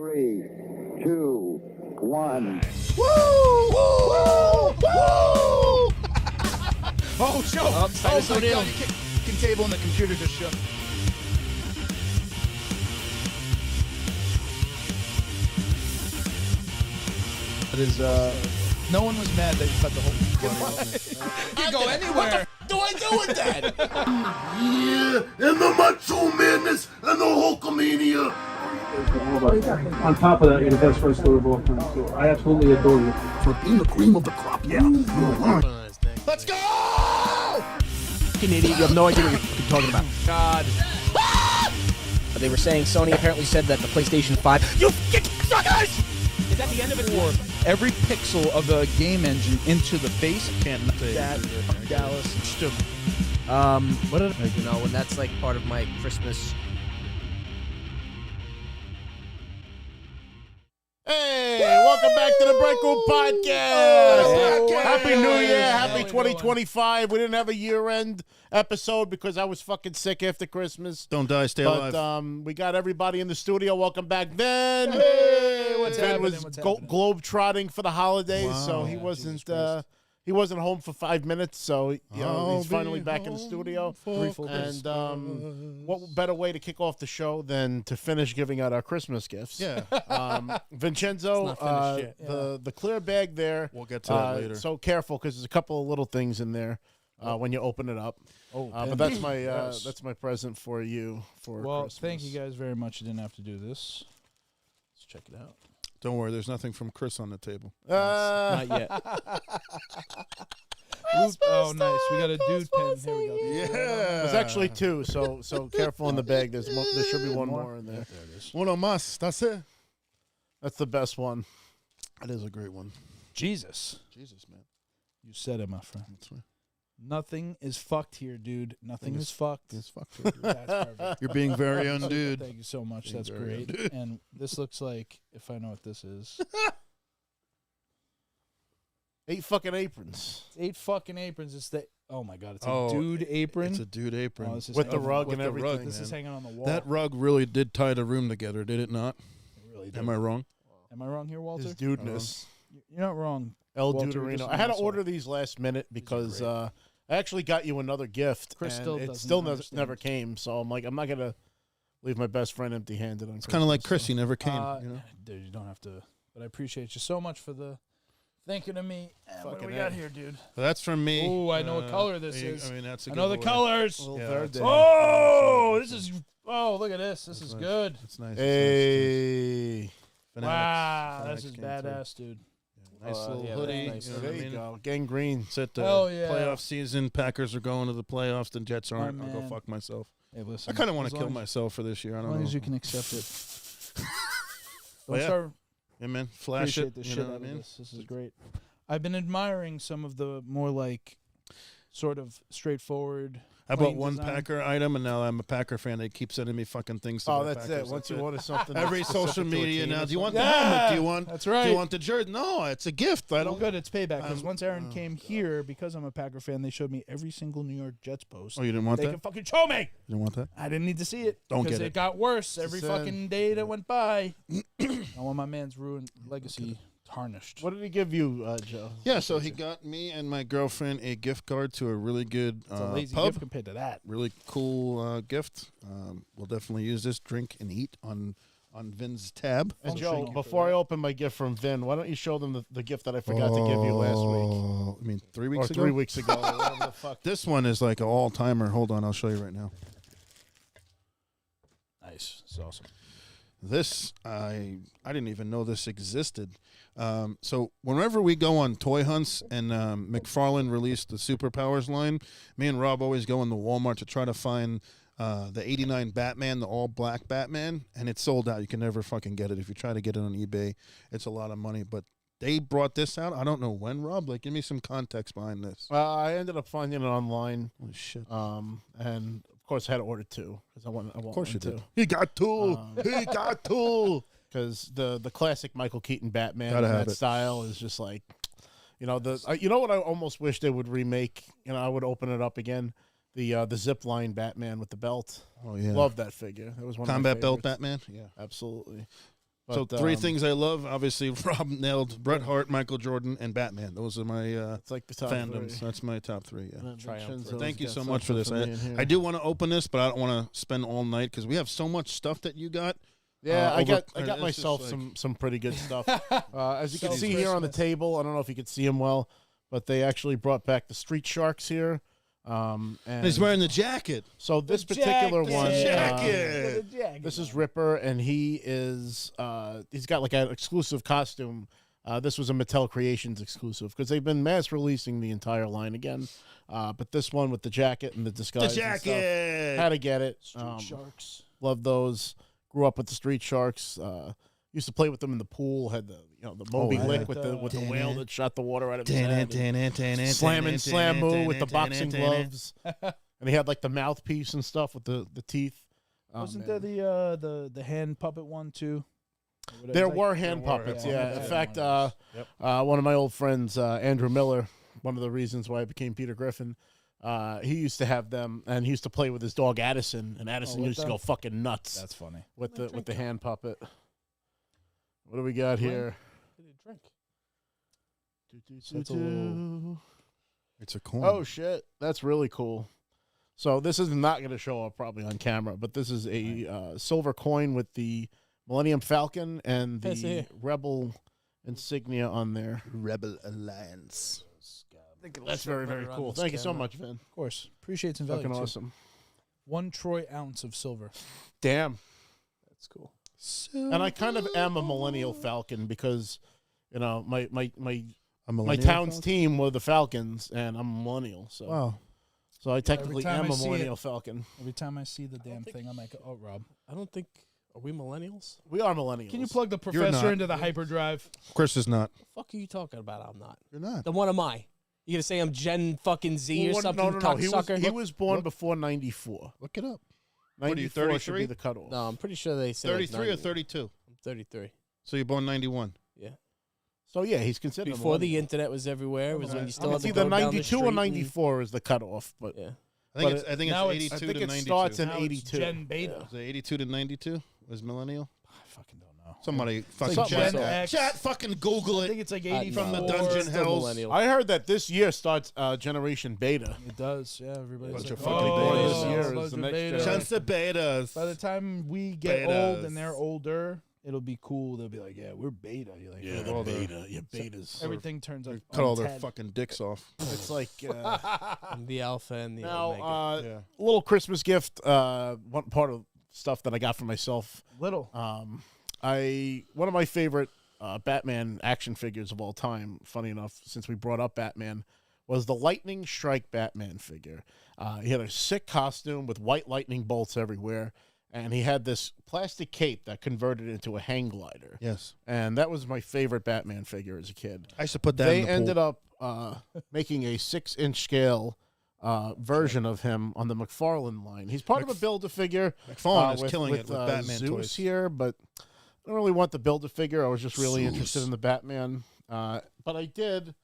3, 2, 1. Woo! Woo! Woo! Oh, show! Oh, Oh, my God, you table and the computer just shook. It is, no one was mad that you cut the whole... You can go anywhere. What do I do with that? Yeah, and the Macho Madness and the Hulkamania. On top of that, you're the best wrestler of all time. So I absolutely adore you. For being the cream of the crop, yeah. Let's go! Fucking idiot, you have no idea what you're talking about. God. They were saying Sony apparently said that the PlayStation 5... You suckers! Is that the end of it? Or every pixel of the game engine into the face. Can't say that. Dallas. Stupid. What did I... You know, when that's like part of my Christmas... Hey, welcome back to the Break Room Podcast. Happy New Year. Happy 2025. We didn't have a year-end episode because I was fucking sick after Christmas. Don't die, stay alive. But we got everybody in the studio. Welcome back, Vin. Hey, what's Vin happening? was globe-trotting for the holidays, so he wasn't home for 5 minutes, so he's finally back in the studio. And what better way to kick off the show than to finish giving out our Christmas gifts? Yeah. Vincenzo, the clear bag there. We'll get to that later. So careful because there's a couple of little things in there when you open it up. But that's my present for you for Christmas. Thank you guys very much. You didn't have to do this. Let's check it out. Don't worry, there's nothing from Chris on the table. Not yet. Oh, nice. We got a dude pen. Here we go. Yeah. There's actually two, so careful in the bag. There should be one more in there. There it is. Uno más. That's it. That's the best one. That is a great one. Jesus, man. you said it, my friend. That's right. Nothing is fucked here, dude. Nothing is fucked. It's fucked. Dude. That's perfect. You're being very undude. Thank you so much. Being That's very great. undude. And this looks like, if I know what this is, 8 fucking aprons. 8 fucking aprons. It's the oh my god, it's a Oh, dude apron. It's a dude apron. Oh, this is With the hanging- rug with and the everything. rug, This is man. hanging on the wall. That rug really did tie the room together, did it not? It really did. Am I wrong? Am I wrong here, Walter? His dudeness. You're not wrong. El Walter, we're Duderino. just I had to an asshole. order these last minute because I actually got you another gift. Chris and still it doesn't still understand. never came. So I'm like, I'm not going to leave my best friend empty-handed. It's kind of like Chris. He never came. Dude, you don't have to. But I appreciate you so much for the thinking of me. What do Fucking we got A. here, dude? But that's from me. Oh, I know what color this is. I mean, that's a I know the giveaway. colors. Yeah, Verde. Oh, this is. Oh, look at this. This is nice. good. It's nice. Hey. Wow, Fanatics this is came through. badass, dude. Nice little yeah, hoodie. that's nice. You know There what I you mean? go. Gangrene. It's at the Hell yeah. playoff season. Packers are going to the playoffs. The Jets My aren't. I'll go man. fuck myself. Hey, listen. I kind of want as to kill long as- myself for this year. I As don't long know. as you can accept it. Don't yeah. start. Yeah, man. Flash Appreciate it. the You shit know out what of I mean? this. This is great. I've been admiring some of the more like sort of straightforward. I bought plain one design. Packer item, and now I'm a Packer fan. They keep sending me fucking things. To Oh, buy that's Packers. it. Once you That's order something. every that's social specific to a media team now. or Do you want something. the helmet? Yeah, Do you want? that's right. Do you want the jersey? No, it's a gift. I Well, don't. good. It's payback because once Aaron oh, came here, because I'm a Packer fan, they showed me every single New York Jets post. Oh, you didn't want They that? can fucking show me. You didn't want that? I didn't need to see it. Don't because get it it. got worse every Sin. fucking day that went by. I want my man's ruined legacy tarnished. What did he give you, Joe? Yeah, so he got me and my girlfriend a gift card to a really good It's a lazy pub. gift compared to that. Really cool gift. We'll definitely use this, drink and eat on Vin's tab. And Thank Joe, you for before that. I open my gift from Vin, why don't you show them the gift that I forgot to give you last week? I mean, 3 Or weeks ago? 3 weeks ago. Or whatever the fuck. This one is like an all-timer. Hold on, I'll show you right now. Nice. It's awesome. This, I didn't even know this existed. So whenever we go on toy hunts and McFarlane released the Superpowers line, me and Rob always go into Walmart to try to find the 89 Batman, the all-black Batman, and it's sold out. You can never fucking get it. If you try to get it on eBay, it's a lot of money. But they brought this out. I don't know when, Rob. Like, give me some context behind this. I ended up finding it online. Holy shit. And of course I had to order 2 because I want Of course you one did. too. He got two. He got two. Because the classic Michael Keaton Batman Gotta in have that it. style is just like, you know what I almost wish they would remake. You know, I would open it up again. The zip line Batman with the belt. Oh, yeah. Love that figure. That was one Combat of my belt favorites. Batman? Yeah. Absolutely. So three things I love. Obviously, Rob nailed Bret Hart, Michael Jordan, and Batman. Those are my It's like the top fandoms. three. That's my top three. Yeah. Vincenzo's Thank you got so much for this. something me in I here. do want to open this, but I don't want to spend all night because we have so much stuff that you got. Yeah, I got it's just myself like- some pretty good stuff. As you can So see here on the table, I don't know if you could see them well, but they actually brought back the Street Sharks here. And He's wearing the jacket. so this particular one, Jacket. this is Ripper, and he is he's got like an exclusive costume. This was a Mattel Creations exclusive because they've been mass releasing the entire line again. But this one with the jacket and the disguise, The and stuff, jacket. had to get it. Sharks. Love those. Grew up with the Street Sharks. Used to play with them in the pool. Had the the Moby I Lick like with the whale that shot the water out of his head. Slam Slam and Slam Moo with the boxing gloves. And he had like the mouthpiece and stuff with the teeth. Wasn't there the hand puppet one too? There were hand puppets, yeah. In fact, one of my old friends, Andrew Miller, one of the reasons why I became Peter Griffin, he used to have them, and he used to play with his dog Addison, and Addison used to go fucking nuts. That's funny. with the hand puppet. What do we got here? Drink. That's a little- It's a coin. Oh shit, that's really cool. So this is not going to show up probably on camera, but this is a silver coin with the Millennium Falcon and Pass it the here. Rebel insignia on there. Rebel Alliance. That's very, very cool. Thank you so much, Vin. Of course, appreciates and value. Fucking too. awesome. 1 troy ounce of silver. Damn. That's cool. And I kind of am a Millennial Falcon because, my A my millennial town's Falcon? team were the Falcons, and I'm a Millennial. So, Wow. so I technically time am I a see it- Millennial Falcon. Every time I see the damn thing, I'm like, oh, Rob. I don't think. Are we millennials? We are Millennials. Can you plug the You're professor not. into the hyperdrive? Chris is not. The fuck are you talking about? I'm not. You're not. Then what am I? You gonna say I'm Gen fucking Z or Well, something? No. Cocksucker? He was born before 94. Look it up. 94 are you, should 33? be the cutoff. No, I'm pretty sure they said 33 or 90. 32? I'm 33. So you're born 91. Yeah. So yeah, he's considered Before a the millennial. internet was everywhere, was when you still had It's to either go down the 92 or street 94 is the cutoff, but Yeah. I think But it's, I think now it's it's- 82 I think to it 92. starts in Now it's 82. Gen Beta. Is it 82 to 92 was millennial? I fucking don't know. Somebody fucking something chat, like that. chat, fucking Google I it. think it's like no. 84. From the dungeon Still hells. millennial. I heard that this year starts Generation Beta. It does, yeah. Everybody's Bunch like, of fucking oh, betas. This year is bunch the of next betas. generation. Chance the betas. By the time we get Betas. old and they're older, it'll be cool. They'll be like, yeah, we're beta. You're like, Yeah, all the the- beta. Yeah, betas. Everything turns up. Cut all their 10. fucking dicks off. It's like The alpha and the now omega. Yeah. a little Christmas gift. One part of stuff that I got for myself. Little. One of my favorite Batman action figures of all time. Funny enough, since we brought up Batman, was the Lightning Strike Batman figure. He had a sick costume with white lightning bolts everywhere, and he had this plastic cape that converted into a hang glider. Yes. And that was my favorite Batman figure as a kid. I used to put that They in the ended pool. up making a 6-inch scale version of him on the McFarlane line. He's part of a Build-A-Figure. McFarlane is killing it with Batman Zeus toys. here, but I don't really want the Build-A-Figure. I was just really interested in the Batman. But I did,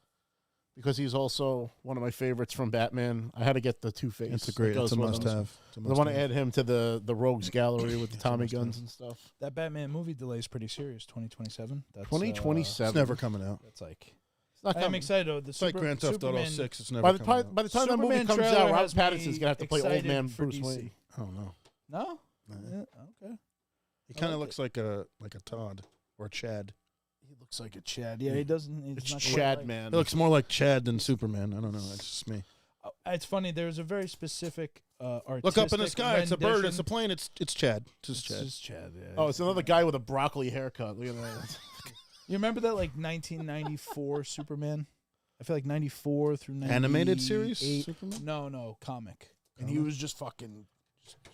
because he's also one of my favorites from Batman. I had to get the Two-Face. It's a great, it's a must-have. I want to add him to the Rogues Gallery with the Tommy guns and stuff. That Batman movie delay is pretty serious. 2027. That's 2027. It's never coming out. That's like. It's not I'm coming. excited though. The It's like Grand Theft Auto Superman, 6. It's never By the coming time out. by the time that movie Superman comes trailer out, Robert has me Pattinson's gonna have to play Old excited Man for Bruce DC. Wayne. I don't know. No. No. Yeah, okay. He kind of like looks like a Todd or a Chad. He looks like a Chad. Yeah, he doesn't. He's It's not Chad quite Man. He looks more like Chad than Superman. I don't know. It's just me. Like, it's funny. There's a very specicic artistic. Look up in the sky. It's a bird. It's a rendition. plane. It's Chad. It's just It's Chad. just Chad. Yeah. Oh, it's another guy with a broccoli haircut. Look at that. You remember that like 1994 Superman? I feel like 94 through 98. Animated series? Superman? No, comic. And he was just fucking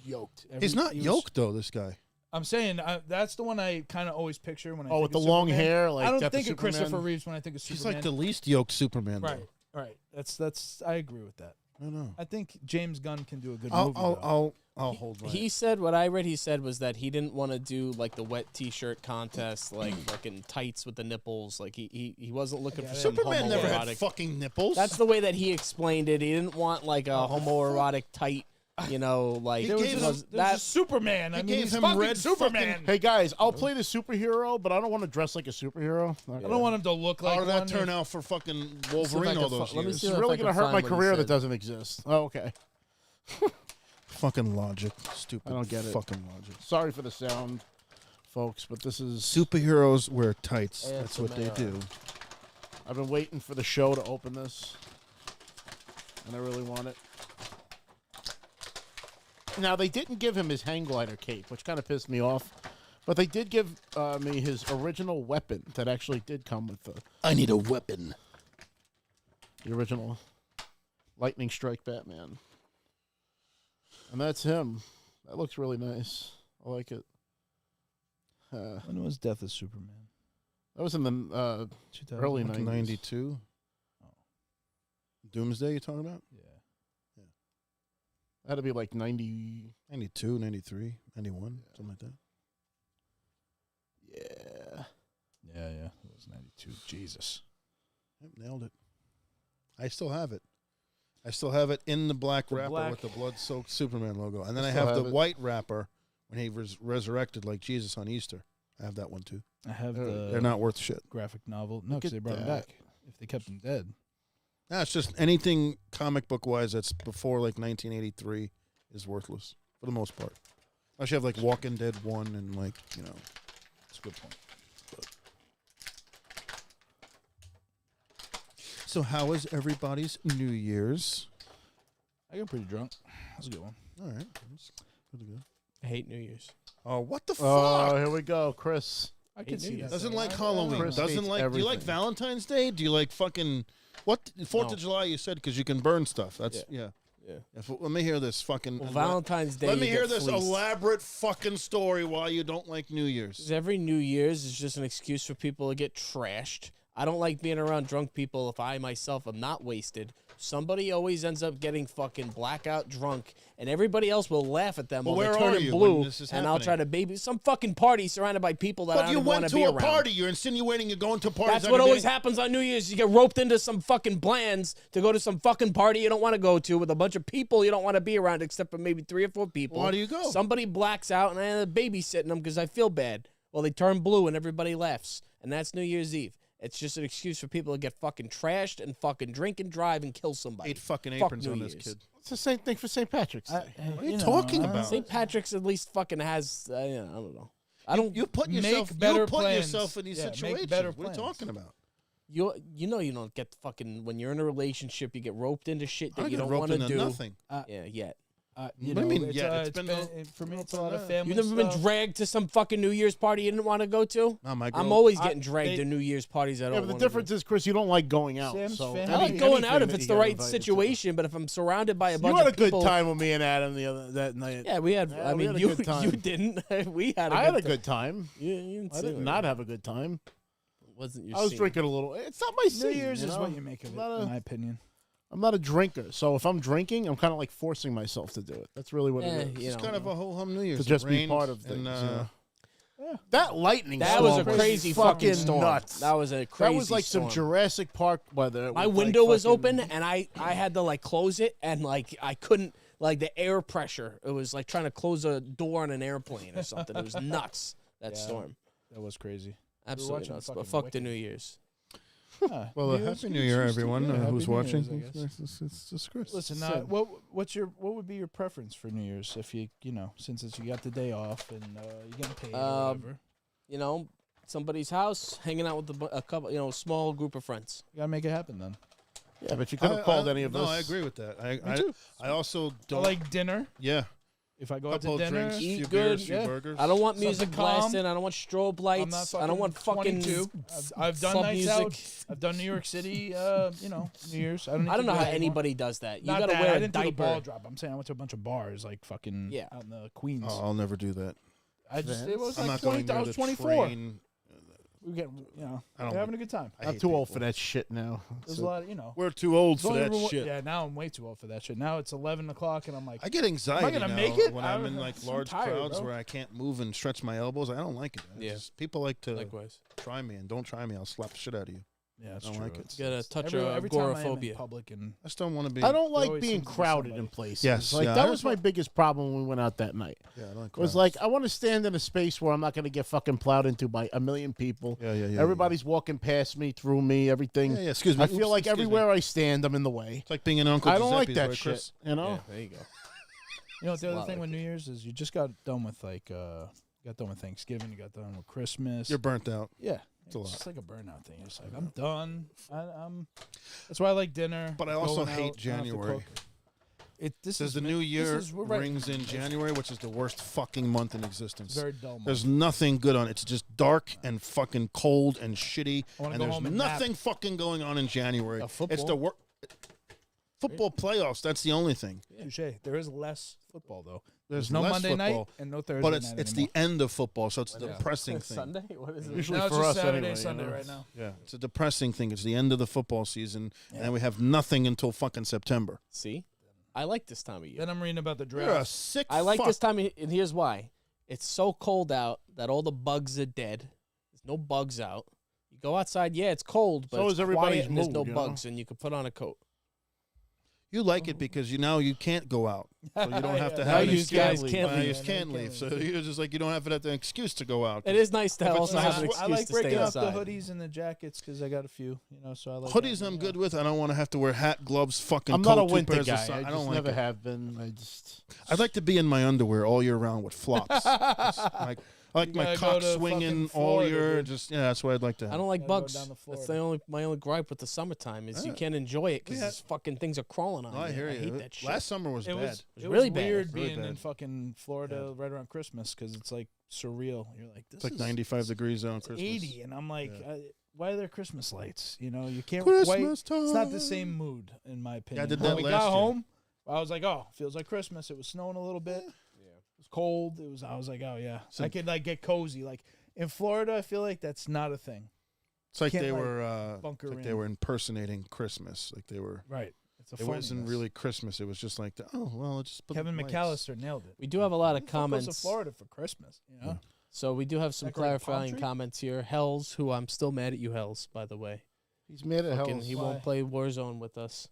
yoked. He's not he was- yoked though. This guy. I'm saying that's the one I kind of always picture when I Oh, think with the of long Superman. hair, like I don't Death of think of Christopher Superman. Reeves when I think of He's Superman. like the least yoked Superman. right, right. That's I agree with that. I don't know. I think James Gunn can do a good I'll movie. though. hold my. He said what I read. He said was that he didn't want to do like the wet T-shirt contest, like fucking tights with the nipples. Like he wasn't looking for some Superman never had homoerotic. fucking nipples. That's the way that he explained it. He didn't want like a homoerotic tight You know, like He gave was him- that. Superman. I He mean, gave he's him fucking red Superman. Hey guys, I'll play the superhero, but I don't want to dress like a superhero. I don't want him to look like How did that one. turn out for fucking See if I Wolverine can all those let me years? see It's if I really can gonna hurt find my what he career that said. doesn't exist. Oh, okay. Fucking logic. Stupid. I don't get it. Fucking logic. Sorry for the sound, folks, but this is. Superheroes wear tights. Yeah, That's what they ASMR. do. I've been waiting for the show to open this, and I really want it. Now, they didn't give him his hang glider cape, which kind of pissed me off. But they did give me his original weapon that actually did come with I need a weapon. the original Lightning Strike Batman. And that's him. That looks really nice. I like it. That When was Death of Superman? was in the early 90s. 92. Doomsday you talking about? Yeah. Had to be like 90. 92, 93, 91, something like that. Yeah. Yeah. It was 92. Jesus. Yep, nailed it. I still have it. I still have it in the black wrapper black- with the blood-soaked Superman logo. And then I still have the have it. white wrapper when he was resurrected like Jesus on Easter. I have that one too. I have They're They're not worth shit. graphic novel. No, Look because at they brought him that. back. If they kept him dead. Nah, it's just anything comic book-wise that's before like 1983 is worthless for the most part. Unless you have like Walking Dead 1 and like, you know. That's a good point. So how was everybody's New Year's? I got pretty drunk. That's a good one. All right. That's good to go. I hate New Year's. Oh, what the Oh, fuck? here we go, Chris. I can see that. Doesn't like Halloween. Chris Doesn't hates like. Do you like everything. Valentine's Day? Do you like fucking what? 4th No. of July? You said because you can burn stuff. That's Yeah. yeah. Yeah. Let me hear this fucking. Well, Valentine's Day. Let me you hear get this fleeced. elaborate fucking story why you don't like New Year's. 'Cause every New Year's is just an excuse for people to get trashed. I don't like being around drunk people if I myself am not wasted. Somebody always ends up getting fucking blackout drunk, and everybody else will laugh at them Well, while where they're are turning you blue, when this is and I'll try happening? to baby some fucking party surrounded by people that I But don't you even want went to be to a around. party. You're insinuating you're going to parties. That's every what always day? happens on New Year's. You get roped into some fucking plans to go to some fucking party you don't want to go to with a bunch of people you don't want to be around, except for maybe 3 or 4 people. Why do you go? Somebody blacks out, and I end up babysitting them because I feel bad. Well, they turn blue, and everybody laughs, and that's New Year's Eve. It's just an excuse for people to get fucking trashed and fucking drink and drive and kill somebody. 8 fucking Fuck aprons New on this Year's. kid. It's the same thing for St. Patrick's Day. What are you talking about? St. Patrick's at least fucking has, I don't know. I don't. You put Make yourself. better You put plans. yourself in these Yeah, make situations. better What are you plans. talking about? You know you don't get fucking when you're in a relationship you get roped into shit I that you get don't roped want to into do. nothing. Yeah, yet. You What do know, you mean, it's, yeah, it's it's been for me, it's a lot of family You've never been stuff. dragged to some fucking New Year's party you didn't want to go to? No, my I'm girl- always I- getting dragged they- to New Year's parties I don't Yeah, but the wanna difference is, Chris, you don't like going out. Sam's So family. do. I like going out if anything it's that the you right get invited to. situation, but if I'm surrounded by a You bunch had a of people, good time with me and Adam that night. Yeah, we had. Yeah, I we mean, had a you good time. you didn't. We had. I had a time. good time. You didn't I say did that. not have a good time. It wasn't your I was scene. drinking a little. It's not my New scene. Year's is know? what you make of I'm it, not a- in my opinion. I'm not a drinker, so if I'm drinking, I'm kind of like forcing myself to do it. That's really what Eh, it is. you It's know. kind of a whole hum New Year's. To just It be rained part of and, things. That lightning That storm was a crazy fucking fucking storm. nuts. That was a crazy. That was like storm. some Jurassic Park weather. My with, window like, was fucking- open, and I had to like close it, and like I couldn't like the air pressure. It was like trying to close a door on an airplane or something. It was nuts. That Yeah. storm, That was crazy. absolutely watching nuts. But fucking fuck the Wicked. New Year's. Well, Happy New Year, everyone who's watching. I guess. It's Chris. Listen, So- what would be your preference for New Year's if you since you got the day off and you getting paid or whatever? You know, somebody's house, hanging out with a couple, small group of friends. You gotta make it happen then. Yeah, but you could have called any of us. No, I agree with that. too. I also I don't. like dinner. Yeah, If I go out couple to of dinner, drinks, eat few good, beers, few yeah. burgers. I don't want Something music calm. blasting. I don't want strobe I'm lights. not I don't want fucking. 22. I've done club nights music. out. I've done New York City. New Year's. I don't I don't know do how that anymore. anybody does that. You Not gotta that. wear I a didn't do the ball diaper. drop. I'm saying I went to a bunch of bars, like fucking Yeah. out in the Queens. Oh, I'll never do that. I just it was I'm like not going 20. I near was the 24. train. We were getting, I don't we're having a good time. I I'm hate too old people. for that shit now. There's So- a lot of, We're too old it's for only that everyone- shit. Yeah, now I'm way too old for that shit. Now it's 11 o'clock and I'm like, I get anxiety gonna now make it? when I'm in I'm like large tired, crowds bro. where I can't move and stretch my elbows. I don't like it. Yeah. People like to Likewise. try me, and don't try me. I'll slap the shit out of you. Yeah, that's I don't true. like it. Got a touch of every time I am in agoraphobia. public and I just don't want to be. I don't like always being seems to be crowded somebody. in places. Yes, Like yeah, that I was just my want- biggest problem when we went out that night. Yeah, I don't like It was crowds. like I want to stand in a space where I'm not going to get fucking plowed into by a million people. Yeah. Everybody's walking past me, through me, everything. Yeah. Excuse me. I feel Oops, like excuse me. everywhere I stand, I'm in the way. It's like being an Uncle I don't like Giuseppe's, that right, shit. Chris? You know. Yeah, there you go. You know what the a other lot thing like with New Year's is you just got done with got done with Thanksgiving, you got done with Christmas. You're burnt out. yeah, It's a lot. just like a burnout thing. You're just like, I'm done. I'm. That's why I like dinner. But I also going hate out, don't have to January. cook. This Says is the mi- new this year is- we're right. rings in January, which is the worst fucking month in existence. Very dull. month. There's nothing good on it. It's just dark and fucking cold and shitty. I wanna And go there's home and nothing fucking going on in January. It's the football. worst. Football playoffs, that's the only thing. Touche. There is less football though. There's no less Monday football, night and no Thursday but it's night it's anymore. the end of football, so it's a depressing thing. Sunday? What is it? Usually No, it's for just us Saturday, anyway. Sunday you know? right now. Yeah, it's a depressing thing. It's the end of the football season, and then we have nothing until fucking September. See? I like this time of year. Then I'm reading about the You're a draft. sick. I like fuck. this time, and here's why. It's so cold out that all the bugs are dead. There's no bugs out. You go outside, yeah, it's cold, but So it's is everybody's quiet and there's no mood, you know? bugs, and you can put on a coat. You like it because you can't go out, so you don't have to Yeah. have Now an you excuse. guys can't Now leave. you just can't leave, so you're just like you don't have that excuse to go out. It is nice to If it's also nice, have an I excuse I like to stay breaking up the outside. hoodies and the jackets because I got a few. So I like Hoodies that, I'm yeah. good with. I don't want to have to wear hat, gloves, fucking I'm coat, not a two winter pairs of guy. socks. I I just don't like never it. have been. I just. I'd like to be in my underwear all year round with flops. I like You my gotta go cock to swinging fucking all Florida, year. dude. Just that's what I'd like to have. I don't like Gotta go bugs. down to That's Florida. my only gripe with the summertime is you Yeah. can't enjoy it because Yeah. fucking things are crawling on No, I you. hear I you. hate that shit. Last summer was It bad. was, was it really was bad. weird Really being in bad. fucking Florida right around Christmas because it's like surreal. You're like, this It's like is 95 degrees on it's Christmas. 80, and I'm like, why are there Christmas lights? You can't Christmas quite. It's not the time. same mood in my opinion. I did when that we last got year. home, I was like, oh, feels like Christmas. It was snowing a little bit. It was cold. I was like, oh yeah, So- I could like get cozy. Like in Florida, I feel like that's not a thing. It's like Can't, they like, were bunker it's like in. they were impersonating Christmas. Like they were. Right. It's a It wasn't phoniness. really Christmas. It was just like, just put Kevin lights. McAllister nailed it. We do have a lot Who of the fuck goes comments. to Florida for Christmas. So we do have some Decorate a palm clarifying tree? comments here. Hells, who I'm still mad at you, Hells, by the way. He's mad at Fucking, hell. he Why? won't play Warzone with us.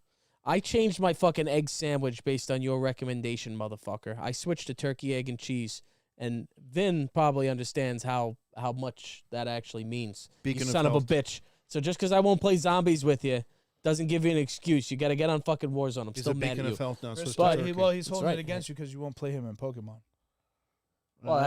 I changed my fucking egg sandwich based on your recommendation, motherfucker. I switched to turkey, egg, and cheese. And Vin probably understands how much that actually means. Beacon You of son of a health. bitch. So just because I won't play zombies with you doesn't give you an excuse. You got to get on fucking Warzone. I'm He's still a mad beacon at you. of health now. Chris, Switch to but turkey. he's That's holding right. it against you because you won't play him in Pokemon. Well,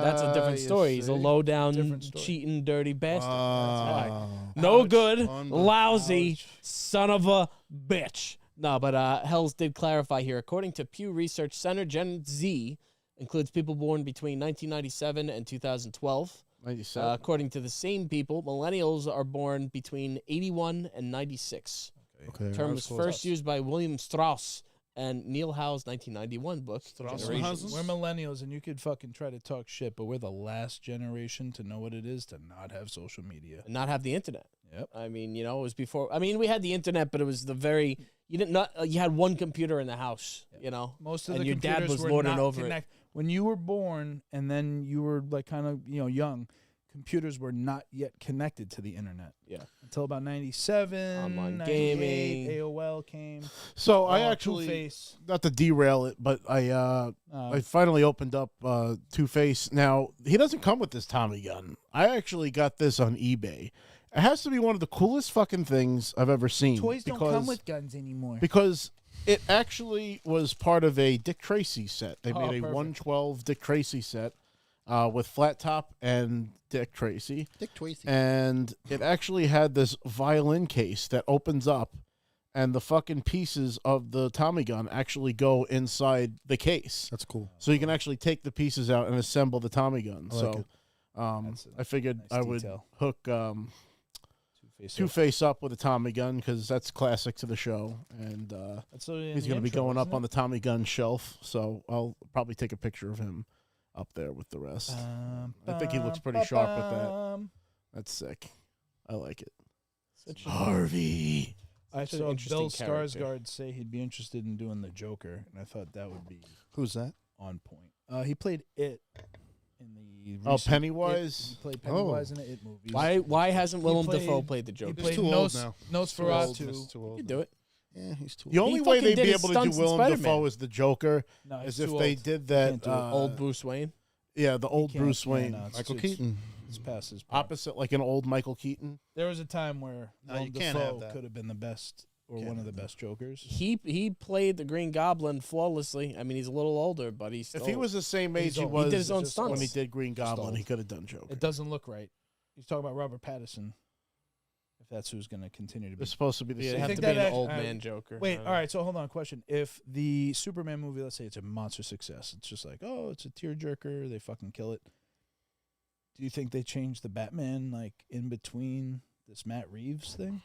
that's a different you story. He's a see? low down, Different story. cheating, dirty bastard. That's why. Ah. No Ouch. good, Unbelievable. lousy, Ouch. son of a bitch. No, but Hells did clarify here. According to Pew Research Center, Gen Z includes people born between 1997 and 2012. 97. According to the same people, millennials are born between 81 and 96. Okay, The term was first used by William Strauss and Neil Howe's 1991 book, Generations. We're millennials, and you could fucking try to talk shit, but we're the last generation to know what it is to not have social media. And not have the internet. Yep. I mean, it was before. I mean, we had the internet, but it was the very you didn't not. You had one computer in the house. Most of And the your dad computers was were lording not over it. connect. When you were born, and then you were like kind of young, computers were not yet connected to the internet. Yeah. Until about 97, Online 98, gaming. AOL came. So I actually, Two-Face. not to derail it, but I finally opened up Two-Face. Now, he doesn't come with this Tommy gun. I actually got this on eBay. It has to be one of the coolest fucking things I've ever seen. Toys don't because- come with guns anymore. Because it actually was part of a Dick Tracy set. They Oh, made a perfect. 112 Dick Tracy set with flat top and Dick Tracy. Dick Tracy. And it actually had this violin case that opens up, and the fucking pieces of the Tommy gun actually go inside the case. That's cool. So you can actually take the pieces out and assemble the Tommy gun. I like So it. That's a I figured nice I would detail. hook Two-Face. Two-Face up with a Tommy gun because that's classic to the show. And That's in he's the going to be intro, going up isn't on the Tommy gun shelf. So I'll probably take a picture of him up there with the rest. it? I think he looks pretty sharp with that. That's sick. I like it. Such a- Harvey. I Such an saw interesting Bill character. Skarsgård say he'd be interested in doing the Joker, and I thought that would be Who's that? on point. He played It in Pennywise. He played Pennywise in the It movies. Why hasn't Willem played- Dafoe played the He Joker? played too old now. Nosferatu. He's too old You now. do it. Yeah, he's too The old. only way fucking they'd did be his able to do stunts in Willem Spider-Man. Dafoe as the Joker No, is he's if too they old. did that. Can't do it. Old Bruce Wayne. Yeah, the old Can't- Bruce yeah, Wayne. no, it's Michael just- Keaton. It's past his prime. Opposite, like an old Michael Keaton. There was a time where No, Willem you can't have Dafoe that. could have been the best or Can't one of the have that. best Jokers. He played the Green Goblin flawlessly. I mean, he's a little older, but he's still. If he was the same age he old. was He did his own just when he stunts. did Green Goblin, old. he could have done Joker. It doesn't look right. He's talking about Robert Pattinson. If that's who's going to continue to be. It's supposed to be the It'd same. have think to be that an old act- man Joker. Wait, all right. So hold on. Question: if the Superman movie, let's say it's a monster success, it's just like, oh, it's a tearjerker. They fucking kill it. Do you think they change the Batman like in between this Matt Reeves thing?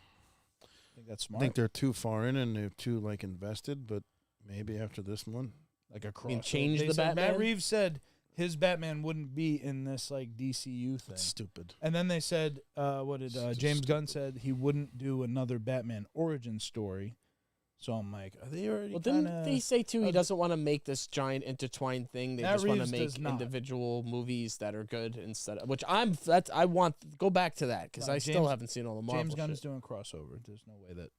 I think that's I smart. think they're too far in and they're too like invested, but maybe after this one. like a I crossover. mean, change They the said- Batman? Matt Reeves said his Batman wouldn't be in this like DCU thing. That's stupid. And then they said, what did It's James just Gunn said he wouldn't do another Batman origin story. So I'm like, are they already Well, kind didn't of? they say too? He was- doesn't want to make this giant intertwined thing. They Matt just want to Reeves make does not. individual movies that are good instead of which I want go back to that because No, I still James- haven't seen all the Marvel James Gunn shit. is doing crossover. There's no way that.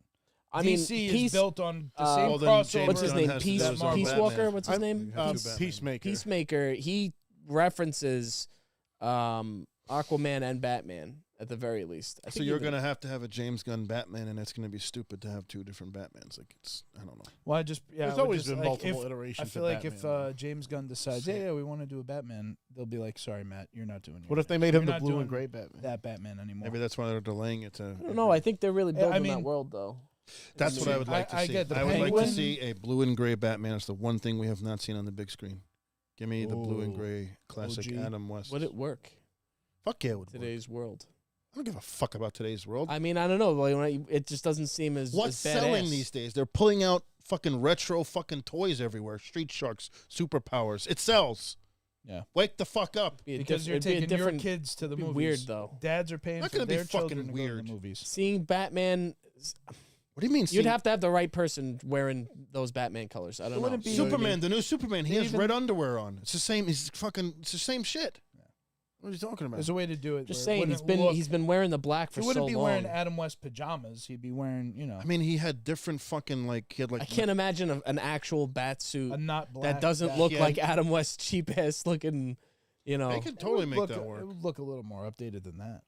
I mean, DC is Peace, built on the uh, same Well, then crossover. James what's his Gunn name? has to Peace, do his own Peace Batman. Walker. What's his You name? have two Peace- Batmans. Peacemaker. Peacemaker. He references Aquaman and Batman at the very least. I So think you're even- gonna have to have a James Gunn Batman, and it's gonna be stupid to have two different Batmans. Like it's, I don't know. Well, I just yeah. There's I would always just, been like, multiple if- iterations. I feel of like if Batman. James Gunn decides, yeah, we want to do a Batman, they'll be like, sorry, Matt, you're not doing. What if they made him you're the not blue doing and gray Batman? that Batman anymore? Maybe that's why they're delaying it. I don't know. I think they're really Yeah, building I mean- that world though. That's what I would like to I see. get the I would like to Penguin. see a blue and gray Batman. It's the one thing we have not seen on the big screen. Give me the blue and Ooh. gray classic OG. Adam West. Would it work Fuck yeah, it would work. today's world? I don't give a fuck about today's world. I mean, I don't know. Like, it just doesn't seem as What's as badass. selling these days? They're pulling out fucking retro fucking toys everywhere. Street Sharks, superpowers. It sells. Yeah. Wake the fuck up. Be a because diff- you're it'd be a taking your different- kids to the be movies. weird, though. Dads are paying Not for gonna be their children fucking to go to weird. the movies. Seeing Batman, What do you mean? you'd see- have to have the right person wearing those Batman colors. I don't know. wouldn't be- You know what I Superman, mean? the new Superman. He has Even- red underwear on. It's the same. He's fucking. It's the same shit. What are you talking about? There's a way to do it. Just where it saying, wouldn't he's been wearing the black for He so wouldn't be long. wearing Adam West pajamas. He'd be wearing, I mean, he had different fucking like. He had like. I can't imagine an actual bat suit a not black. that doesn't bat. look Yeah. like Adam West cheap ass looking. You know, They could It totally would make look, that It work. would look a little more updated than that.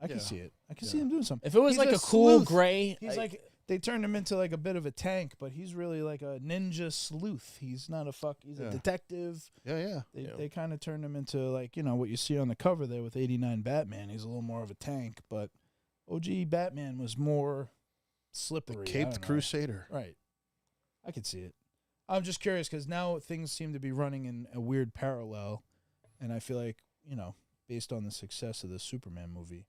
I can Yeah. see it. I can Yeah. see him doing something. if it was He's like a a cool sleuth. gray, He's like they turned him into like a bit of a tank, but he's really like a ninja sleuth. He's not a He's Yeah. a detective. Yeah, yeah. They Yeah. they kind of turned him into like what you see on the cover there with '89 Batman. He's a little more of a tank, but OG Batman was more slippery. The I Caped don't know. Crusader. Right. I could see it. I'm just curious because now things seem to be running in a weird parallel, and I feel like based on the success of the Superman movie,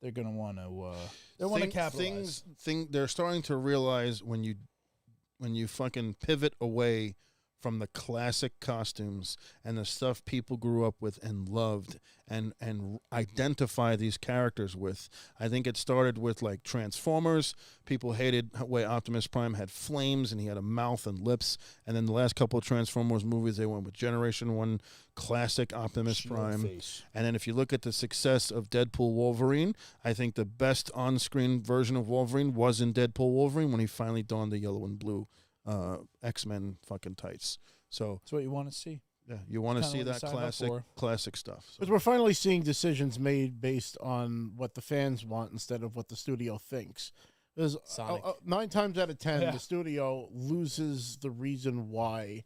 they're gonna want to capitalize. They're starting to realize when you fucking pivot away from the classic costumes and the stuff people grew up with and loved and identify these characters with. I think it started with like Transformers. People hated the way Optimus Prime had flames and he had a mouth and lips. And then the last couple of Transformers movies, they went with Generation 1 classic Optimus Prime. And then if you look at the success of Deadpool Wolverine, I think the best on-screen version of Wolverine was in Deadpool Wolverine when he finally donned the yellow and blue X-Men fucking tights. So That's what you want to see. yeah, you want to Kinda see what you that signed up for. classic stuff. So. Because we're finally seeing decisions made based on what the fans want instead of what the studio thinks. Because Sonic. 9 times out of 10, Yeah. the studio loses the reason why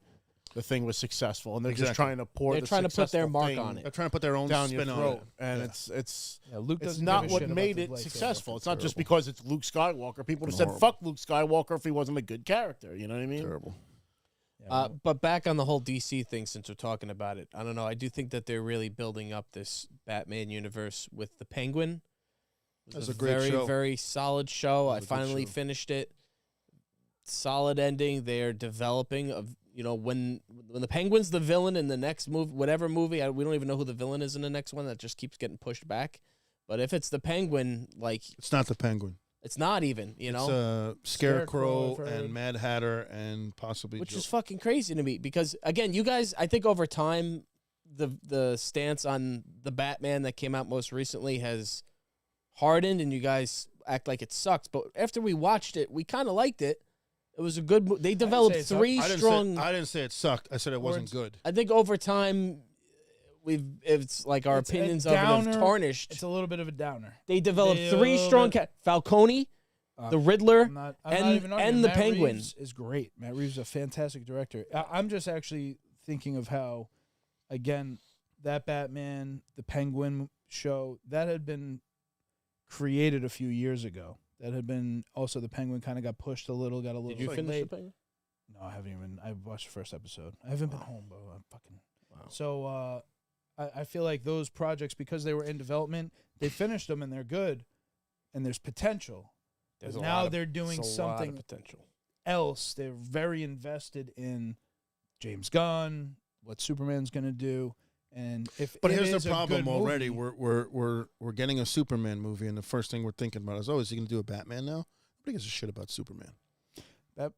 the thing was successful, and they're just Exactly. trying to pour. They're the trying to put their successful mark thing on it. They're trying to put their own down your spin on throat, it. and Yeah. it's Yeah, Luke it's doesn't not give a what shit about made the it lightsaber. successful. It's not just Terrible. because it's Luke Skywalker. People would have said, Horrible. "Fuck Luke Skywalker" if he wasn't a good character. You know what I mean? Terrible. Yeah, But back on the whole DC thing, since we're talking about it, I don't know. I do think that they're really building up this Batman universe with the Penguin. It was That's a great very, show. very solid show. I was a good finally show. finished it. Solid ending. They're developing of when the Penguin's the villain in the next movie, whatever movie. We don't even know who the villain is in the next one. That just keeps getting pushed back. But if it's the Penguin, like It's not the Penguin. it's not even, It's Scarecrow, Scarecrow I've heard. and Mad Hatter and possibly which Joker. is fucking crazy to me because again, you guys, I think over time, the stance on the Batman that came out most recently has hardened, and you guys act like it sucked. But after we watched it, we kind of liked it. It was a good. They developed three strong. I didn't say it sucked. I said it wasn't good. I think over time, it's like our opinions of it have tarnished. It's a little bit of a downer. They developed three strong Falcone, the Riddler, and the Matt Penguin. Reeves is great. Matt Reeves is a fantastic director. I'm just actually thinking of how, again, that Batman, the Penguin show, that had been created a few years ago. That had been also the Penguin kind of got pushed a little, got a little. Did you finish late. the Penguin? No, I haven't even. I watched the first episode. I haven't been home, bro. I'm fucking. Wow. So I feel like those projects, because they were in development, they finished them and they're good, and there's potential. There's But a now lot of- they're doing there's a lot of something potential. else. They're very invested in James Gunn, what Superman's going to do, and But it here's is the a problem good already. movie- We're getting a Superman movie, and the first thing we're thinking about is, is he going to do a Batman now? Nobody gives a shit about Superman.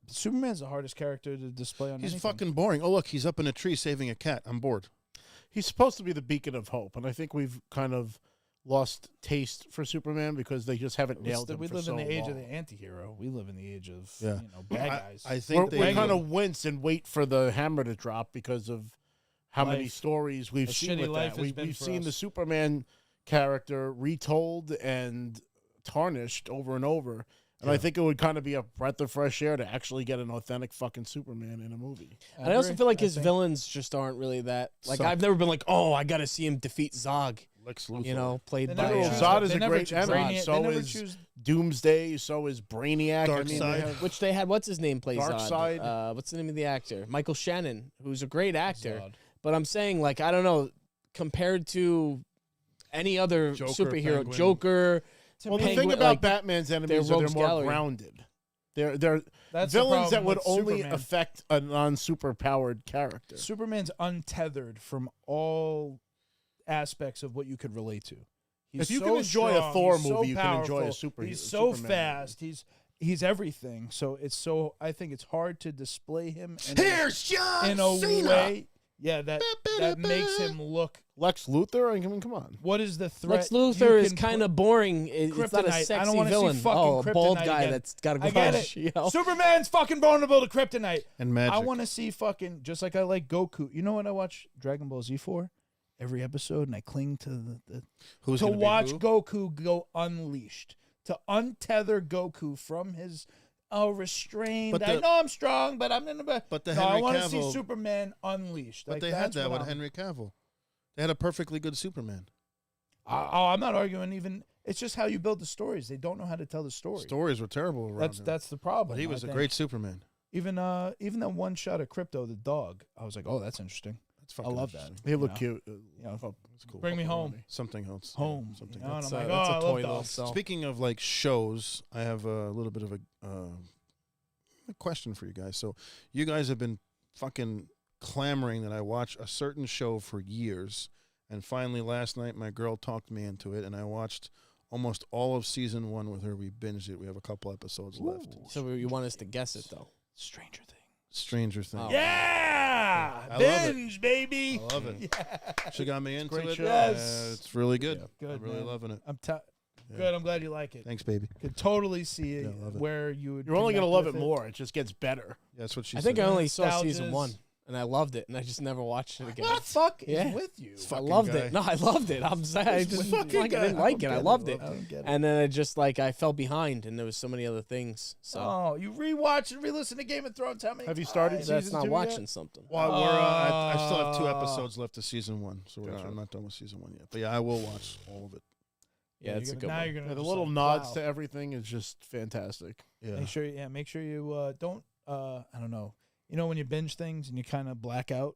Superman's the hardest character to display on. He's anything. fucking boring. Oh, look, he's up in a tree saving a cat. I'm bored. He's supposed to be the beacon of hope, and I think we've kind of lost taste for Superman because they just haven't nailed him We for live so in the age of long. the anti-hero. We live in the age of Yeah. bad guys. I think We kind of wince and wait for the hammer to drop because of how many Life. stories we've A seen shitty with life that. has been We've for seen the us. Superman character retold and tarnished over and over. And I think it would kind of be a breath of fresh air to actually get an authentic fucking Superman in a movie. And I also agree. feel like I his think- villains just aren't really that. Like, Suck. I've never been like, oh, I got to see him defeat Zog. Lex Luthor. You know, played They by. never Well, choose- Zod is they a never great choose enemy. Brainiac- So they never is choose- Doomsday. So is Brainiac. Darkseid. They have- Which they had, what's his name plays Darkseid. Zod? What's the name of the actor? Michael Shannon, who's a great actor. Zod. But I'm saying, like, I don't know, compared to any other Joker, superhero, Penguin. Joker. Well, the Penguin, thing about like, Batman's enemies is they're they're rogues more gallery. grounded. They're That's the villains that problem would with only Superman. affect a non-super powered character. Superman's untethered from all aspects of what you could relate to. He's If you so can enjoy a strong, Thor he's so movie, you can enjoy a powerful, superhero. He's so Superman fast. He's everything. So I think it's hard to display him Here's John in a Cena. way. Yeah, that makes him look. Lex Luthor? I mean, come on. What is the threat? Lex Luthor you is can kind put- of boring. It's not a Kryptonite. I don't sexy wanna see villain. fucking Oh, a bald Kryptonite guy again. that's got a I get grudge. it. You know? Superman's fucking vulnerable to kryptonite. And magic. I want to see fucking just like I like Goku. You know what I watch Dragon Ball Z for? Every episode, and I cling to the Who's to gonna be watch who? Goku go unleashed, to untether Goku from his restrained. But I the- know I'm strong, but I'm in the. But the no, I Henry want to see Cavill- Superman unleashed. But Like, they had that's that what with I'm- Henry Cavill. They had a perfectly good Superman. I'm not arguing. Even it's just how you build the stories. They don't know how to tell the story. Stories were terrible around him. That's the problem. But he was I a think. great Superman. Even that one shot of Crypto the dog. I was like, oh, that's interesting. That's fucking I love that. interesting. He looked Yeah. cute. Yeah. It's cool. Bring me home. Something else. Home. Yeah, something You know, else. and I'm like, that's oh, a I toy love little dogs. cell. Speaking of like shows, I have a little bit of a question for you guys. So you guys have been fucking clamoring that I watch a certain show for years, and finally last night my girl talked me into it, and I watched almost all of season 1 with her. We binged it. We have a couple episodes left. So you want us to guess it, though? Stranger Things. Stranger Things. Oh. Yeah, I love it. binge, baby. I love it. She got me into great it. show. Yes. It's really good. Good, I'm really man. loving it. Good. I'm glad you like it. Thanks, baby. Could totally see Yeah, I love it. where you would. You're only going to connect love it with more. It just gets better. That's what she I said. think I only saw season Nostalgia's- 1, and I loved it, and I just never watched it again. What the fuck Yeah. is with you? I fucking loved guy. it. No, I loved it. I'm saying I just fucking like, I guy. didn't like it. I loved it. I don't get it. And then it just like I fell behind, and there was so many other things. So Oh, you rewatch and re-listen to Game of Thrones. How many? Have you started times? that's season not 2 watching yet? something. Well, I still have 2 Oh. episodes left of season 1, so I'm not done with season 1 yet. But yeah, I will watch all of it. Yeah, it's a good now one. You're gonna Yeah, the just little like, nods wow. to everything is just fantastic. Yeah. Make sure you don't. I don't know. You know when you binge things and you kind of black out.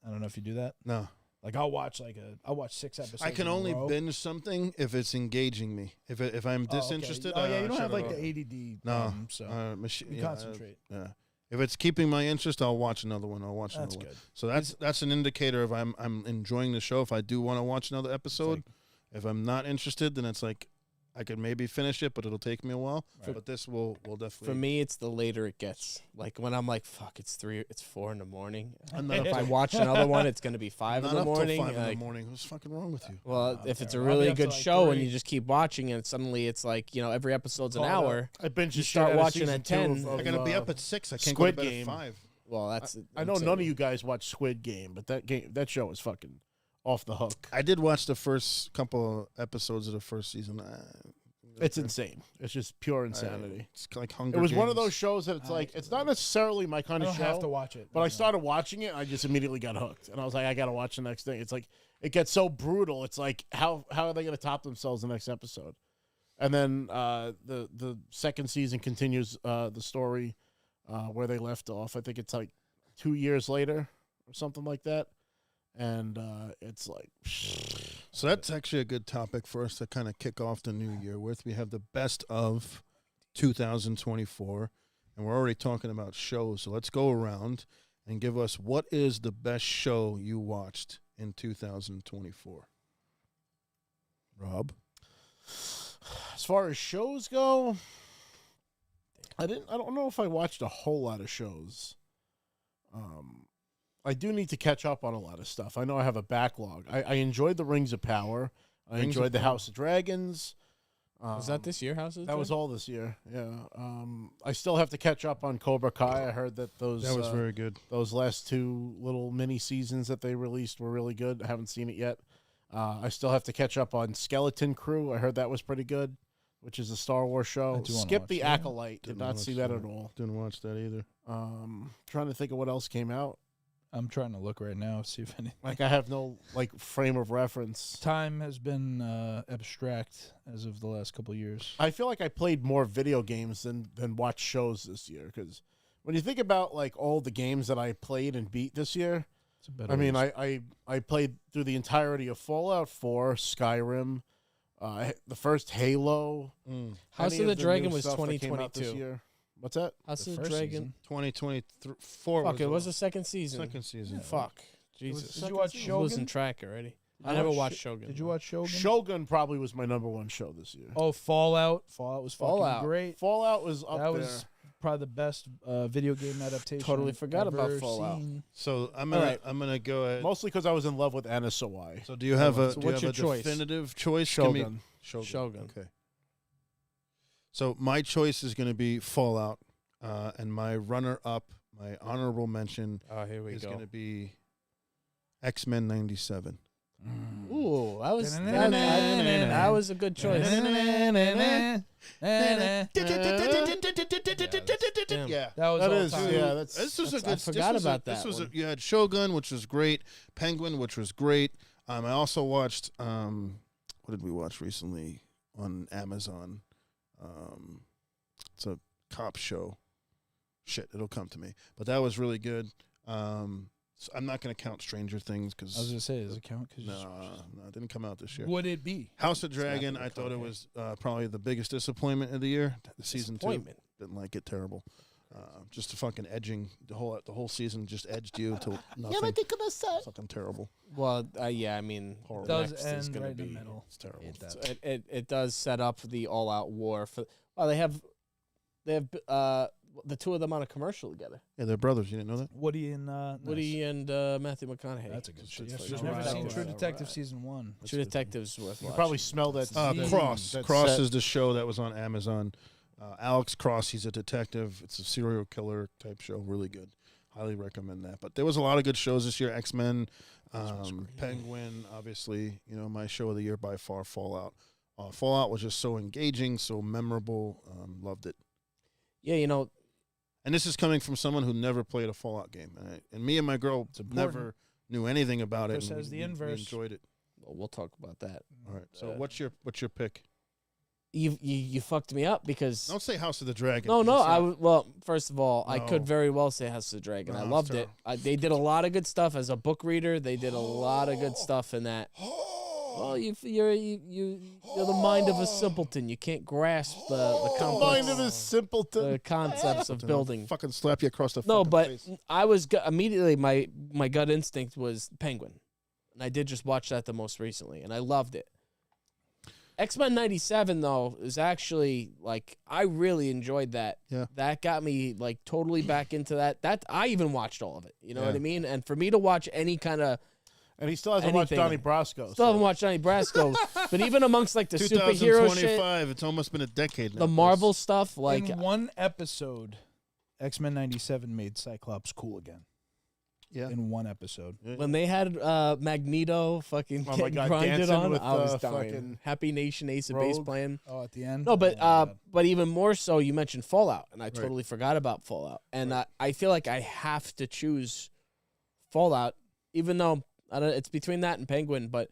I don't know if you do that. No, Like I'll watch 6 episodes. I can in a only row. binge something if it's engaging me. If I'm Oh, okay. disinterested, Oh yeah, you I don't shut have it like off. the ADD. No, problem, so machi- you yeah, concentrate. yeah. If it's keeping my interest, I'll watch another one. That's another one. good. So that's an indicator of I'm enjoying the show. If I do want to watch another episode, if I'm not interested, then it's like I could maybe finish it, but it'll take me a while. But this will definitely. For me, it's the later it gets. Like when I'm like, fuck, it's 4 in the morning. I'm not If I up watch another one, it's gonna be 5 in not the up till morning. 5 in the like, morning. What's fucking wrong with you? well, if it's a I'll be really up till good like show and 3. you just keep watching and suddenly it's like, every episode's an Call it hour. I binge You the shit start out of watching season at 2 10. of, I'm gonna be uh, up at 6. I can't Squid go to bed Game. at 5. Well, that's. I know none of you guys watch Squid Game, but that show is fucking off the hook. I did watch the first couple of episodes of the first season. It's insane. It's just pure insanity. It's like Hunger It was one of Games. those shows that it's like it's not necessarily my I kind don't of show. have to watch it. But I started watching it, and I just immediately got hooked, and I was like, I gotta watch the next thing. It's like it gets so brutal. It's like how are they gonna top themselves the next episode? And then the second season continues the story where they left off. I think it's like 2 years later or something like that, and it's like. So that's actually a good topic for us to kind of kick off the new year with. We have the best of 2024, and we're already talking about shows. So let's go around and give us what is the best show you watched in 2024. Rob? As far as shows go, I don't know if I watched a whole lot of shows. I do need to catch up on a lot of stuff. I know I have a backlog. I enjoyed the Rings of Power. I enjoyed the House of Dragons. Was that this year, House of That was all this year. Yeah. I still have to catch up on Cobra Kai. I heard that That was very good. those last 2 little mini seasons that they released were really good. I haven't seen it yet. I still have to catch up on Skeleton Crew. I heard that was pretty good, which is a Star Wars show. I do wanna Skip watch the that. Acolyte. Did Didn't not watch see that at all. Didn't watch that either. Trying to think of what else came out. I'm trying to look right now, see if any. Like I have no frame of reference. Time has been abstract as of the last couple of years. I feel like I played more video games than watched shows this year, because when you think about all the games that I played and beat this year, It's a better I mean, way I played through the entirety of Fallout 4, Skyrim, the first Halo. House any of the new Dragon was stuff that came out this 2022. year. What's that? House The of the first Dragon. season. 2024 Fuck, it was the second season. second season. Fuck. Jesus. Did you watch I'm losing Shogun? track already. I you never watch watched Sh- Shogun. Did you watch Shogun? Shogun probably was my number 1 show this year. Oh, Fallout. Fallout was fucking Fallout. great. Fallout was up That there. was probably the best video game adaptation. Totally I've forgot about ever Fallout. seen. So I'm All gonna right. I'm gonna go ahead. Mostly because I was in love with Anna Sawai. So do you have a So do you what's have a your choice? definitive choice? Give me- Shogun. Shogun. Okay. So my choice is going to be Fallout, and my runner-up, my honorable mention, Oh, here we is go. going to be X-Men '97. Ooh, that was a good choice. Damn. Yeah. That was That all is, time. yeah, that's This was a I good. forgot this was about a, this that was one. you had Shogun, which was great. Penguin, which was great. I also watched. What did we watch recently on Amazon? It's a cop show. Shit, it'll come to me. But that was really good. So I'm not going to count Stranger Things because I was gonna say, does it count? 'Cause no, it didn't come out this year. would it be? House of Dragon, I thought it was probably the biggest disappointment of the year. The season 2 Disappointment. didn't like it, terrible. Just the fucking edging, the whole season just edged you to nothing. Fucking terrible. Well, yeah, I mean, It the does next is end gonna right in be. the middle. It's terrible. It does. So it does set up the all-out war for. Well, they have the 2 of them on a commercial together. Yeah, they're brothers. You didn't know that? Woody and Woody and Matthew McConaughey. That's a good show. It's I've fucking never right. seen True Right. Detective season 1. True Detective's worth You watching. probably smelled that. Cross. that Cross set. is the show that was on Amazon. Alex Cross, he's a detective. It's a serial killer type show. Really good. Highly recommend that. But there was a lot of good shows this year. X-Men, Penguin, obviously. You know, my show of the year by far, Fallout. Fallout was just so engaging, so memorable. Loved it. Yeah, you know, And this is coming from someone who never played a Fallout game. And me and my girl important. never knew anything about Chris it. and has the we inverse. enjoyed it. well, we'll talk about that. All right. So what's your pick? You fucked me up because Don't say House of the Dragon. no, 'cause it's not- well, first of all, I No. could very well say House of the Dragon. No, I it's loved it. terrible. They did a lot of good stuff as a book reader. They did a lot of good stuff in that. Well, you're the mind of a simpleton. You can't grasp the complex, Mind of a simpleton. the concepts of building. Fucking slap you across the No, fucking but face. I was immediately my gut instinct was Penguin, and I did just watch that the most recently, and I loved it. X-Men 97 though is actually like I really enjoyed that. Yeah. That got me like totally back into that. That I even watched all of it. You know what Yeah. I mean? And for me to watch any kind of And he still hasn't watched Anything. Donnie Brasco. still haven't watched Johnny Brasco, but even amongst like the superhero shit, 2025. It's almost been a decade now. the Marvel stuff, like in one episode, X-Men 97 made Cyclops cool again. Yeah. In one episode. when they had Magneto fucking Oh my getting God, grinded dancing on, with, I was fucking dying. Happy Nation Ace of Base Rogue. playing. Oh, at the end? No, but Oh, my God. but even more so, you mentioned Fallout, and I totally forgot about Fallout. And I feel like I have to choose Fallout, even though it's between that and Penguin. But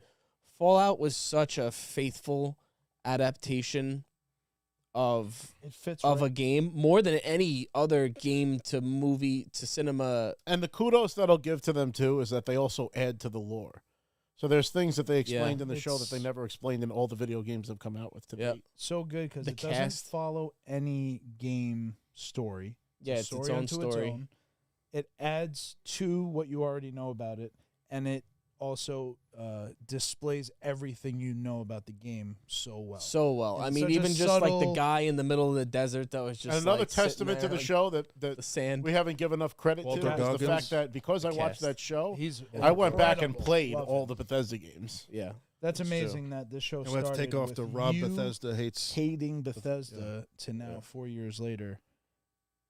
Fallout was such a faithful adaptation of it fits a right. game more than any other game to movie to cinema. And the kudos that I'll give to them, too, is that they also add to the lore. So there's things that they explained in the show that they It's- never explained in all the video games they've come out with to Yep. date. so good because The it doesn't cast. follow any game story. Yeah, it's its own unto story. It adds to what you already know about it, and it also displays everything you know about the game so well. So well. I It's mean, such a even just like the subtle- guy in the middle of the desert that was just And another like, sitting testament to there, the like, show that the sand. we haven't given enough credit Walter to is the Goggins. fact that because I watched Cast. that show, He's I went back and incredible. played Love all him. the Bethesda games. Yeah. That's amazing that this show And started let's take off with the Rob you Bethesda hates. hating Bethesda to now Yeah. 4 years later,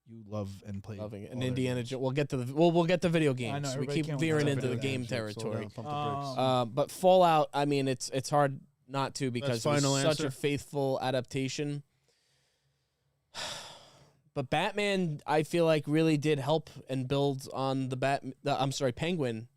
you love and play. Loving it. all And their Indiana games. Jones. We'll get to the we'll get to video games. know, We everybody keep can't wait veering to into the video game games. territory. Slow down, pump the brakes. But Fallout, I mean, it's hard not to because it was final such answer? a faithful adaptation. But Batman, I feel like really did help and build on Penguin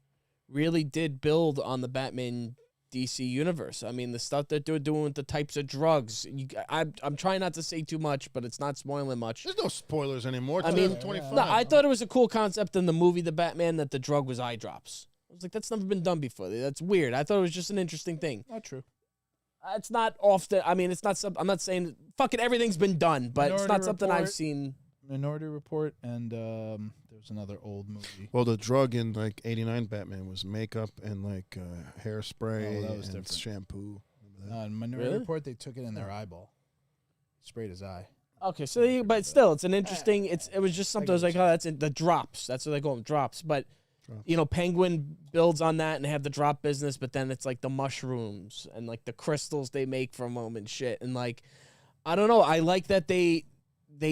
really did build on the Batman DC universe. I mean, the stuff that they're doing with the types of drugs. I'm trying not to say too much, but it's not spoiling much. There's no spoilers anymore. I mean, 2025. no, I thought it was a cool concept in the movie The Batman that the drug was eye drops. I was like, that's never been done before. That's weird. I thought it was just an interesting thing. Not true. It's not often. I mean, it's not. I'm not saying fucking everything's been done, but it's Minority not something I've Report. seen. Minority Report, and there was another old movie. Well, the drug in like '89 Batman was makeup and like hairspray Oh, that was and different. shampoo. Remember that? In Minority Really? Report, they took it in their eyeball, sprayed his eye. Okay, so but still, it's an interesting. It was just something I was like, get oh, that's in the drops. That's what they call them, drops. But Drops. you know, Penguin builds on that and have the drop business, but then it's like the mushrooms and like the crystals they make from them and shit. And like, I don't know. I like that they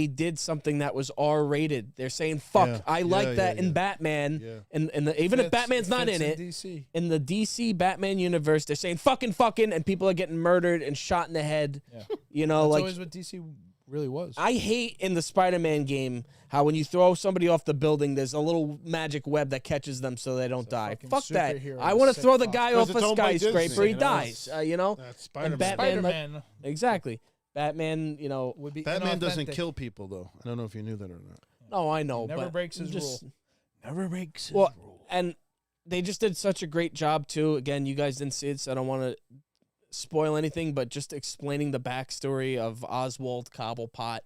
did something that was R-rated. They're saying, "Fuck, Yeah. I like Yeah, that yeah, in yeah. Batman." Yeah. And even if Batman's not in it, DC. in the DC Batman universe, they're saying fucking, and people are getting murdered and shot in the head. Yeah. You know, That's like always what DC really was. I hate in the Spider-Man game how when you throw somebody off the building, there's a little magic web that catches them so they don't a die. fucking Fuck that. superhero I want to sick throw the fuck. guy 'Cause off it's a owned by skyscraper, Disney, he you know? dies. You know, That's Spider-Man. Batman, like- Spider-Man exactly. Batman, you know. would be Batman doesn't inauthentic. kill people though. I don't know if you knew that or not. No, I know, Never but breaks his just, rule. Never breaks his Well, rule. and they just did such a great job too. Again, you guys didn't see it, so I don't want to spoil anything, but just explaining the backstory of Oswald Cobblepot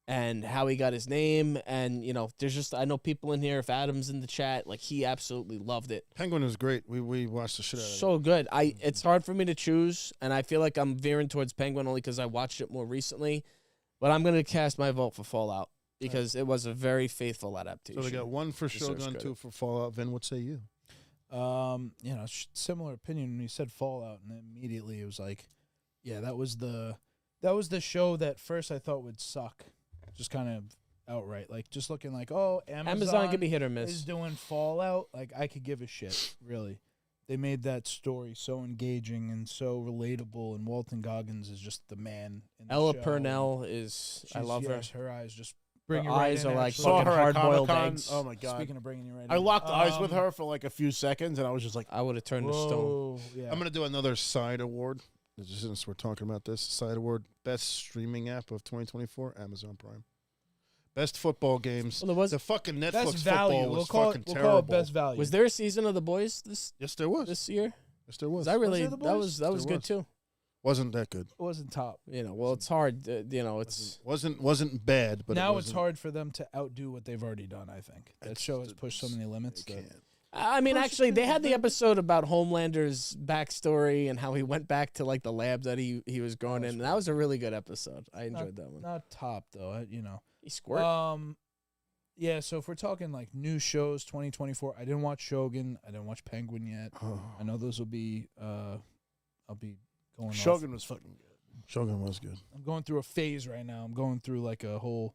and how he got his name. And you know, there's just I know people in here. If Adam's in the chat, like he absolutely loved it. Penguin is great. We watched the shit out of it. So good. It's hard for me to choose, and I feel like I'm veering towards Penguin only because I watched it more recently. But I'm gonna cast my vote for Fallout because it was a very faithful adaptation. So they got one for Deserves Shogun, credit. 2 for Fallout. Vin, what say you? You know, similar opinion when you said Fallout, and immediately it was like, yeah, that was the show that first I thought would suck, just kind of outright, like just looking like, oh, Amazon could be hit or is miss. doing Fallout, like I could give a shit, really. They made that story so engaging and so relatable, and Walton Goggins is just the man. In the Ella show. Purnell is. I She's- love her. yes, her eyes just bring Her you right eyes in, are like actually. Saw fucking her at hard-boiled Comic-Con. eggs. Oh my god! Speaking of bringing you right I in. locked eyes with her for like a few seconds, and I was just like, I would have turned to stone. Whoa, yeah. I'm gonna do another side award. Since we're talking about this, side award, best streaming app of 2024, Amazon Prime. Best football games. Well, there was The fucking Netflix best value. football We'll was call fucking it. We'll terrible. call it best value. was there a season of The Boys Yes, there was. this year? Yes, there was. 'Cause I really there The that Boys? was There good was. too. Wasn't that good. It wasn't top. You know, well, it's hard. You know, it's Wasn't bad, but Now it it's wasn't- hard for them to outdo what they've already done. I think that It's- show has pushed so many limits. They That can't. I mean, actually, they had the episode about Homelander's backstory and how he went back to like the lab that he was going in. And that was a really good episode. I enjoyed that one. Not top though, He squirt. Yeah. So if we're talking like new shows, 2024, I didn't watch Shogun. I didn't watch Penguin yet. I know those will be. I'll be going. Shogun was fucking good. Shogun was good. I'm going through a phase right now. I'm going through like a whole.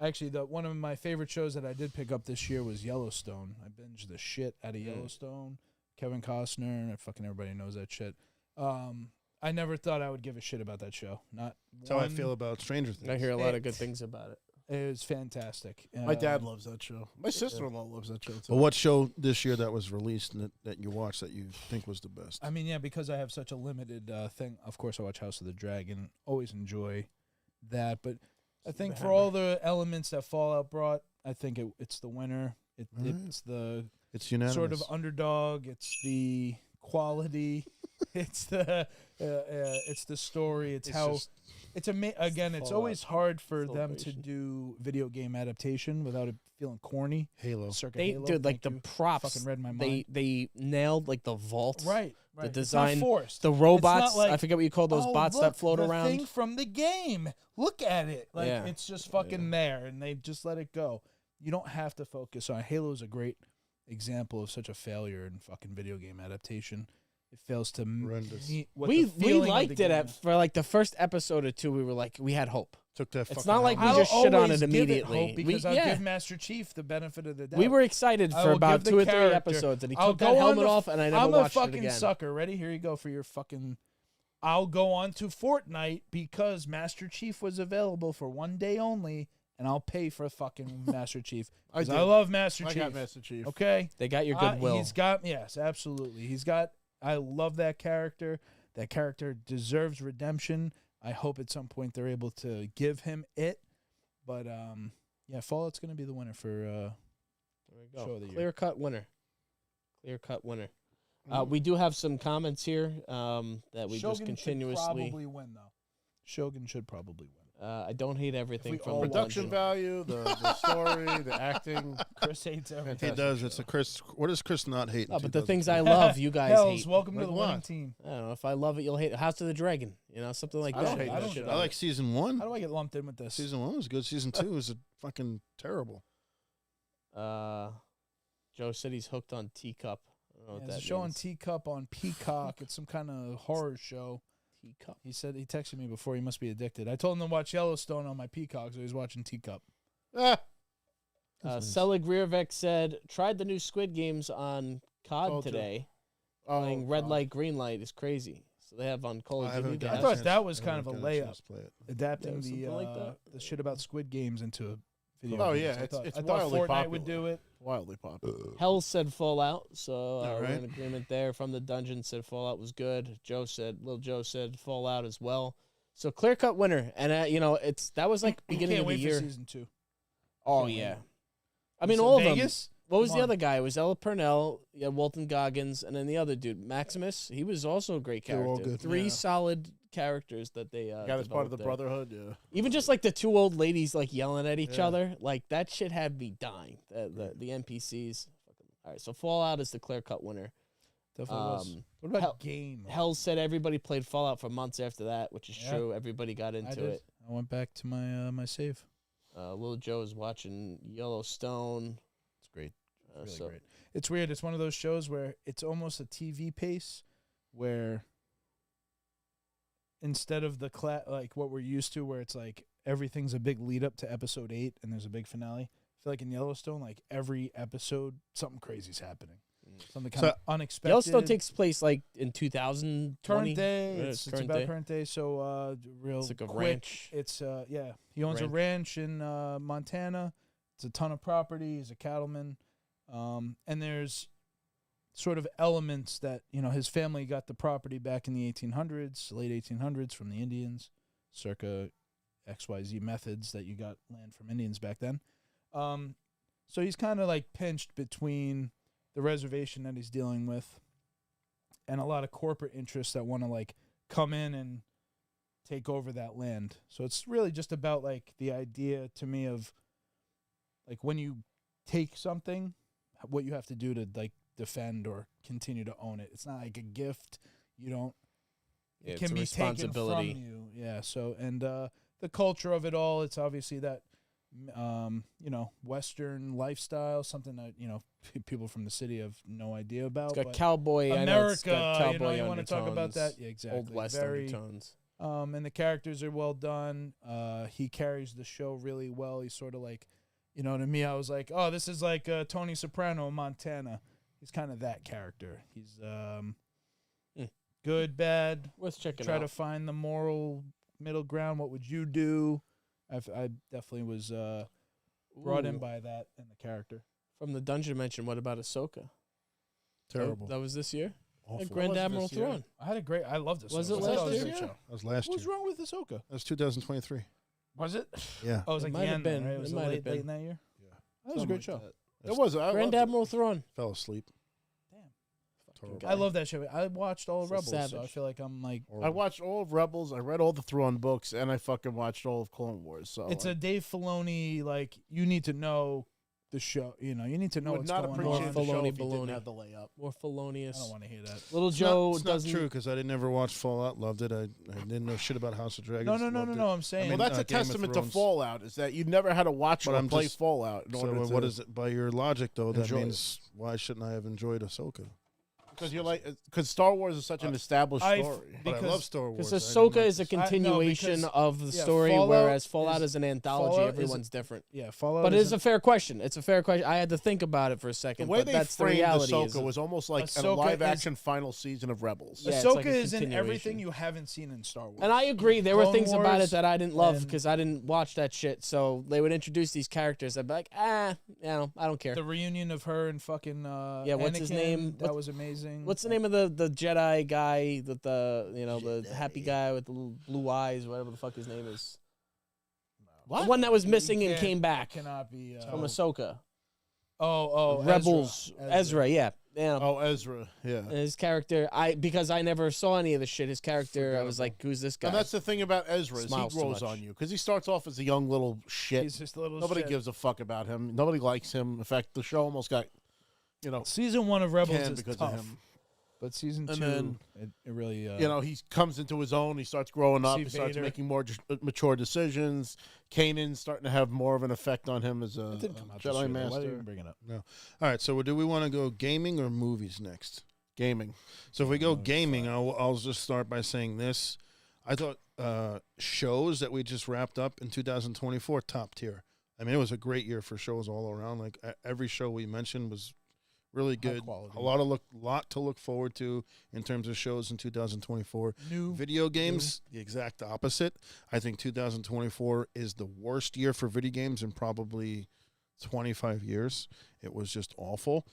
Actually, one of my favorite shows that I did pick up this year was Yellowstone. I binged the shit out of Yellowstone. Kevin Costner, and fucking everybody knows that shit. I never thought I would give a shit about that show. Not That's how I feel about Stranger Things. I hear a lot of good things about it. It was fantastic. My dad loves that show. My sister-in-law loves that show too. But what show this year that was released and that you watched that you think was the best? I mean, yeah, because I have such a limited thing. Of course, I watch House of the Dragon. Always enjoy that. But I think for all the elements that Fallout brought, I think it's the winner. It's the unanimous. sort of underdog. It's the quality. It's the story. It's how. Again, it's always hard for them to do video game adaptation without it feeling corny. Halo. Halo. Dude, like the props. Fucking read my mind. They nailed like the vault. Right. The design. It's not forced. The robots. It's not like, I forget what you call those bots that float the around. Thing from the game. Look at it. Like it's just fucking there, and they just let it go. You don't have to focus on. Halo is a great example of such a failure in fucking video game adaptation. It fails to meet what we the feeling liked of the it game for like the first episode or two. We were like, we had hope. Took that. It's not like we I'll just shit on always it give immediately. hope because I'll give Master Chief the benefit of the doubt. We were excited I for will about give the 2 or 3 character- episodes, and he I'll took that go on helmet the- off, and I never I'm watched a it fucking again. sucker. Ready? Here you go for your fucking. I'll go on to Fortnite because Master Chief was available for one day only, and I'll pay for fucking Master Chief. 'Cause I love Master Chief. I got Master Chief. Okay. They got your goodwill. He's got yes, absolutely. I love that character. That character deserves redemption. I hope at some point they're able to give him it. But yeah, Fallout's going to be the winner for There we go. show of the year. Clear cut winner. Clear cut winner. We do have some comments here that we Shogun just continuously. should probably win though. Shogun should probably win. I don't hate everything If we from all the Production dungeon. value, the story, the acting. Chris hates everything. He does. It's a Chris. What does Chris not hate? Oh, in but the things I 2020? love, you guys Hells, hate. welcome to Like the what? winning team. I don't know. If I love it, you'll hate it. House of the Dragon. Something like I that. don't hate that shit. I like season 1. How do I get lumped in with this? Season 1 was good. Season 2 was fucking terrible. Joe said he's hooked on Teacup. I don't know what There's that a show on means. Teacup on Peacock. It's some kind of horror show. Teacup. He said he texted me before. He must be addicted. I told him to watch Yellowstone on my Peacock, so he's watching Teacup. Ah, Selig Rearvek said, tried the new Squid Games on COD Told you. today. oh, Playing red light, green light is crazy. So they have on Call of I Duty. haven't they got I have thought chance- that was I kind of haven't a got layup. chance to play it. Adapting Yeah, the something like that. the shit about Squid Games into a video. Oh, games. yeah, I it's thought wildly Fortnite popular. would do it. wildly popular. Hell said Fallout, so we're right. in agreement there. From the Dungeon said Fallout was good. Lil Joe said Fallout as well. So clear cut winner, and that was like beginning Can't of the wait year. for season 2. Oh Can't yeah, wait. I mean So all of Vegas? them. What was Come the on. other guy? It was Ella Purnell, you had Walton Goggins, and then the other dude, Maximus. He was also a great They were all character. good. 3 Yeah. solid characters that they Got as part of the developed there. Brotherhood, yeah. Even just like the 2 old ladies like yelling at each Yeah. other, like that shit had me dying. The NPCs. All right, so Fallout is the clear cut winner. Definitely was. What about Hell- Game? Hell said everybody played Fallout for months after that, which is Yeah. true. Everybody got I into did. it. I went back to my my save. Lil Joe is watching Yellowstone. It's great. Really So great. It's weird. It's one of those shows where it's almost a TV pace, where instead of the like what we're used to, where it's like everything's a big lead up to episode 8 and there's a big finale. I feel like in Yellowstone, like every episode, something crazy's happening. Something kind of unexpected. Yellowstone takes place like in 2020. current day. Yeah, It's current about day. current day. So real It's like a quick. ranch. It's yeah. He owns a ranch in Montana. It's a ton of property. He's a cattleman. And there's sort of elements that, his family got the property back in the 1800s, late 1800s from the Indians, circa XYZ methods that you got land from Indians back then. So he's kind of like pinched between the reservation that he's dealing with and a lot of corporate interests that want to like come in and take over that land. So it's really just about like the idea to me of like when you take something, what you have to do to like defend or continue to own it. It's not like a gift. You don't. Yeah, It can it's a be taken from responsibility. you. Yeah. So and the culture of it all. It's obviously that. Western lifestyle, something that people from the city have no idea about. It's got but cowboy. I know it's got America, cowboy you want to talk about undertones, that? Yeah, exactly. Old West Very, undertones. and the characters are well done. He carries the show really well. He's sort of like, to me, I was like, oh, this is like Tony Soprano in Montana. He's kind of that character. He's good, bad. Worth checking Try out. to find the moral middle ground. What would you do? I definitely was brought in Ooh. by that and the character. From the dungeon mention, what about Ahsoka? Terrible. That was this year? Awful. Grand was Admiral this year? Thrawn. I loved this. Was it I last thought it was a year? great show. That was last What's year. wrong with Ahsoka? That was 2023. Was it? Yeah. Oh, it was It like might the have end. been. Right? It Was might have late been. in that year? Yeah. That was a great show. It was. I Grand loved it. Admiral Thrawn. Fell asleep. guy. I love that show. I watched all of It's a Rebels, so I savage. feel like I'm like. I watched all of Rebels. I read all the Thrawn books, and I fucking watched all of Clone Wars. So It's a Dave Filoni, like, you need to know the show. You need to know would what's not going appreciate on. the show Filoni if you didn't baloney. have the layup. More I felonious. don't want to hear that. Little It's Joe not doesn't. true because I never watched Fallout. Loved it. I didn't know shit about House of Dragons. No. Loved it. I'm saying. Well, that's a Game of testament to Thrones. Fallout. Is that you never had to watch But or I'm play just- Fallout in So order to. what is it? By your logic, though, that enjoy it. means why shouldn't I have enjoyed Ahsoka? Because Star Wars is such an established I've- story. But I Because- love Star Wars. Because I didn't Ahsoka like is a this. continuation because- of the yeah, story, Fallout whereas Fallout is- is an anthology. Fallout is- Everyone's different. Yeah, Fallout. But it is isn't- a fair question. It's a fair question. I had to think about it for a The second. way But they that's the framed reality. Ahsoka was almost like a Ahsoka live-action final season of Rebels. Yeah, it's Ahsoka like a is in everything continuation. you haven't seen in Star Wars. And I agree. There were Clone things about Wars it that I didn't love and- because I didn't watch that shit. So they would introduce these characters. I'd be like, I don't care. The reunion of her and fucking Yeah, what's his Anakin, name? That was amazing. What's the name of the Jedi guy with the happy guy with the little blue eyes, whatever the fuck his name is? What? The one that was missing You and can't- came back Cannot be. from Ahsoka. Rebels. Rebels. Ezra, yeah. Oh, Ezra. Yeah. And his character, because I never saw any of the shit. His character, I was like, who's this guy? And that's the thing about Ezra is he Smiles too grows much. on you because he starts off as a young little shit. He's just a little. Nobody shit. gives a fuck about him. Nobody likes him. In fact, the show almost got, Season 1 of Rebels canned is because tough, of him. but season And 2, then, it really. He comes into his own. He starts growing up. See He starts Vader. making more mature decisions. Kanan's starting to have more of an effect on him as a it didn't come out this Jedi year, though. Why Master. did you even bring it up? All right. So do we want to go gaming or movies next? Gaming. So if we go gaming, I'll just start by saying this. I thought shows that we just wrapped up in 2024 top tier. I mean, it was a great year for shows all around. Like every show we mentioned was really good. quality. A lot to look forward to in terms of shows in 2024. New Video games, the exact opposite. I think 2024 is the worst year for video games in probably 25 years. It was just awful.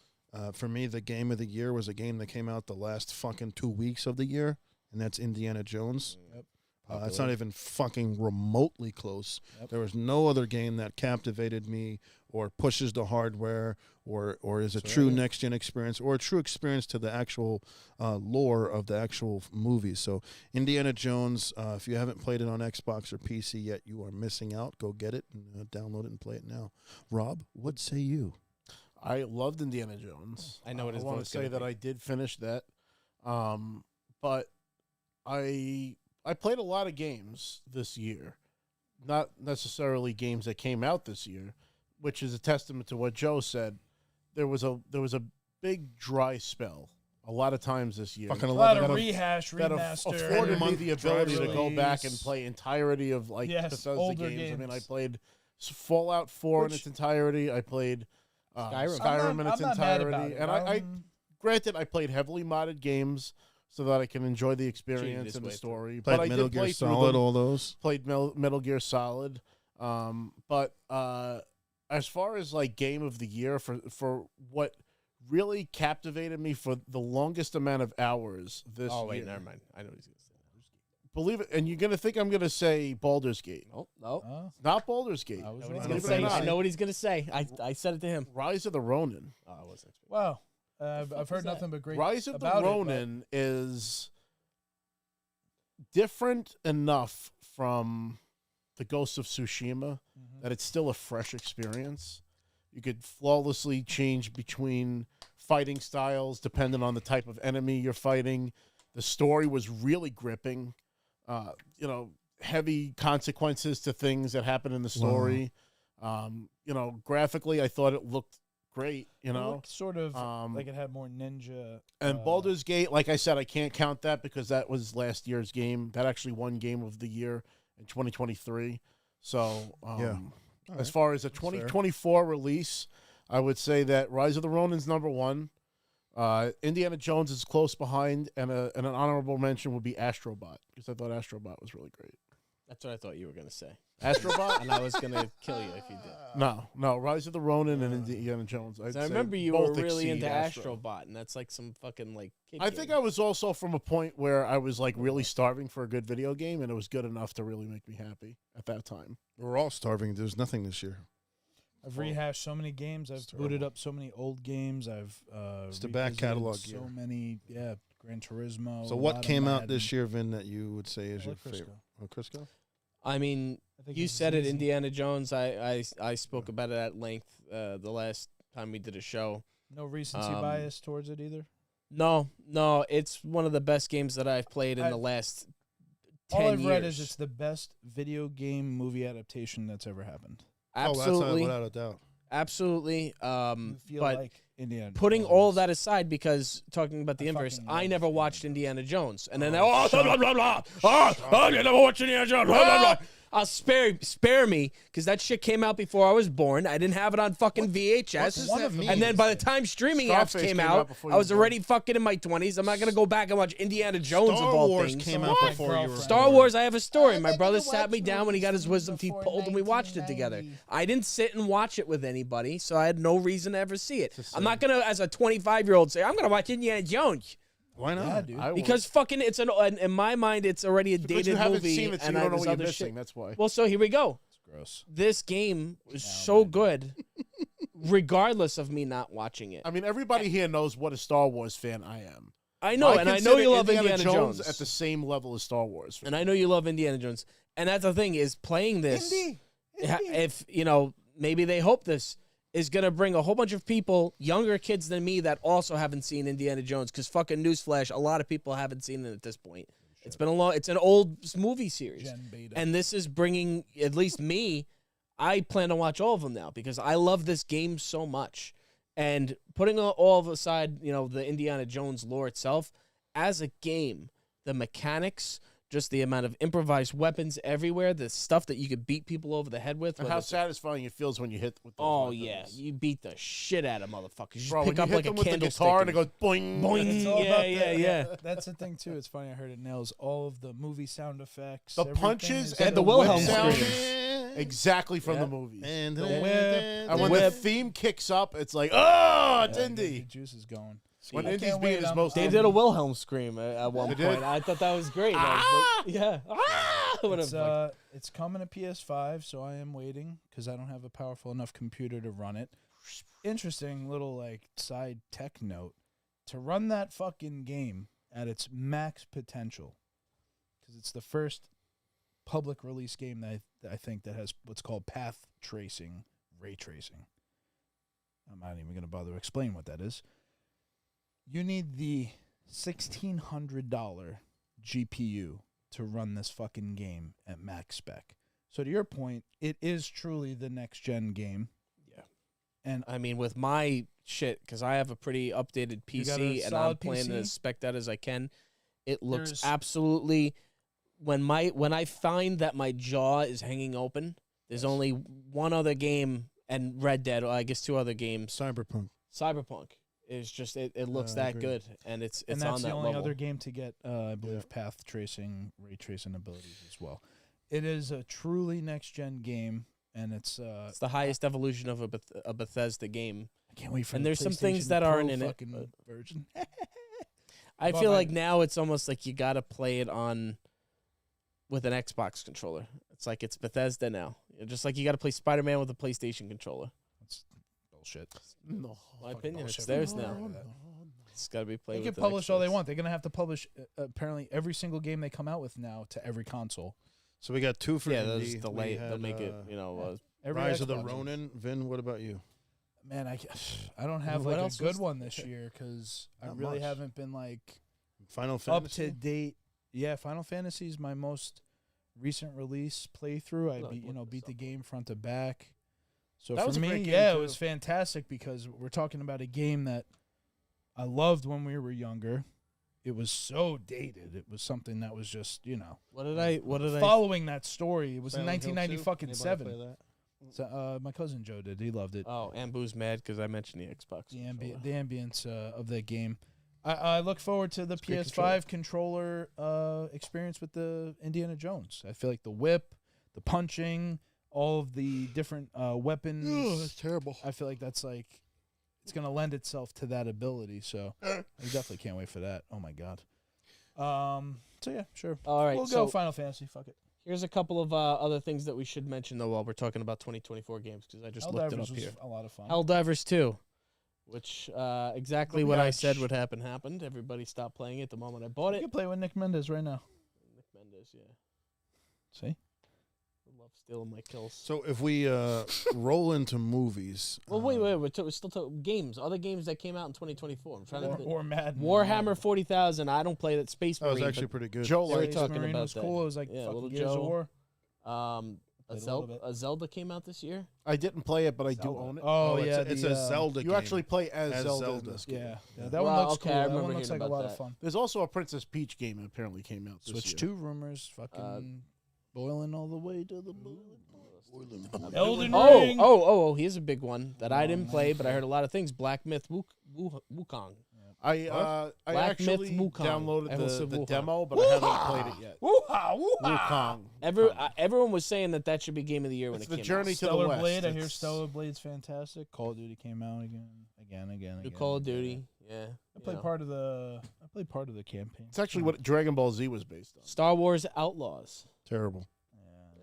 For me, the game of the year was a game that came out the last fucking 2 weeks of the year, and that's Indiana Jones. Yep. It's not even fucking remotely close. Yep. There was no other game that captivated me or pushes the hardware or is a true next-gen experience or a true experience to the actual lore of the actual movies. So Indiana Jones, if you haven't played it on Xbox or PC yet, you are missing out. Go get it and download it and play it now. Rob, what say you? I loved Indiana Jones. I know what his I want to vote's say gonna that be. I did finish that, but I played a lot of games this year, not necessarily games that came out this year, which is a testament to what Joe said. There was a big dry spell a lot of times this year. Fucking A lot of that rehash, that remaster, afforded me month the ability to go back and release. play entirety of Yes, Bethesda older games. I mean, I games. played Fallout 4 in Which- its entirety. I played Skyrim in its I'm not mad about entirety, it. and I granted I played heavily modded games so that I can enjoy the experience his and the way through. story. Played but I Metal did Gear play through Solid, them. all those. Played Metal Gear Solid. But as far as like game of the year for what really captivated me for the longest amount of hours this Oh wait, year. never mind. I know what he's gonna say. Believe it, and you're gonna think I'm gonna say Baldur's Gate. Oh no. Oh, Not Baldur's Gate. I was I know what wrong. he's Believe gonna it or say. I not. know what he's gonna say. I said it to him. Rise of the Ronin. Oh, I wasn't expecting. Wow. I've fuck heard is that? nothing but great Rise of the about Ronin is different enough from the Ghost of Tsushima it, but- that it's still a fresh experience You could flawlessly change between fighting styles depending on the type of enemy you're fighting. The story was really gripping. Heavy consequences to things that happen in the story. Graphically, I thought it looked great. It looked sort of like it had more ninja. And Baldur's Gate, like I said, I can't count that because that was last year's game. That actually won Game of the Year in 2023. So, as far as a 2024 release, I would say that Rise of the Ronin's number one. Indiana Jones is close behind, and an honorable mention would be Astrobot, because I thought Astrobot was really great. That's what I thought you were gonna say. Astrobot? And I was gonna kill you if you did. No, Rise of the Ronin and Indiana Jones. I remember you were really into Astrobot, and that's like some fucking like. I think I was also from a point where I was like really starving for a good video game, and it was good enough to really make me happy at that time. We're all starving. There's nothing this year. I've rehashed so many games. I've booted up so many old games. I've it's the back catalog so year. many. Yeah, Gran Turismo. So what came out this year, Vin, that you would say is your favorite? Oh, Crisco? I mean, you said it, Indiana Jones. I spoke about it at length the last time we did a show. No recency bias towards it either? No. It's one of the best games that I've played in the last 10 years. All I've read is it's the best video game movie adaptation that's ever happened. Absolutely. Oh, that's without a doubt. Absolutely. You feel but like Indiana putting Jones. all of that aside, because talking about the inverse, I never watched Indiana Jones. And then, blah, blah, blah, blah. You never watched Indiana Jones. Blah, blah, blah. I'll spare me, because that shit came out before I was born. I didn't have it on fucking VHS. And then by the time streaming apps came out, I was already fucking in my 20s. I'm not going to go back and watch Indiana Jones of all things. Came out before you were Star Wars, I have a story. My brother sat me down when he got his wisdom teeth pulled, and we watched it together. I didn't sit and watch it with anybody, so I had no reason to ever see it. I'm not going to, as a 25-year-old, say, I'm going to watch Indiana Jones. Why not? Yeah, dude. Because fucking it's in my mind it's already a dated you haven't movie, seen it, so and you don't know there's what you're other missing. shit. That's why. Well, so here we go. It's gross. This game was so good, regardless of me not watching it. I mean, everybody here knows what a Star Wars fan I am. I know, and I know you love Indiana Jones at the same level as Star Wars. And I know you love Indiana Jones. And that's the thing is playing this. If maybe they hope this is going to bring a whole bunch of people, younger kids than me, that also haven't seen Indiana Jones. Because fucking newsflash, a lot of people haven't seen it at this point. It's been it's an old movie series. Gen Beta. And this is bringing, at least me, I plan to watch all of them now because I love this game so much. And putting all of aside, the Indiana Jones lore itself, as a game, the mechanics, just the amount of improvised weapons everywhere, the stuff that you could beat people over the head with. And how satisfying it feels when you hit with those weapons. Yeah, you beat the shit out of motherfuckers. You Bro, just pick up like a with the candlestick. guitar and it goes boing. Boing. Yeah. That's the thing too. It's funny. I heard it nails all of the movie sound effects. The everything punches is- and the the Wilhelm whip sound scream. exactly from Yeah. the movies. And The the whip. And when the whip. theme kicks up, it's like, oh, it's The Indy. juice is going. When I Indy's can't being wait. his most. They did a Wilhelm scream at one They point. did? I thought that was great. I was like, yeah. Whatever. It's coming to PS5, so I am waiting because I don't have a powerful enough computer to run it. Interesting little side tech note: to run that fucking game at its max potential, because it's the first public release game that I think that has what's called path tracing, ray tracing. I'm not even going to bother to explain what that is. You need the $1,600 GPU to run this fucking game at max spec. So to your point, it is truly the next gen game. Yeah. And I mean, with my shit, because I have a pretty updated You got a PC, and I'm solid playing PC? as spec that as I can. It looks There's- absolutely. When I find that my jaw is hanging open, there's only one other game and Red Dead, or I guess two other games. Cyberpunk. Cyberpunk is just it looks I that agree. good, and it's that's on that the only level. other game to get, I believe, path tracing, ray tracing abilities as well. It is a truly next gen game, and it's It's the highest evolution of a Bethesda game. I can't wait for. And the there's some PlayStation things that Pro aren't in it, fucking but- version. I Well, feel I- like now it's almost like you got to play it on with an Xbox controller. It's like it's Bethesda now. Just like you got to play Spider-Man with a PlayStation controller. That's bullshit. No. My opinion, it's bullshit. theirs No, now. no. It's got to be They played can with an publish all they Xbox. want. They're gonna have to publish apparently every single game they come out with now to every console. So we got two for Yeah, Indy. those delay. We They'll had, make it. Every Rise of the Xbox. Ronin. Vin, what about you? Man, I don't have What like a else good was one this year because I Not really much. haven't been like Final up Fantasy. to date. Yeah, Final Fantasy is my most recent release playthrough. I Like, beat look beat this the up. game front to back. So That for was a me, great game, yeah, too. it was fantastic because we're talking about a game that I loved when we were younger. It was so dated. It was something that was just, What did I? following that story. It was in Silent Hill 2? 1997. Anybody play that? So, my cousin Joe did. He loved it. Oh, Ambu's mad because I mentioned the Xbox. The ambience of that game. I look forward to the great PS5 controller experience with the Indiana Jones. I feel like the whip, the punching, all of the different weapons. terrible. I feel like that's like it's gonna lend itself to that ability. So I definitely can't wait for that. Oh my god. So yeah, sure. All right, We'll so go Final Fantasy. Fuck it. here's a couple of other things that we should mention though while we're talking about 2024 games because I just looked it Helldivers up was here. a lot of fun. Helldivers 2, which exactly Oh, what I gosh. said would happen happened. Everybody stopped playing it the moment I bought You it. can play with Nick Mendes right now. Nick Mendes, yeah. See? I love stealing my kills. So if we roll into movies, Well, wait. We're still talking games. Other games that came out in 2024. I'm trying to think. Or Madden. Warhammer 40,000. I don't play that. Space that was Marine. actually pretty good. Joe They were liked talking Marine about was that. cool. It was like Yeah, fucking little Gears of Joe. War. A Played a little bit. Zelda came out this year. I didn't play it, but I do Zelda. own it. Oh, it's yeah, it's the, a Zelda. You game. actually play as Zelda. in Zelda. this game. Yeah, that Well, one looks okay, cool. I That remember one looks like hearing a lot about of that. fun. There's also a Princess Peach game that apparently came out this Switch year. 2 rumors, fucking boiling all the way to the moon. Elden Ring. Here's a big one that I didn't play, but I heard a lot of things. Black Myth Wukong. I Black Myth actually Wukong. downloaded Everyone said the Wuhan. demo, but I haven't played it yet. Wukong. Everyone was saying that should be game of the year when It's it the came journey out. to the Stellar west. Blade. I hear It's- Stellar Blade's fantastic. Call of Duty came out again. New Call of Duty. Yeah. I played part of the campaign. It's actually what Dragon Ball Z was based on. Star Wars Outlaws. terrible. Yeah,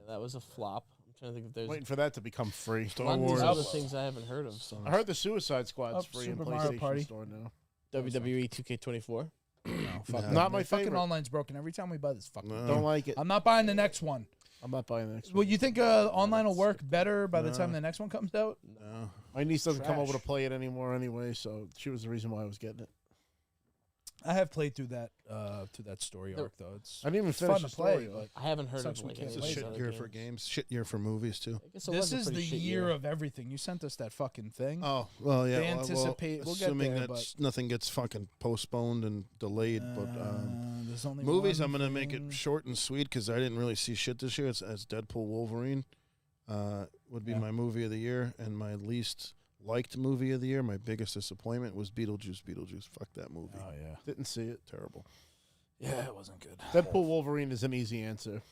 that was a flop. I'm trying to think if there's Waiting for that to become free. a Star lot of these Wars. other things I haven't heard of. So. I heard the Suicide Squad's Oh, free in Super Mario PlayStation Party. Store now. WWE 2K24. No, fuck Nah. that. Not my Fucking favorite. online's broken every time we buy this fucking. No. Don't like it. I'm not buying the next one. I'm not buying the next Well, one. you think online will work better by the No. time the next one comes out? No. My niece doesn't come over to Trash. play it anymore anyway, so she was the reason why I was getting it. I have played through that story arc though. It's I didn't even it's finish fun the to play, story. but I haven't heard Sucks of we like can't any It's of a these shit other year for games. Shit year for movies too. I guess it this was a is the pretty shit year of everything. You sent us that fucking thing. Oh well, yeah. They well, anticipate- we'll get assuming there, that nothing gets fucking postponed and delayed. But There's only movies, one I'm gonna make it thing. short and sweet because I didn't really see shit this year. It's Deadpool, Wolverine. Would be Yeah. my movie of the year, and my least liked movie of the year. My biggest disappointment was Beetlejuice. Fuck that movie. Oh yeah, Didn't see it. Terrible. yeah, it wasn't good. Deadpool Wolverine is an easy answer.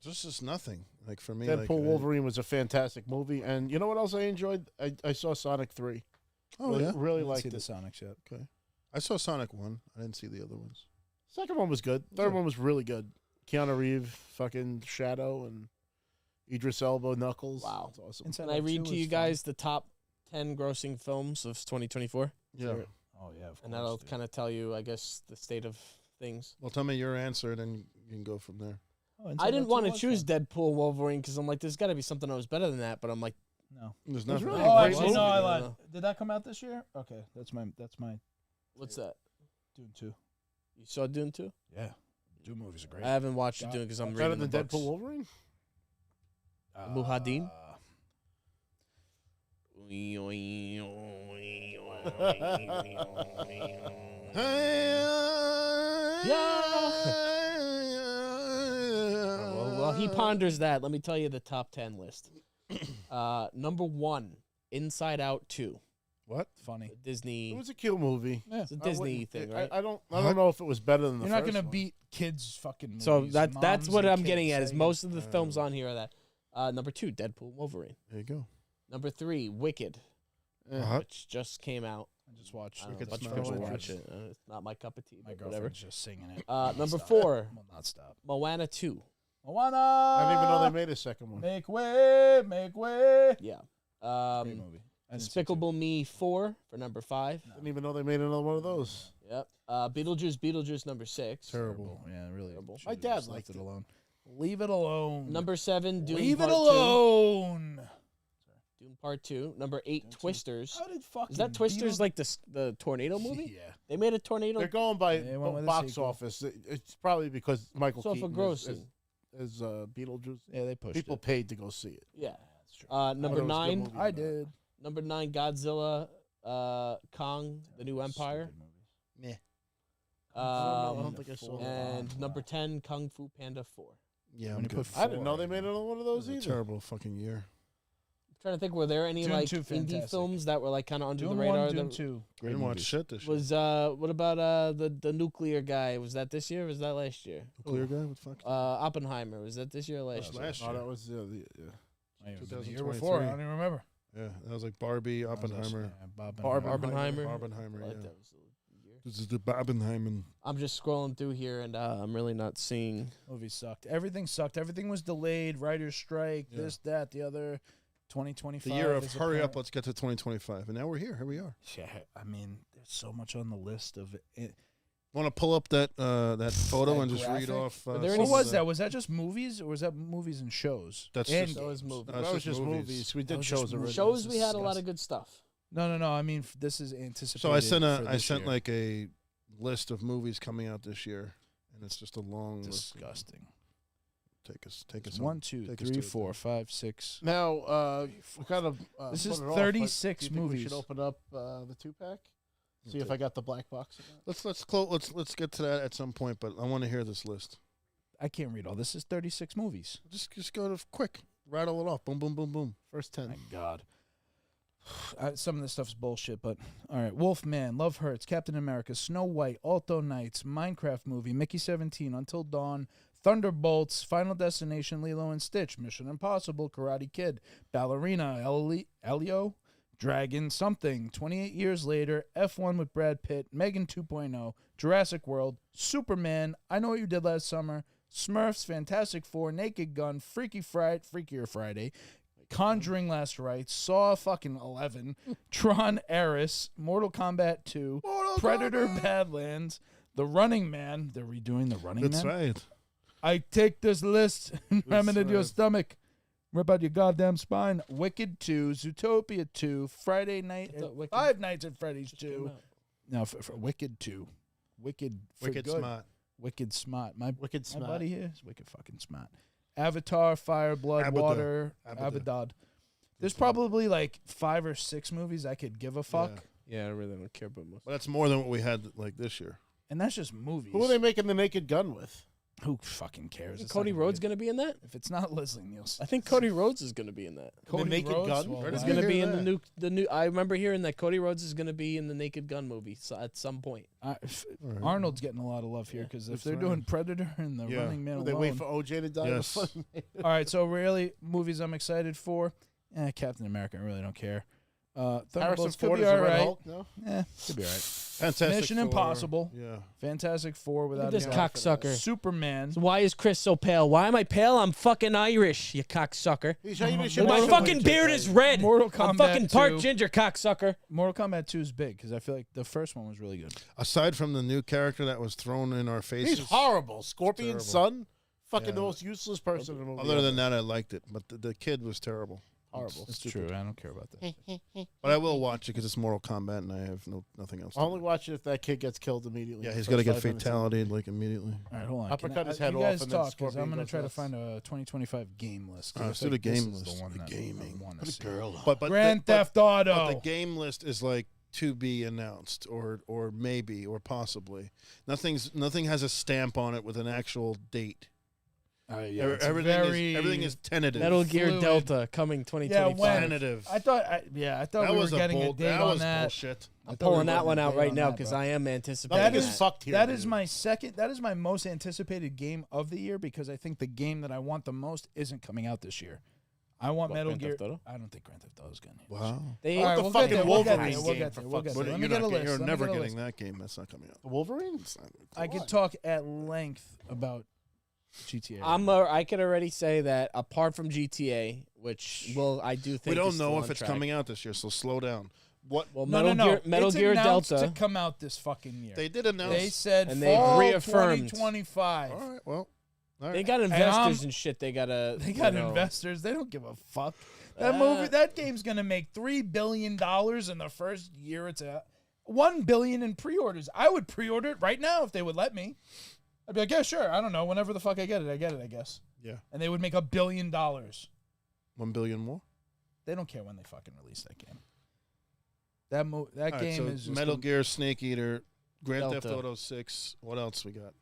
Just nothing. Like for me, Deadpool like, Wolverine was a fantastic movie, and you know what else I enjoyed? I saw Sonic 3. Oh really, yeah. really I didn't liked see the it. Sonics yet. Okay. I saw Sonic 1. I didn't see the other ones. Second one was good. Third one was really good. Keanu Reeves, fucking Shadow, and Idris Elba, Knuckles. Wow. That's awesome. Inside Can I Out read 2 to you was guys the top 10 grossing films of 2024? Yeah. fun. Oh yeah, of course. And that'll dude. kind of tell you, I guess, the state of things. Well, tell me your answer, then you can go from there. Oh, Inside I didn't Out 2 want to was choose fun. Deadpool Wolverine because I'm like, there's got to be something that was better than that. But I'm like, No. There's There's nothing. really Oh, a great actually, movie. no, I No, lied. no. Did that come out this year? Okay, that's my what's that? Dune 2. You saw Dune 2? Yeah, Dune movies are great. I haven't watched Got- Dune because I'm Better reading than the Deadpool books. Wolverine? Muhadin? Well, he ponders that. Let me tell you the top 10 list. Number 1, Inside Out 2. What? Funny. It Disney. was a cute movie. Yeah. It's a I Disney wouldn't- thing, right? I don't know if it was better than the You're not first gonna one. beat kids' fucking movies. So that's Moms what and I'm getting kids at. Is saying- most of the films on here are that. Number 2, Deadpool Wolverine. There you go. Number 3, Wicked, Yeah. which just came out. I just watched. I don't know, Wicked a bunch of smells people like watch it. it. It's not my cup of tea, My but whatever. girlfriend's just singing it. Number Stop. 4, Will not stop. Moana 2. Moana. I didn't even know they made a second one. Make way, make way. Yeah. Great movie. I didn't see Despicable Me 4 for number 5. Didn't even know they made another one of those. Yep. Beetlejuice number 6. two. Terrible. Yeah, really. Terrible. should've My just dad left liked it it. alone. Leave it alone. Number 7, Dune Leave Part it alone. 2. Dune Part 2. Number 8, Twisters. How did fucking Is that Twisters Beetlejuice- like the tornado movie? Yeah. They made a tornado. They're going by They went with a box sequel. office. It's probably because Michael So for Keaton grossing. is Beetlejuice. Yeah, they pushed People it. paid to go see it. Yeah. That's true. Number it was a good 9. movie. I did. Number 9, Godzilla, Kong, The New Empire. Stupid movie. Meh. I don't think I saw that. And number 10, Kung Fu Panda 4. Yeah, When I'm you good. put I didn't know 4, they made another one of those It was a either. terrible fucking year. I'm trying to think, were there any Dune like 2, indie fantastic. films that were like kind of under Dune the radar? 1, Dune that 2. I Great didn't watch movies. shit this year. was what about the nuclear guy? Was that this year? Or was that last year? Clear guy? What the fuck? Oppenheimer. Was that this year or last year? last Oh, year. that was yeah. Maybe it was the year 2023. before. I don't even remember. Yeah, that was like Barbie, Oppenheimer. Barbenheimer. Barbenheimer, I like yeah. that was the year. This is the Barbenheimer. I'm just scrolling through here and I'm really not seeing. Movies sucked. Everything sucked. Everything was delayed. Writer's strike. Yeah. This, that, the other. 2025. The year of is hurry up, apparent- let's get to 2025. And now we're here. Here we are. Yeah, I mean, there's so much on the list of it. Want to pull up that that photo That and just read graphic? off? Are there What any- was that? Was that just movies, or was that movies and shows? That's and just- That was movies. That's That was just movies. We That did was shows just already. movies. Shows This we is had a lot of disgusting. good stuff. No. I mean, this is anticipated. So I sent for I this sent year. like a list of movies coming out this year, and it's just a long list. disgusting. Take us. 1, 2, take us 3, to it, 4, 5, 6. Now we kind of This put is it off, but 36 do you think We movies. should open up the 2-pack. See if I got the black box. Let's get to that at some point, but I want to hear this list. I can't read all. This is 36 movies. Just go to quick, rattle it off. Boom, boom, boom, boom. First 10. My God. Some of this stuff's bullshit, but all right. Wolfman, Love Hurts, Captain America, Snow White, Alto Knights, Minecraft Movie, Mickey 17, Until Dawn, Thunderbolts, Final Destination, Lilo and Stitch, Mission Impossible, Karate Kid, Ballerina, Elio, Dragon Something, 28 Years Later, F1 with Brad Pitt, Megan 2.0, Jurassic World, Superman, I Know What You Did Last Summer, Smurfs, Fantastic Four, Naked Gun, Freakier Friday, Conjuring Last Rites, Saw fucking 11, Tron Eris, Mortal Kombat 2, Predator Badlands, The Running Man. They're redoing The Running That's Man. right. I take this list and ram it into your right. stomach. Rip out your goddamn spine. Wicked 2, Zootopia 2, Friday Night, I thought Wicked Five Nights at Freddy's Just came 2. out. No, for Wicked 2. Wicked Wicked good. smart. Wicked smart. My Wicked my smart. buddy here is wicked fucking smart. Avatar, Fire, Blood, Abaddon. Water, Abaddon. Abaddon. There's probably like 5 or 6 movies I could give a fuck, Yeah. Yeah, I really don't care about most. But that's more than what we had like this year. and that's just movies. Who are they making the Naked Gun with? Who fucking cares? It's Cody not Rhodes be- going to be in that? If it's not Leslie Nielsen, I think Cody Rhodes is going to be in that. Cody Naked Rhodes, Gun? well, Where He's did why- going to hear be in that? the new. I remember hearing that Cody Rhodes is going to be in the Naked Gun movie at some point. All right. Arnold's getting a lot of love here because if Good they're for doing him. Predator and The Yeah. Running Man Will they alone. wait for OJ to die? Yes. All right, so really, movies I'm excited for. Captain America, I really don't care. Harrison Thunderbolts could Ford be is all the Red right. Hulk, no? Could be all right. Fantastic Mission Four. Impossible. Yeah. Fantastic Four Look without at this a doubt. cocksucker. Superman. So why is Chris so pale? Why am I pale? I'm fucking Irish, you cocksucker. My fucking beard is red. Mortal I'm Kombat fucking part 2. ginger, cocksucker. Mortal Kombat 2 is big because I feel like the first one was really good. Aside from the new character that was thrown in our faces, He's horrible. Scorpion's Terrible. son? Fucking the Yeah. most useless person in the movie. other than that, I liked it. But the kid was terrible. horrible. That's true. I don't care about that. But I will watch it because it's Mortal Kombat, and I have nothing else. I'll only watch it if that kid gets killed immediately. Yeah, in he's the got to first get 5 minutes of fatality like immediately. All right, hold on. Uppercut his head you off guys and then talk because Scorpion I'm going goes to try to nuts. find a 2025 game list. 'cause I Let's feel do the like this game is list. The one The that gaming. I want to see. But Grand Theft Auto. But the game list is like to be announced, or maybe, or possibly. Nothing has a stamp on it with an actual date. Yeah, it's Everything is tentative. Metal Gear Fluid. Delta coming Yeah, 2025. when? Tentative. I thought that we was were getting a bold, date that on was that. bullshit. I'm pulling that one out right now because because I am anticipating Nothing That is is- fucked here. That is dude. my second. That is my most anticipated game of the year because I think the game that I want the most isn't coming out this year. I want What, Metal Grand Gear. Theft Auto? I don't think Grand Theft Auto is going to. Wow. They All right, the we'll fucking get there. We'll get Wolverine there. We'll game, get for there. We'll fuck's get sake. there. Let You're me get a not list. You're Let me never get a getting list. that game. That's not coming out. The Wolverine? I could talk at length about GTA. I can already say that apart from GTA, which I do think We don't is still know on if it's track. coming out this year, so slow down. What Well, no. Metal It's Gear announced Delta. to come out this fucking year. they did announce. They said And they've fall reaffirmed. 2025. All right. Well, All They right. got I'm- investors and shit. They got investors. They don't give a fuck. That game's gonna make $3 billion in the first year it's out. $1 billion in pre-orders. I would pre-order it right now if they would let me. I'd be like, yeah, sure. I don't know. Whenever the fuck I get it, I guess. Yeah. And they would make $1 billion. $1 billion more. They don't care when they fucking release that game. That All right, game so is just Metal Gear, Snake Eater, Grand Theft Delta. Auto 6. What else we got?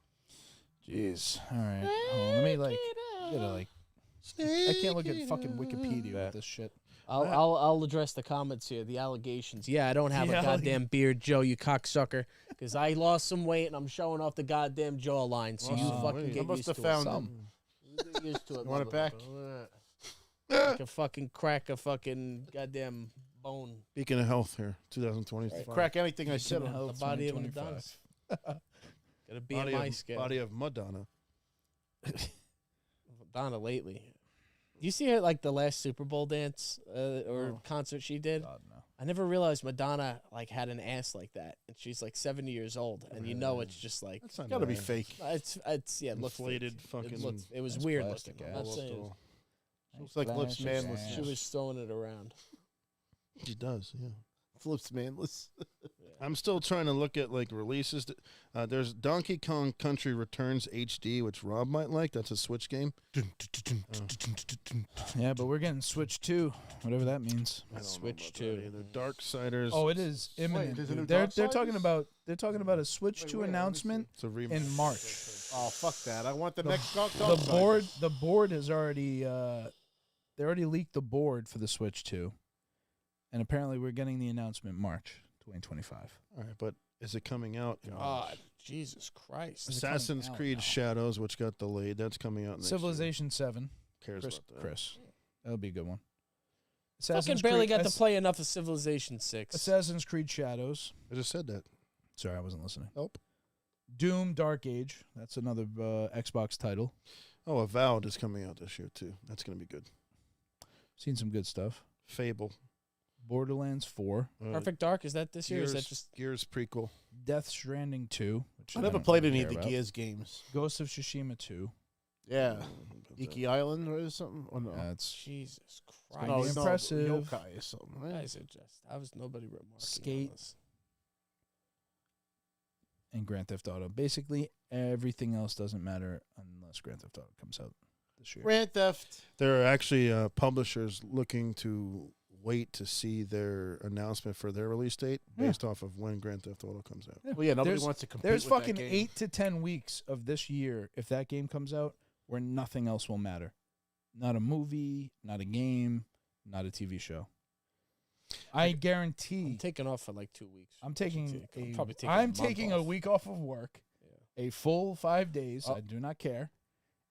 Jeez. All right. Hold on, let me I can't look at fucking Wikipedia with this shit. I'll address the comments here. The allegations. Yeah, I don't have Yeah, a goddamn beard, Joe. You cocksucker. Because I lost some weight and I'm showing off the goddamn jawline. So you fucking wait. get I must used have to found it. them. You get used to it. You want it back? I can fucking crack a fucking goddamn bone. Speaking of health here, 2025. Crack anything I said Speaking of on. health, The body of 2025. Madonna. Got a Body BMI of, scale. body of Madonna. Madonna lately. You see her like the last Super Bowl dance or concert she did? God, no. I never realized Madonna like had an ass like that, and she's like 70 years old, and you know it's just like That's not Gotta be bad. fake. it's yeah, it looked Inflated fake. fucking It was That's weird plastic looking. ass. I'm not saying Barstool. Looks like Lips Plastic Manless. ass. she was throwing it around. She does, yeah. Flips manless. I'm still trying to look at like releases. There's Donkey Kong Country Returns HD, which Rob might like. That's a Switch game. Yeah, but we're getting Switch 2, whatever that means. I don't know Switch about that 2. either. Darksiders. Oh, it is imminent. there's a dude. new They're Darksiders? talking about a Switch 2 announcement It's a in March. Oh fuck that! I want the next The board has already they already leaked the board for the Switch 2. And apparently we're getting the announcement March 2025. All right, but is it coming out? God, Jesus Christ! Is it coming Assassin's out Creed now? Shadows, which got delayed. That's coming out next Civilization 7. year. Cares Chris, about that? Chris. That'll be a good one. Fucking barely got to play enough of Civilization 6. Assassin's Creed Shadows. I just said that. Sorry, I wasn't listening. Nope. Doom Dark Age. That's another Xbox title. Oh, Avowed is coming out this year too. That's gonna be good. Seen some good stuff. Fable. Borderlands 4. Perfect Dark, is that this year? Or is that just Gears prequel? Death Stranding 2. Which I never don't played really any of care the about. Gears games. Ghost of Tsushima 2. Yeah, Iki Island or something. Or no? That's Jesus gonna Christ? be it's impressive. Yokai or something. Right? Guys are just. I was nobody remarking on Skate. this. and Grand Theft Auto. Basically, everything else doesn't matter unless Grand Theft Auto comes out this year. Grand Theft. There are actually publishers looking to wait to see their announcement for their release date based off of when Grand Theft Auto comes out. Well, yeah, nobody There's- wants to compete. There's with that fucking game. 8 to 10 weeks of this year if that game comes out where nothing else will matter. Not a movie, not a game, not a TV show. I guarantee I'm taking off for like 2 weeks. I'm taking I'm a, probably taking I'm a month taking a off. week off of work, a full 5 days. Oh. I do not care.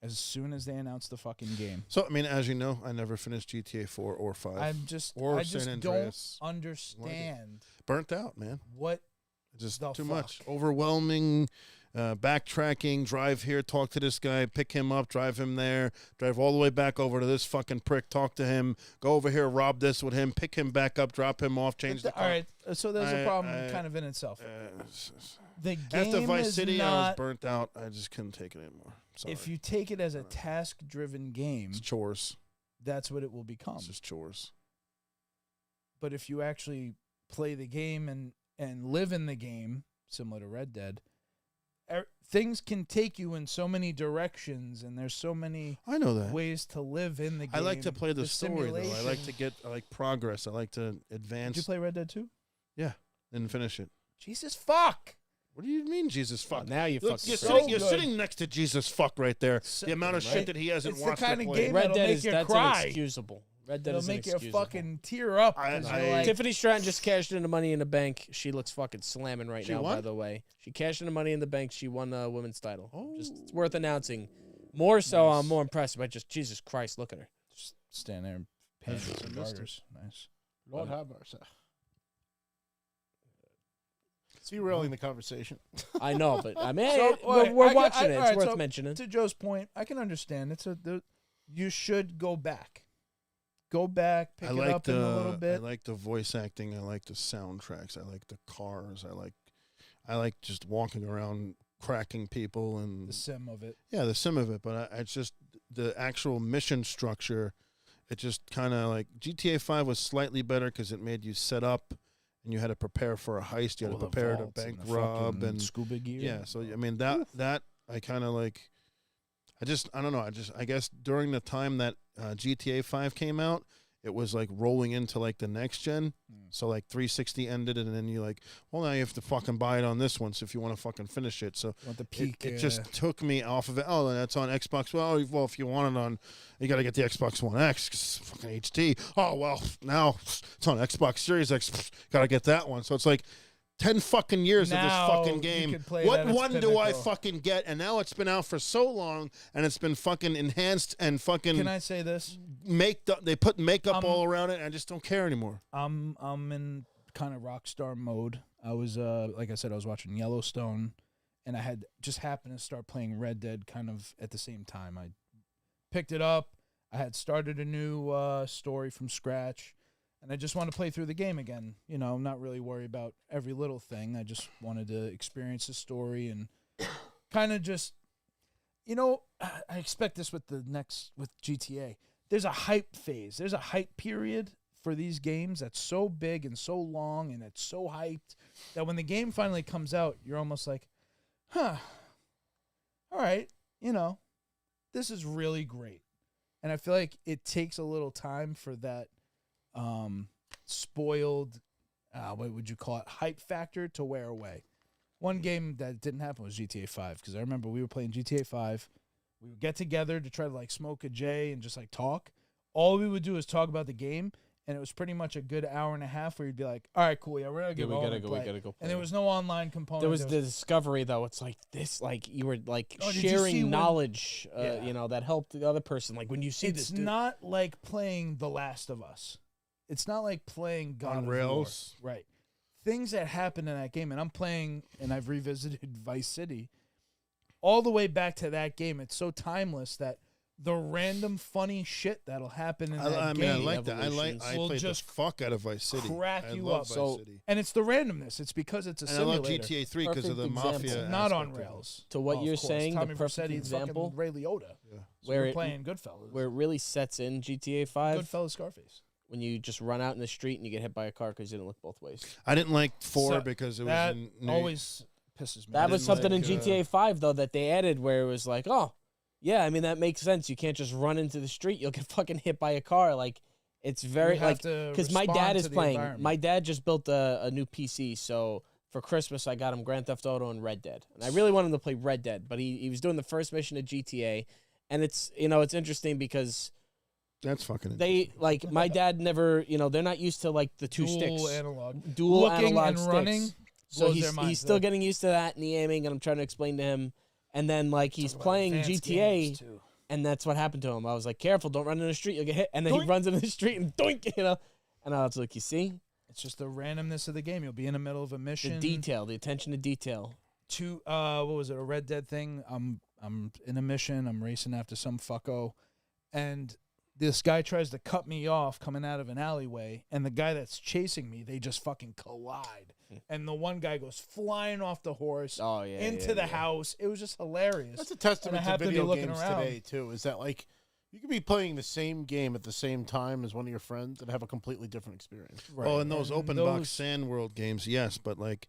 As soon as they announce the fucking game, So, I mean, as you know, I never finished GTA 4 or 5. I just San don't Andreas. understand Burnt out, man. what Just The too much. fuck? Overwhelming, backtracking, drive here, talk to this guy, pick him up, drive him there, drive all the way back over to this fucking prick, talk to him, go over here, rob this with him, pick him back up, drop him off, change the car. All right, so there's a problem I- kind of in itself. S- s- The game After Vice is City, I was not. burnt out. I just couldn't take it anymore. Sorry. If you take it as a task-driven game, It's chores. that's what it will become. It's just chores. But if you actually play the game and live in the game, similar to Red Dead, things can take you in so many directions, and there's so many I know that. ways to live in the game. I like to play the story, though. I like simulation. to get, I like progress. I like to advance Did you play Red Dead 2? and finish it. Jesus fuck! What do you mean, Jesus Oh, fuck? now you Look, fucking. you're, so sitting, you're good. sitting next to Jesus fuck right there. So the amount of good, shit right? that he hasn't It's the watched. kind or of played. game Red that'll Dead make is you that's cry. inexcusable. Red Dead It'll is make you inexcusable. fucking tear up. I- 'cause I- you're like, Tiffany Stratton just cashed in the money in the bank. She looks fucking slamming right She now. won? By the way, she cashed in the money in the bank. She won a women's title. Just Oh. it's worth announcing. More so, Nice. I'm more impressed by just Jesus Christ. Look at her. just stand there and pay for some burgers. Nice. Lord have mercy. See, we're in the conversation. I know, but I mean, So, we're I- watching it. all It's right, worth so mentioning. To Joe's point, I can understand. You should go back. Go back, pick I it like up in a little I bit. like the voice acting. I like the soundtracks. I like the cars. I like just walking around cracking people and The sim of it. yeah, the sim of it. But it's just the actual mission structure. It just kind of like GTA 5 was slightly better because it made you set up and you had to prepare for a heist. You had to the prepare to vaults bank and the rob fucking and scuba gear. yeah. So I mean that I kind of like. I don't know. I guess during the time that GTA 5 came out, it was like rolling into like the next gen. So like 360 ended, and then you like, well, now you have to fucking buy it on this one. So if you want to fucking finish it, so Want the peak? it just took me off of it. Oh, that's on Xbox. Well, if you want it on, you got to get the Xbox One X, 'cause it's fucking HD. Oh well, now it's on Xbox Series X. Got to get that one. So it's like 10 fucking years of this Now fucking you game. could play What that at its one do I pinnacle. fucking get? And now it's been out for so long, and it's been fucking enhanced and fucking Can I say this? they put makeup all around it, and I just don't care anymore. I'm in kind of rock star mode. I was like I said, I was watching Yellowstone, and I had just happened to start playing Red Dead kind of at the same time. I picked it up. I had started a new story from scratch, and I just want to play through the game again. You know, not really worry about every little thing. I just wanted to experience the story and kind of just, you know, I expect this with GTA. There's a hype phase. There's a hype period for these games that's so big and so long and it's so hyped that when the game finally comes out, you're almost like, huh, all right, you know, this is really great. And I feel like it takes a little time for that spoiled, what would you call it, hype factor to wear away. One game that didn't happen was GTA 5, because I remember we were playing GTA 5. We would get together to try to like smoke a J and just like talk. All we would do is talk about the game, and it was pretty much a good hour and a half where you'd be like, all right, cool, yeah, we're gonna Yeah, go we home gotta and go. play. We gotta go. Play. And there was no online component. There was the discovery though. It's like this, like you were like Oh, did you see sharing when- knowledge, Yeah. you know, that helped the other person. Like when you see It's this, dude, not like playing The Last of Us. It's not like playing God On of rails. War. Right. Things that happen in that game, and I'm playing, and I've revisited Vice City, all the way back to that game. It's so timeless that the random funny shit that'll happen in that I mean, game I like that. I will played just the fuck out of Vice City. crack I you love up. Vice So- City. and it's the randomness. It's because it's a And I simulator. love GTA 3 because of the Perfect mafia. example. Not on aspect of it. rails. To what Oh, you're of course. saying, the Tommy perfect Vercetti's example, fucking Ray Liotta. Yeah. So Where we're it- playing Goodfellas. where it really sets in GTA 5 Goodfellas Scarface. when you just run out in the street and you get hit by a car because you didn't look both ways. I didn't like 4 So because it was that in New always pisses me. That off. was didn't something like, in GTA 5 though that they added where it was like, oh, yeah, I mean that makes sense. You can't just run into the street; you'll get fucking hit by a car. Like it's very You have like to because my respond dad to is the playing. environment. My dad just built a new PC, so for Christmas I got him Grand Theft Auto and Red Dead, and I really wanted him to play Red Dead, but he was doing the first mission of GTA, and it's it's interesting because That's fucking. they like my dad never they're not used to like the two Dual sticks, analog. dual Looking analog and sticks. running So blows their he's minds, still though. getting used to that and the aiming, and I'm trying to explain to him. And then like he's playing Advanced GTA, games, too. and that's what happened to him. I was like, "Careful, don't run in the street; you'll get hit." And then he Doink. runs into the street and doink, And I was like, "You see It's just the randomness of the game. You'll be in the middle of a the mission. detail, the attention to detail." What was it? A Red Dead thing. I'm in a mission. I'm racing after some fucko, and this guy tries to cut me off coming out of an alleyway, and the guy that's chasing me, they just fucking collide. And the one guy goes flying off the horse Oh yeah, into the house. It was just hilarious. That's a testament And I to happened to be video looking games around. today too. Is that like you could be playing the same game at the same time as one of your friends and have a completely different experience. Right. Oh, and those And open those- box sand world games, yes, but like,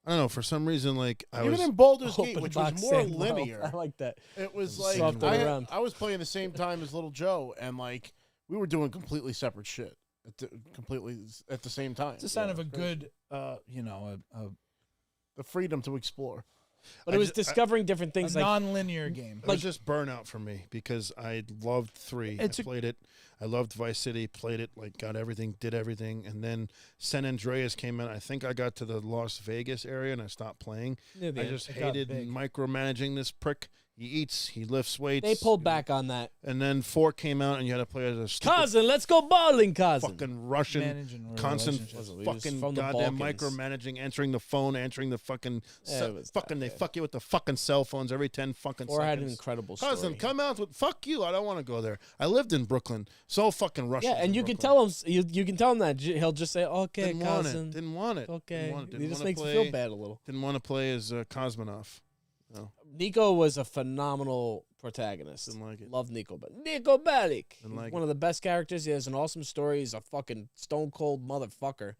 I don't know, for some reason, like I Even was. in Baldur's Gate, Open which was box more sand world. linear, I like that. it was It was like softer around. I was playing the same time as Little Joe, and like we were doing completely separate shit completely at the same time. It's a sign Yeah, of a it's crazy. good, The freedom to explore. But I it was just- discovering different a things. Like non-linear game. It was just burnout for me because I loved 3. It's I played it. I loved Vice City, played it, like got everything, did everything. And then San Andreas came in. I think I got to the Las Vegas area and I stopped playing. near the I end. just It got hated big. micromanaging this prick. He eats, he lifts weights. they pulled back on that. And then 4 came out and you had to play as a stupid Cousin, let's go bowling, cousin. fucking Russian. Managing Constant relationships. He was fucking from the goddamn Balkans. micromanaging, answering the phone, answering the fucking Yeah, it was fucking. tough, They yeah. fuck you with the fucking cell phones every 10 fucking Or had an seconds. incredible story. Cousin, come out with fuck you. I don't want to go there. I lived in Brooklyn. So fucking Russian. Yeah, and you can tell him. You can tell him that he'll just say, "Okay, Didn't want cousin." it. Didn't want it. Okay, Didn't want it. he Didn't just wanna makes play, me feel bad a little. Didn't want to play as Cosmonov. Nico was a phenomenal protagonist. Didn't like it. Love Nico, but Nico Bellic, Didn't like one of the best characters. He has an awesome story. He's a fucking stone cold motherfucker.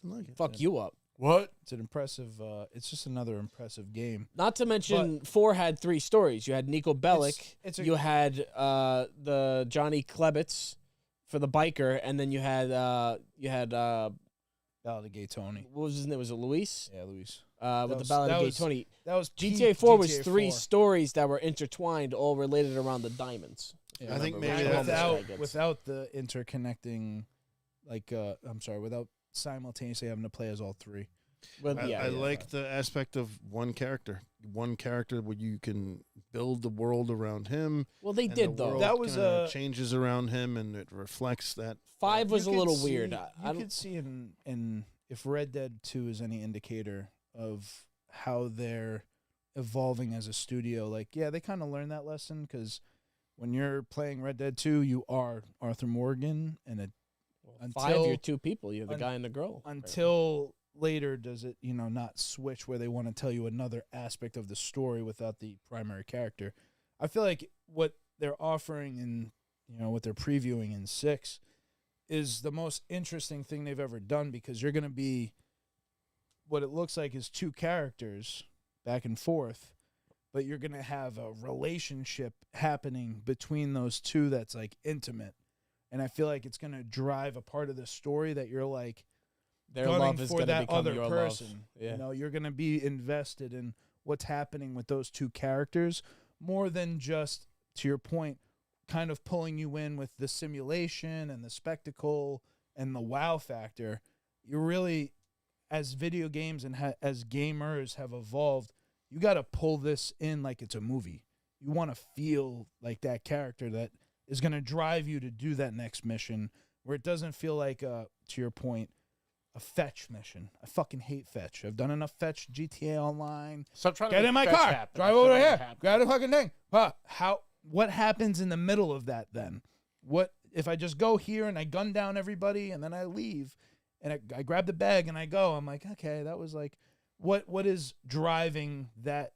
Didn't like it. Fuck you up. What? It's an impressive. It's just another impressive game. Not to mention, 4 had 3 stories. You had Nico Bellic. You had the Johnny Klebitz for the biker, and then you had Ballad of Gay Tony. what was his name? Was it Luis? Yeah, Luis. With the was- Ballad that of Gay was- Tony. That was GTA 4 was GTA 3 4. stories that were intertwined, all related around the diamonds. Yeah, I think remember maybe Ryan that's- Holmes without the interconnecting, without simultaneously having to play as all 3. But, I like the aspect of one character where you can build the world around him. Well, they and did, the though. world That was kinda a- changes around him, and it reflects that. 5 was a You could little see- weird. You could see in if Red Dead 2 is any indicator of how they're evolving as a studio, like, yeah, they kind of learned that lesson because when you're playing Red Dead 2, you are Arthur Morgan, and 5, you're 2 people. You're the guy and the girl. until later does it, not switch where they want to tell you another aspect of the story without the primary character. I feel like what they're offering and what they're previewing in 6 is the most interesting thing they've ever done, because you're going to be what it looks like is 2 characters back and forth, but you're going to have a relationship happening between those 2 that's like intimate. And I feel like it's going to drive a part of the story that you're like, Their gunning love is for going to that become other your person. love. Yeah. You're going to be invested in what's happening with those 2 characters more than just, to your point, kind of pulling you in with the simulation and the spectacle and the wow factor. You really, as video games and as gamers have evolved, you got to pull this in like it's a movie. You want to feel like that character that is going to drive you to do that next mission, where it doesn't feel like, to your point, a fetch mission. I fucking hate fetch. I've done enough fetch GTA Online. Stop trying to Get make in my fetch car. happen. Drive It's over not here. gonna happen. Grab the fucking thing. What happens in the middle of that then? What if I just go here and I gun down everybody and then I leave and I grab the bag and I go? I'm like, okay, that was like, what is driving that?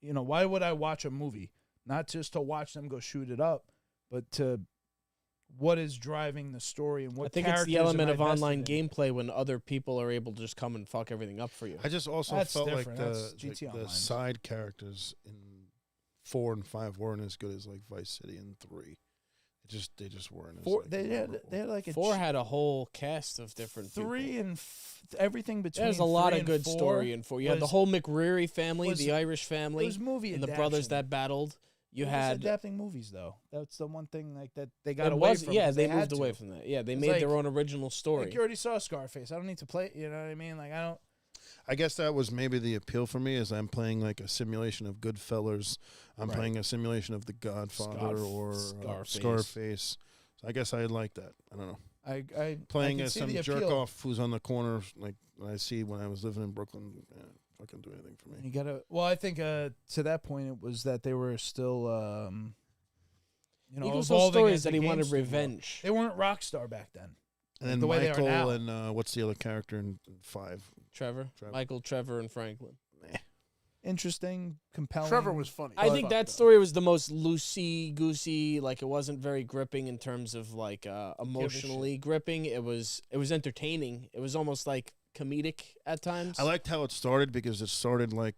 Why would I watch a movie? Not just to watch them go shoot it up, but to what is driving the story and what I think it's the characters am element I of online invested in? gameplay when other people are able to just come and fuck everything up for you. I just also That's felt like different. That's the GTA the Online. side characters in 4 and 5 weren't as good as like Vice City and 3. They just weren't as like, They memorable. had like a 4 had a whole cast of different 3 people. and everything between. There's a lot 3 of and good 4 story in 4. You had the was- whole McReary family, was- the Irish It family, was movie and the adaptation. brothers that battled. You It was had adapting movies though. That's the one thing like that they got it away was, from. yeah, 'cause they had moved to. away from that. Yeah, they It's made like- their own original story. Like you already saw Scarface. I don't need to play. You know what I mean? Like I don't. I guess that was maybe the appeal for me, is I'm playing like a simulation of Goodfellas. I'm Right. playing a simulation of The Godfather or Scarface. So I guess I like that. I don't know. I Playing can as see some the jerk appeal. off who's on the corner, like I see when I was living in Brooklyn. Fucking do anything for me. You gotta. Well, I think to that point it was that they were still. Eagles told evolving stories as a that he game wanted studio. revenge. They weren't Rockstar back then. And then the way they are Michael now. and what's the other character in 5? Trevor, Michael, Trevor, and Franklin. Interesting, compelling. Trevor was funny. I think that story was the most loosey goosey. Like it wasn't very gripping in terms of like emotionally gripping. It was entertaining. It was almost like comedic at times. I liked how it started because it started like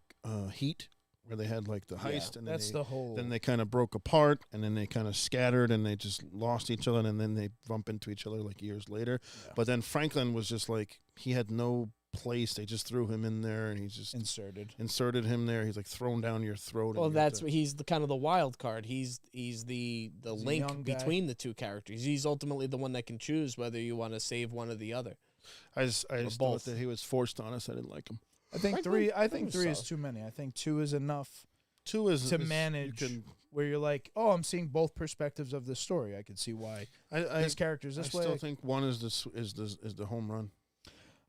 Heat, where they had like the heist, and then That's the whole. then they kind of broke apart, and then they kind of scattered, and they just lost each other, and then they bump into each other like years later. Yeah. But then Franklin was just like, he had no place. They just threw him in there, and he just inserted him there. He's like thrown down your throat. and Well, you have that's to- what he's the kind of the wild card. He's the a young link guy. between the two characters. He's ultimately the one that can choose whether you want to save one or the other. I just thought both. that he was forced on us. I didn't like him. I think Franklin- 3. I think was 3 is solid. too many. I think 2 is enough 2 is to is- manage. You can, Where you're like, oh, I'm seeing both perspectives of the story. I can see why I this character's I this way. still think 1 is the home run.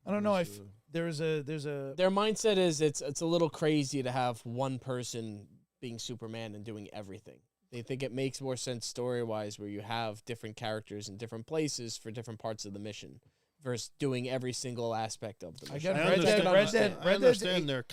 I don't know. One is There's a Their mindset is it's a little crazy to have one person being Superman and doing everything. They think it makes more sense story-wise where you have different characters in different places for different parts of the mission. versus doing every single aspect of the mission. Again, I Red Dead- understand, Red Dead- I Red Dead's understand their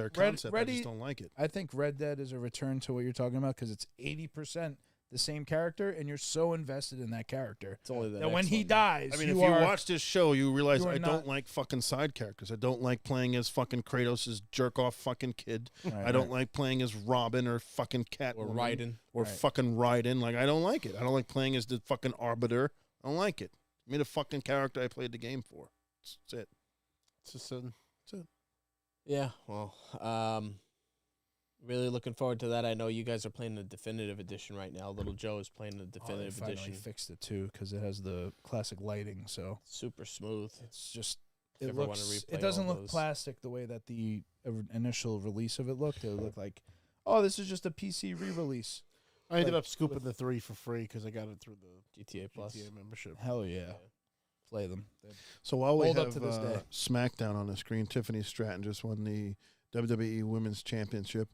concept. I Ready- just don't like it. I think Red Dead is a return to what you're talking about because it's 80% the same character, and you're so invested in that character It's only the that when next he one. dies, I mean, if you you are watch this show, you realize you are I not- don't like fucking side characters. I don't like playing as fucking Kratos' jerk off fucking kid. Right, I don't like playing as Robin or fucking Catwoman Or Raiden. or Right. fucking Raiden. Like I don't like it. I don't like playing as the fucking Arbiter. I don't like it. Give me the fucking character I played the game for. That's it. It's just a, Yeah, well, really looking forward to that. I know you guys are playing the definitive edition right now. Little Joe is playing the Oh, they definitive finally edition. fixed it too because it has the classic lighting, so Super smooth. it's just If it ever wanna looks. replay It doesn't all look those. plastic the way that the initial release of it looked. It would look like, oh, this is just a PC re-release. I ended Like, up scooping the 3 for free because I got it through the GTA Plus. GTA membership. Hell yeah, play them. So while we Hold up have to this day. SmackDown on the screen, Tiffany Stratton just won the WWE Women's Championship.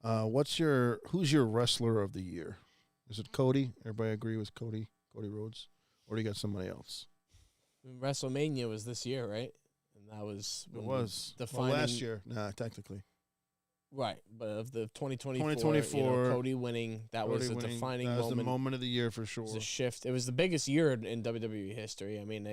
Who's your wrestler of the year? Is it Cody? Everybody agree with Cody Rhodes, or do you got somebody else? WrestleMania was this year, right? And that was It when was defining, last year. Nah, technically. right? But of the 2024, 2024, Cody winning, that was a Cody winning, defining that was the moment. moment of the year for It sure. was a shift. It was the biggest year in WWE history. I mean,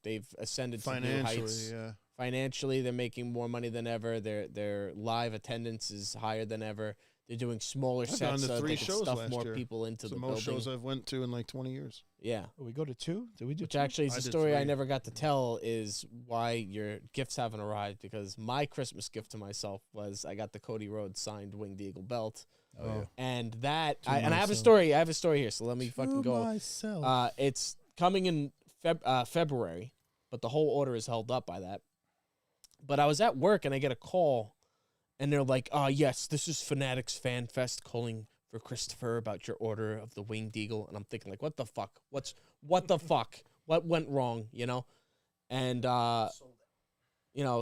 they've ascended to new heights. Financially, yeah. Financially, they're making more money than ever. Their live attendance is higher than ever. They're doing smaller I've gone sets to so 3 they can shows stuff last more year. people into It's the the most building. shows I've went to in like 20 years. Yeah. Oh, we go to 2? Did we do Which 2? actually is I a did story I 3. never got to tell is why your gifts haven't arrived, because my Christmas gift to myself was I got the Cody Rhodes signed Winged Eagle belt. Oh, yeah. And that To I have a myself. story. I have a story here, so let me fucking go. Myself. It's coming in February, but the whole order is held up by that. But I was at work and I get a call, and they're like, yes, this is Fanatics Fan Fest calling for Christopher about your order of the Winged Eagle. And I'm thinking, like, what the fuck? What the fuck? What went wrong, you know? And,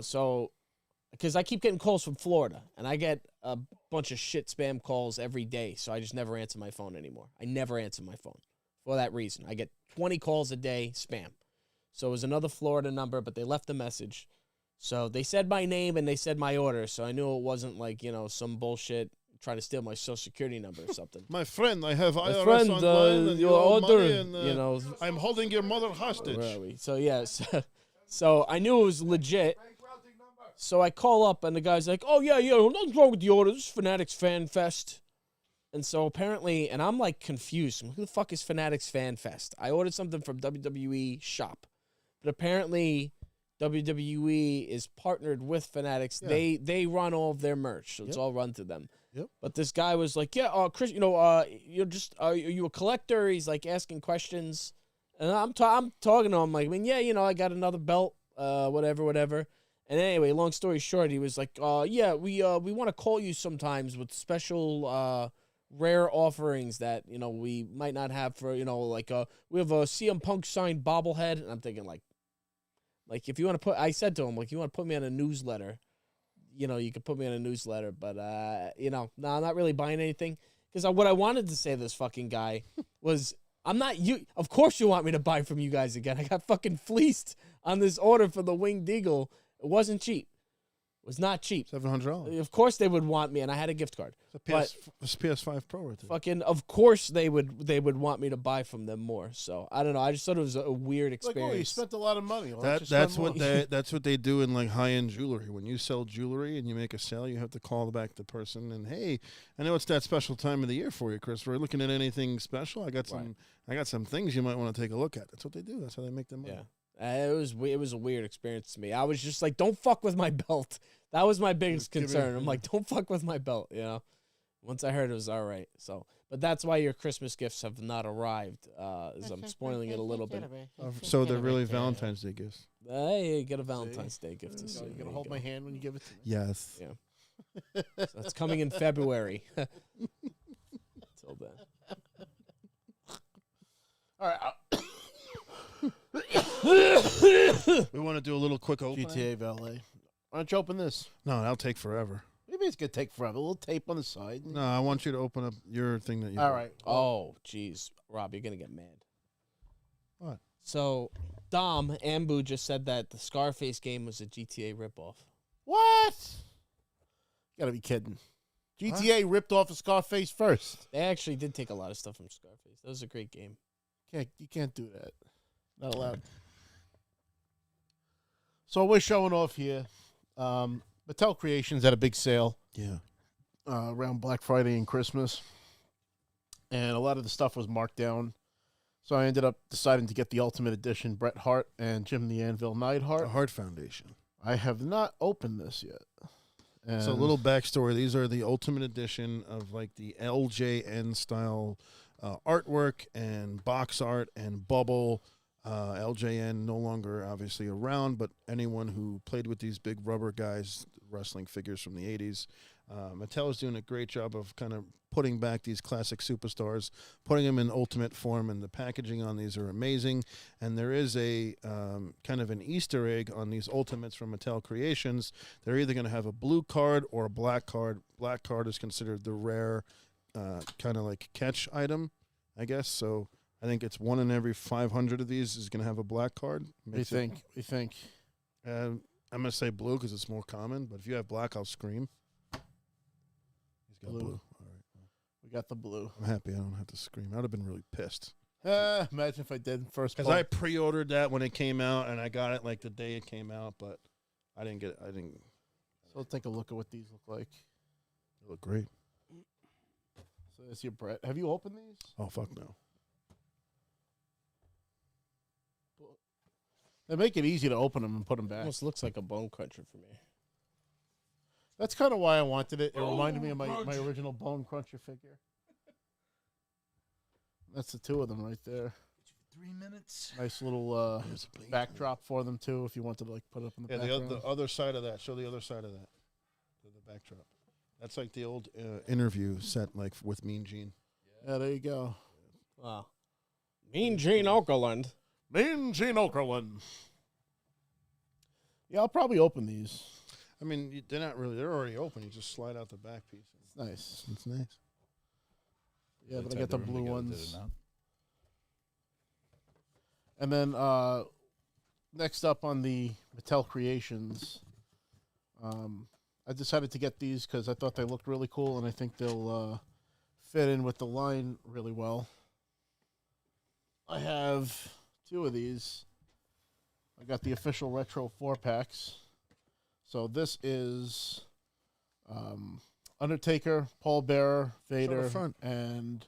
so, because I keep getting calls from Florida, and I get a bunch of shit spam calls every day, so I just never answer my phone anymore. I never answer my phone for that reason. I get 20 calls a day, spam. So it was another Florida number, but they left a message. So they said my name and they said my order, so I knew it wasn't like, some bullshit trying to steal my social security number or something. My friend, I have My IRS friend, online and your you owe order, money and, I'm holding your mother hostage. where are we? So, yeah, so I knew it was legit. So I call up, and the guy's like, oh, yeah, nothing's wrong with the order. This is Fanatics Fan Fest. And so apparently, and I'm like confused. I'm like, who the fuck is Fanatics Fan Fest? I ordered something from WWE Shop. But apparently, WWE is partnered with Fanatics. Yeah. They run all of their merch, so it's all run to them. Yep. But this guy was like, yeah, Chris, you're just, are you a collector? He's like asking questions. And I'm talking to him like, I mean, yeah, I got another belt, whatever. And anyway, long story short, he was like, yeah, we want to call you sometimes with special rare offerings that, we might not have for, we have a CM Punk signed bobblehead. And I'm thinking like if you want to I said to him, like, you want to put me on a newsletter, you could put me on a newsletter, but, no, I'm not really buying anything. Because what I wanted to say to this fucking guy was, of course you want me to buy from you guys again. I got fucking fleeced on this order for the Winged Eagle. It wasn't cheap. It was not cheap. $700. Of course they would want me, and I had a gift card. It's a PS5 Pro right there. Fucking, of course they would want me to buy from them more. So I don't know. I just thought it was a weird Like, experience. oh, you spent a lot of money. Why don't you That's spend what more? that's what they do in like high-end jewelry. When you sell jewelry and you make a sale, you have to call back the person and, hey, I know it's that special time of the year for you, Chris. We're looking at anything special. I got some things you might want to take a look at. That's what they do. That's how they make their money. Yeah. It was a weird experience to me. I was just like, don't fuck with my belt. That was my biggest Give me- concern. I'm like, don't fuck with my belt, Once I heard it was all right. So, but that's why your Christmas gifts have not arrived. As I'm spoiling it a little bit. So they're really Valentine's Day gifts. Hey, get a Valentine's Day gift this year. You There gotta you hold go. my hand when you give it to me. Yes. Yeah. So that's coming in February. Till then. All right, We want to do a little quick open. GTA Valet. Why don't you open this? No, that'll take forever. Maybe it's gonna take forever. A little tape on the side. No, I want you to open up your thing that you. All right. Oh, jeez. Rob, you're going to get mad. What? So, Dom Ambu just said that the Scarface game was a GTA ripoff. What? You gotta be kidding. GTA ripped off of Scarface first. They actually did take a lot of stuff from Scarface. That was a great game. You can't do that. Not allowed. So we're showing off here. Mattel Creations had a big sale Yeah. around Black Friday and Christmas, and a lot of the stuff was marked down. So I ended up deciding to get the Ultimate Edition, Bret Hart and Jim the Anvil Neidhart. The Hart Foundation. I have not opened this yet. And So a little backstory. These are the Ultimate Edition of like the LJN style artwork and box art and bubble. LJN no longer obviously around, but anyone who played with these big rubber guys, wrestling figures from the 80s, Mattel is doing a great job of kind of putting back these classic superstars, putting them in ultimate form, and the packaging on these are amazing. And there is a kind of an Easter egg on these Ultimates from Mattel Creations. They're either going to have a blue card or a black card. Black card is considered the rare kind of like catch item, I guess. So I think it's 1 in every 500 of these is going to have a black card. We think. I'm going to say blue because it's more common, but if you have black, I'll scream. He's got blue. All right. We got the blue. I'm happy I don't have to scream. I would have been really pissed. Imagine if I did first. Because I pre-ordered that when it came out, and I got it like the day it came out, but I didn't get it. I didn't. So let's take a look at what these look like. They look great. So there's your Brett. Have you opened these? Oh, fuck no. They make it easy to open them and put them back. Almost looks like a bone cruncher for me. That's kind of why I wanted it. It reminded me of my original Bone Cruncher figure. That's the two of them right there. 3 minutes. Nice little backdrop for them too, if you wanted to like put it up in the background. The other side of that. Show the other side of that. The backdrop. That's like the old interview set, like with Mean Gene. Yeah, there you go. Wow. Mean Gene Okerlund. Mean Gene Okerlund. Yeah, I'll probably open these. I mean, they're not really. They're already open. You just slide out the back piece. It's nice. It's nice. Yeah, but I got the blue ones. And And then next up on the Mattel Creations, I decided to get these because I thought they looked really cool, and I think they'll fit in with the line really well. I have 2 of these. I got the official Retro 4-packs. So this is Undertaker, Paul Bearer, Vader, front. and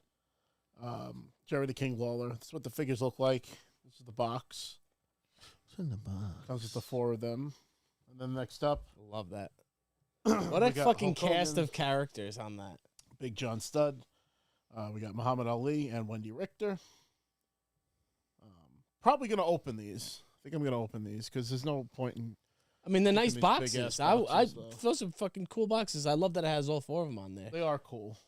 Jerry the King Lawler. That's what the figures look like. This is the box. It's in the box. Comes with the 4 of them. And then next up, Love that. What a we got fucking Hulk cast Hogan, of characters on that. Big John Studd. We got Muhammad Ali and Wendy Richter. Probably going to open these. I think I'm going to open these because there's no point in... I mean, they're nice these boxes. big-ass I boxes, though. those are fucking cool boxes. I love that it has all 4 of them on there. They are cool.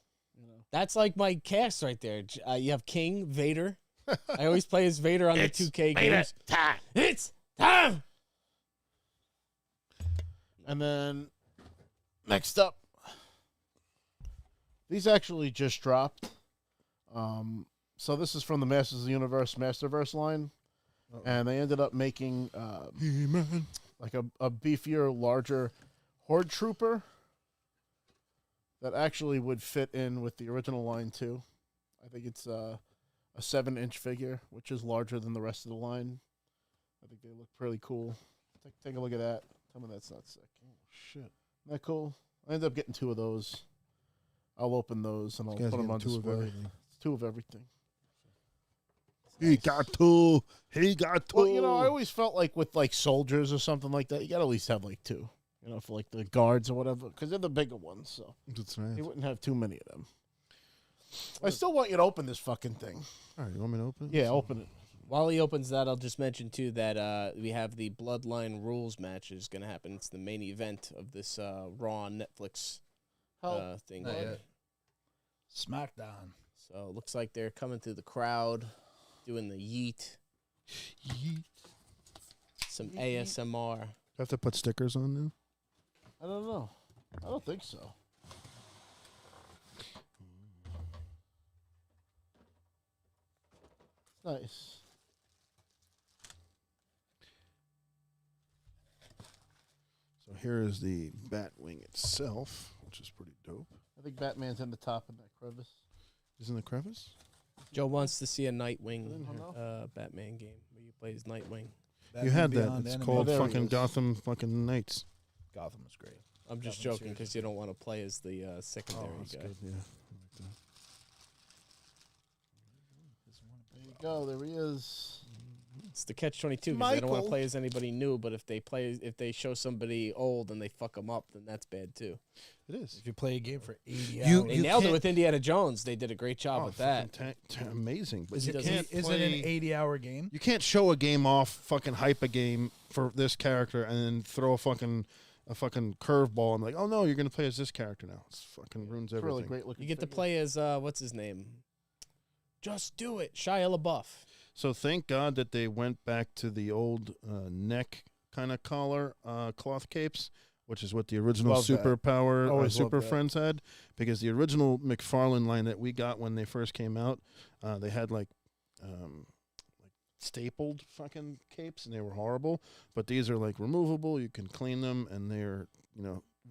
You know. That's like my cast right there. You have King, Vader. I always play as Vader on the 2K games. Time. It's time! And then next up, these actually just dropped. So this is from the Masters of the Universe Masterverse line. And they ended up making like a beefier, larger Horde Trooper that actually would fit in with the original line too. I think it's a 7-inch figure, which is larger than the rest of the line. I think they look pretty cool. Take a look at that. Tell me that's not sick. Oh, shit. Isn't that cool? I ended up getting 2 of those. I'll open those and I'll put them on display. It's 2 of everything. He got 2. He got 2. Well, you know, I always felt like with like soldiers or something like that, you gotta at least have like 2. You know, for like the guards or whatever, because they're the bigger ones. So That's nice. you wouldn't have too many of them. I still want you to open this fucking thing. All right, you want me to open it? Yeah, open it. While he opens that, I'll just mention, too, that we have the Bloodline Rules match is going to happen. It's the main event of this Raw on Netflix thing. SmackDown. So it looks like they're coming through the crowd, doing the yeet. Yeet. Some ASMR. Have to put stickers on now? I don't know. I don't think so. Nice. here is the Batwing itself, which is pretty dope. I think Batman's in the top of that crevice. Is in the crevice? Joe wants to see a Nightwing Oh, Batman game where you play as Nightwing. You had that. Beyond It's Enemy. called there he fucking is. Gotham fucking Knights. Gotham was great. I'm just Gotham joking series because is you don't want to play as the secondary that's guy. good. Yeah. I like that. There you go. There he is. It's the catch-22 because they don't want to Michael. play as anybody new. But if they show somebody old and they fuck them up, then that's bad too. It is. If you play a game for 80 You- hours, They you nailed it can't- with Indiana Jones. They did a great job with that. Amazing. But is you it, can't is it play- an 80-hour game? You can't show a game off, fucking hype a game for this character, and then throw a fucking curveball and like, oh no, you're gonna play as this character now. It's fucking ruins It's everything. really great looking. You get to figure. play as what's his name? Just do it, Shia LaBeouf. So thank God that they went back to the old neck kind of collar cloth capes, which is what the original Love that. Superpower Always loved Super that. Friends had, because the original McFarlane line that we got when they first came out, they had like stapled fucking capes, and they were horrible. But these are like removable. You can clean them, and they're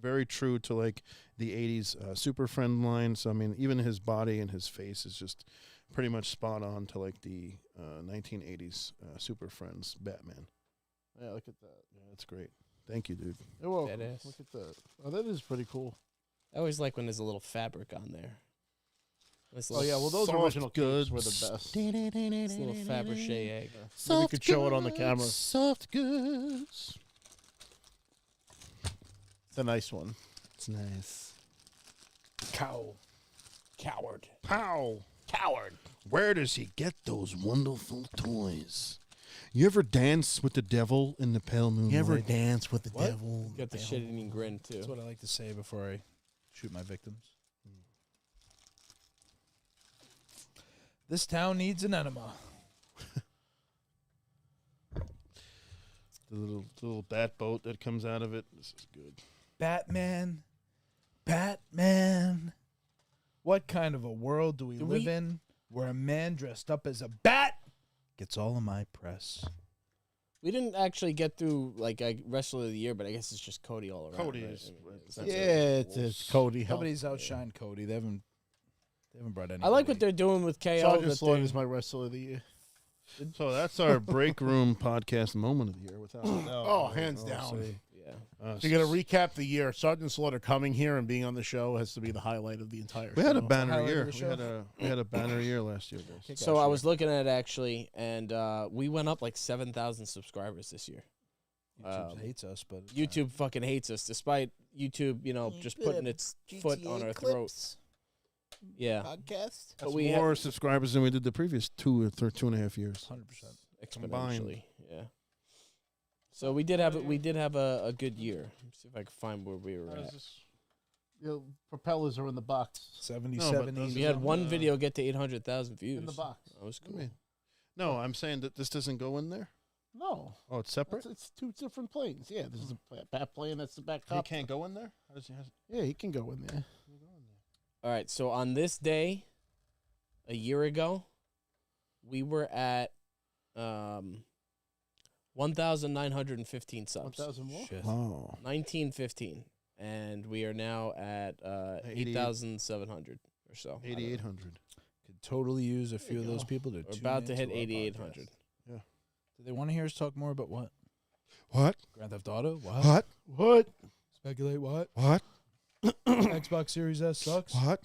very true to like the '80s Super Friend line. So I mean, even his body and his face is just pretty much spot on to like the 1980s Super Friends Batman. Yeah, look at that. Yeah, that's great. Thank you, dude. You're welcome. Badass. Look at that. Oh, that is pretty cool. I always like when there's a little fabric on there. This Oh little, yeah, well those Soft original goods goods. were the best. this little Fabergé egg. Maybe we could show it on the camera. Soft goods. It's a nice one. It's nice. Coward. Pow! Coward. Where does he get those wonderful toys? You ever dance with the devil in the pale moonlight? dance with the What? devil? Got the shit-eating grin too. That's what I like to say before I shoot my victims. This town needs an enema. The little bat boat that comes out of it. This is good. Batman. Batman. What kind of a world do we Do live we- in where a man dressed up as a bat gets all of my press? We didn't actually get through like wrestler of the year, but I guess it's just Cody all around. Cody right? is- I mean, it's Yeah, not really- it's Cody. Nobody's outshined Cody. They haven't brought any. I like what they're doing with KO. Sergeant that Slaughter they- is my wrestler of the year. So that's our break room podcast moment of the year, without a doubt. Oh, hands down. see. Yeah. If you're gonna recap the year, Sergeant Slaughter coming here and being on the show has to be the highlight of the entire We show. had a banner highlight of year. the We show. had a banner year last year, guys. So I was looking at it actually, and we went up like 7,000 subscribers this year. YouTube hates us, but it's YouTube fucking hates us, despite YouTube, just putting its foot on our throat. Yeah, Podcast. That's we more subscribers than we did the previous 2.5 years. 100%. exponentially. Yeah. So we did have a good year. Let's see if I can find where we were at. Propellers are in the box. 77, those- 80. We had one video get to 800,000 views. In the box. That was What do cool. you mean? No, I'm saying that this doesn't go in there. No, Oh, it's separate. it's two different planes. Yeah, this is a bat plane. That's the back He top. can't go in there. How does he? Yeah, he can go in there. All right, so on this day, a year ago, we were at 1,915 subs. 1,000 more. Shit. Wow. 1915, and we are now at 8,700 or so. 8,800. Could totally use a few of those people to We're tune about to hit into our 8,800. podcast. Do they want to hear us talk more about what? What? Grand Theft Auto? What? What? What? Speculate what? What? Xbox Series S sucks? What?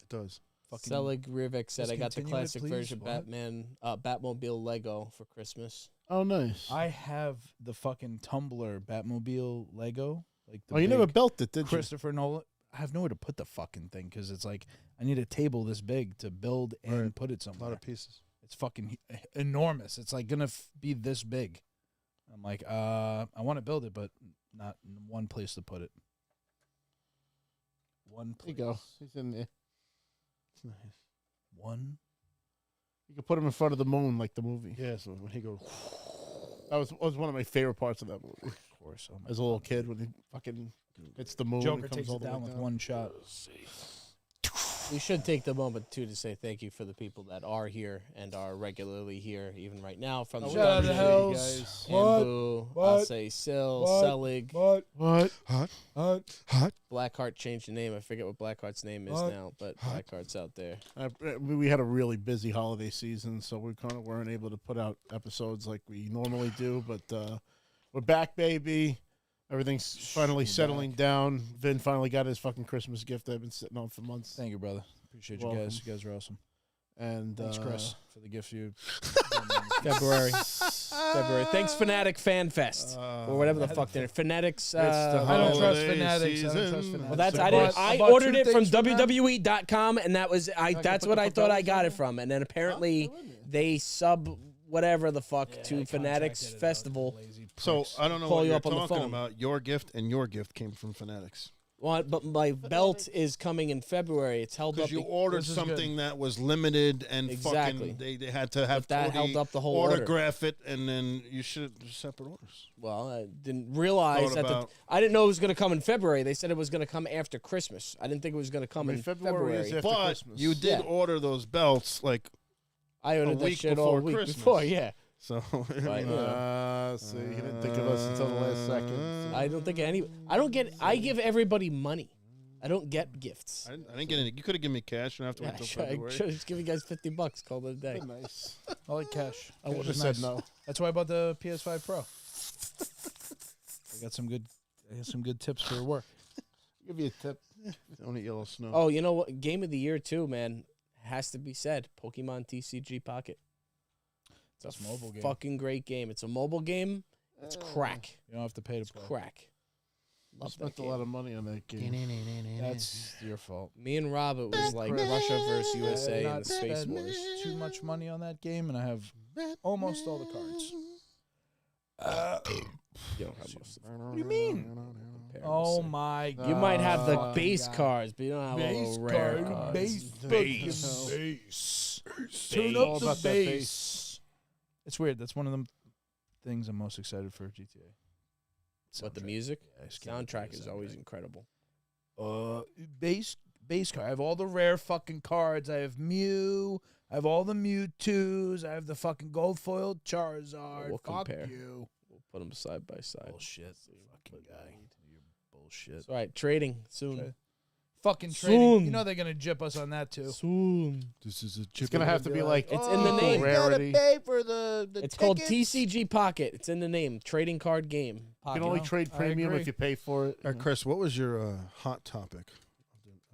It does. Fucking Selig Rivik said, just I got the continue it, classic please. version What? Batmobile Lego for Christmas. Oh, nice. I have the fucking Tumblr Batmobile Lego. Like the Oh, you never big built it, did you? Christopher Nolan. I have nowhere to put the fucking thing because it's like I need a table this big to build and Right. put it A lot somewhere. of pieces. It's fucking enormous. It's like gonna be this big. I'm like, I want to build it, but not one place to put it. One There you place. go. He's in there. It's nice. One. You can put him in front of the moon like the movie. Yeah. So when he goes, That was one of my favorite parts of that movie. Of course. Oh my As a little kid when he fucking hits the moon. Joker and comes takes all it the way down with one shot. We should take the moment too to say thank you for the people that are here and are regularly here, even right now. From the Shout out to WC, Hells. Ambu, I'll say Sil, Selig, What? Blackheart changed the name. I forget what Blackheart's name is now, but Blackheart's out there. We had a really busy holiday season, so we kind of weren't able to put out episodes like we normally do. But we're back, baby. Everything's finally settling down. Vin finally got his fucking Christmas gift I've been sitting on for months. Thank you, brother. Appreciate you Welcome. guys. You guys are awesome. And Thanks, Chris, for the gift you. February. Thanks, Fanatic Fan Fest or whatever the fuck they're. Fanatics. I don't trust Holiday Fanatics. I don't trust season. Fanatics. Well, that's I I bought- did. I bought ordered two it from things them. WWE.com, and that was That's put what the I thought I propellers got on it from, and then apparently they sub whatever the fuck to Fanatics Festival. So I don't know Call what you you're up on the talking phone. about. Your gift and your gift came from Fanatics. Well, but my belt is coming in February. It's held up. Because you ordered This is something that was limited and Exactly. fucking they had to have But that Cody held up the whole order. autograph it, and then you should have separate orders. Well, I didn't realize Thought that about- I didn't know it was going to come in February. They said it was going to come after Christmas. I didn't think it was going to come in February is February. after But Christmas. you did Yeah. order those belts like I ordered that week shit all before week Christmas. before. Yeah, so. Right. See, you didn't think of us until the last second. I don't think I don't get. I give everybody money. I don't get gifts. I didn't get any. You could have given me cash and Yeah, after sure, I February. should just give you guys $50. Call it a day. Nice. I like cash. I would Cash have is said nice. no. That's why I bought the PS5 Pro. I got some good tips for work. Give you a tip. Only yellow snow. Oh, you know what? Game of the year too, man. Has to be said. Pokemon TCG Pocket. It's It's a mobile game. fucking great game. It's a mobile game. It's crack. You don't have to pay to play. Crack. I Love that spent a game. lot of money on that game. That's your fault. Me and Rob, it was like Russia versus USA in Not the Space spend Wars. too much money on that game, and I have almost all the cards. You don't have most of them. What do you mean? Compare Oh them. my god! You might have the fucking base guy. cards, but you don't have all the rare cards. base. Turn All up about the that bass. It's weird. That's one of the things I'm most excited for GTA. What, the Soundtrack. music? Yeah, I just can't wait Soundtrack for the is always soundtrack. incredible. Base card. I have all the rare fucking cards. I have Mew. I have all the Mewtwo's. I have the fucking gold foiled Charizard. We'll Fuck compare. you. We'll put them side by side. Bullshit. Fucking guy. You're bullshit. It's all right, trading soon. Okay. Fucking trading. Soon. You know they're gonna jip us on that too. Soon. This is a It's gonna have to be like It's in the name. rarity. pay for the It's called TCG Pocket. It's in the name. Trading card game. You can only trade I premium agree. if you pay for it. Chris, what was your hot topic?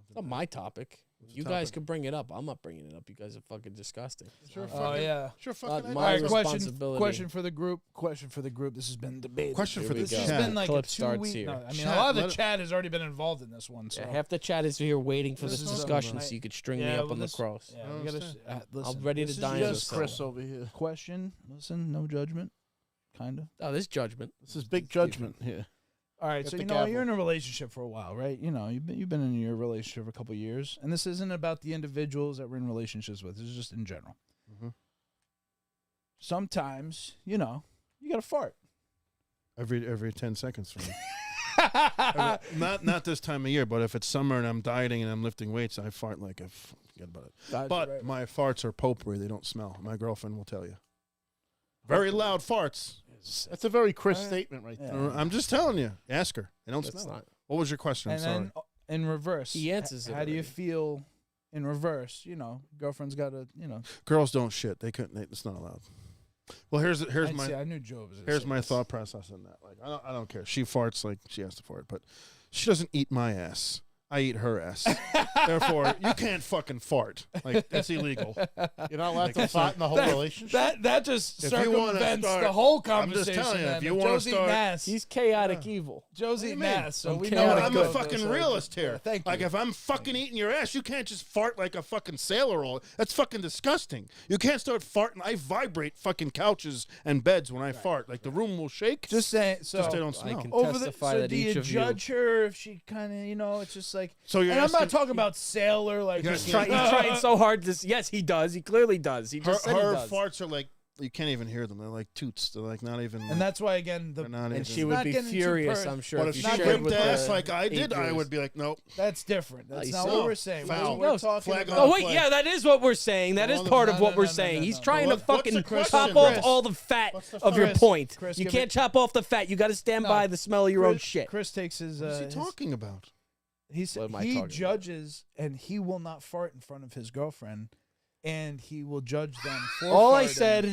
It's not my topic. You guys could bring it up. I'm not bringing it up. You guys are fucking disgusting. Oh yeah. Sure, Not fucking. my All right, responsibility. question for the group. Question for the group. This has been debated. Question Here for we the This go. has chat. been like Clip a starts 2 week. here. No, I mean, Chat, a lot of the let it- chat has already been involved in this one. So Yeah, half the chat is here waiting for This this is discussion something, so you could string yeah, me up well, on the this- cross. Yeah, I we gotta. understand. Listen, I'm ready to this is die in just this Chris over here. question. Listen, no judgment. Kinda. Oh, this judgment. This is big judgment here. All right, Get so the you know gavel. you're in a relationship for a while, right? You know you've been in your relationship for a couple of years, and this isn't about the individuals that we're in relationships with. This is just in general. Mhm. Sometimes you gotta fart. Every 10 seconds for me. Not this time of year, but if it's summer and I'm dieting and I'm lifting weights, I fart like forget about it. But my farts are potpourri; they don't smell. My girlfriend will tell you. Very loud farts. That's a very Chris statement right there. Yeah. I'm just telling you. Ask her. They don't That's smell. not. What was your question? I'm And sorry. then in reverse, He answers it How do you already. feel in reverse? Girlfriend's got to Girls don't shit. They couldn't. It's not allowed. Well, here's I knew Joe was. here's my thought process on that. Like, I don't care. She farts like she has to fart, but she doesn't eat my ass. I eat her ass. Therefore, you can't fucking fart. Like, that's illegal. You're not allowed to fart in the whole relationship. That just If you wanna circumvents start- the whole I'm just conversation. telling you, then. if you wanna Joe's eating start- ass. He's chaotic evil. Joe's do you eating mean? ass, so I'm we chaotic know No, how I'm to a go. fucking So- realist here. Thank you. Like, if I'm fucking eating your ass, you can't just fart like a fucking sailor roll. That's fucking disgusting. You can't start farting. I vibrate fucking couches and beds when I fart. Like, the room will shake. Just saying. So Just they don't I smell. can over the, testify so that do each you of you. judge her if she kind of, it's just like. So you're and I'm not asking- talking about sailor like. You're just He's trying so hard to. Yes, he does. He clearly does. He her just said he her does. farts are like you can't even hear them. They're like toots. They're like not even. And that's why again they're not And even. she would be getting too furious, I'm sure. But if if you she shared ripped with ass the like I did, I 8 would be like, nope. that's different. That's you not saw. what we're saying. Foul. We're talking Flag about. Oh on wait, play. yeah, that is what we're saying. That is All the- part of no, what no, we're no, saying. no, He's no. trying What's to the fucking question? chop off Chris. all the fat What's the of your fuck? point. Chris, You give can't it- chop off the fat. You got to stand No. by the smell of your own shit. Chris takes his. What is he talking about? He What am I he talking about? judges, and he will not fart in front of his girlfriend, and he will judge them for All I farting. said,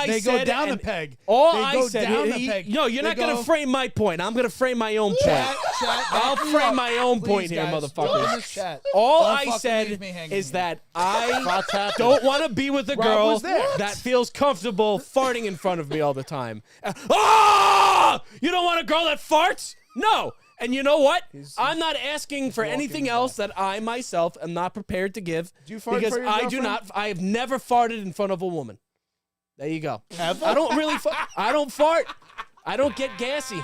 They go down a and peg. all They I go said, down a peg. no, you're They not going go- to frame my point. I'm going to frame my own point. Chat, I'll back me frame up. my own Please, point here, guys, motherfuckers. jump in the chat. All Don't I fucking said leave me hanging is here. that I Farts happen. don't want to be with a Rob girl was there. that feels comfortable farting in front of me all the time. Ah! You don't want a girl that farts? No. And you know what? I'm not asking for anything walking else that I myself am not prepared to give. Do you fart in because front of your I do girlfriend? not. I have never farted in front of a woman. There you go. I don't really. I don't fart. I don't get gassy.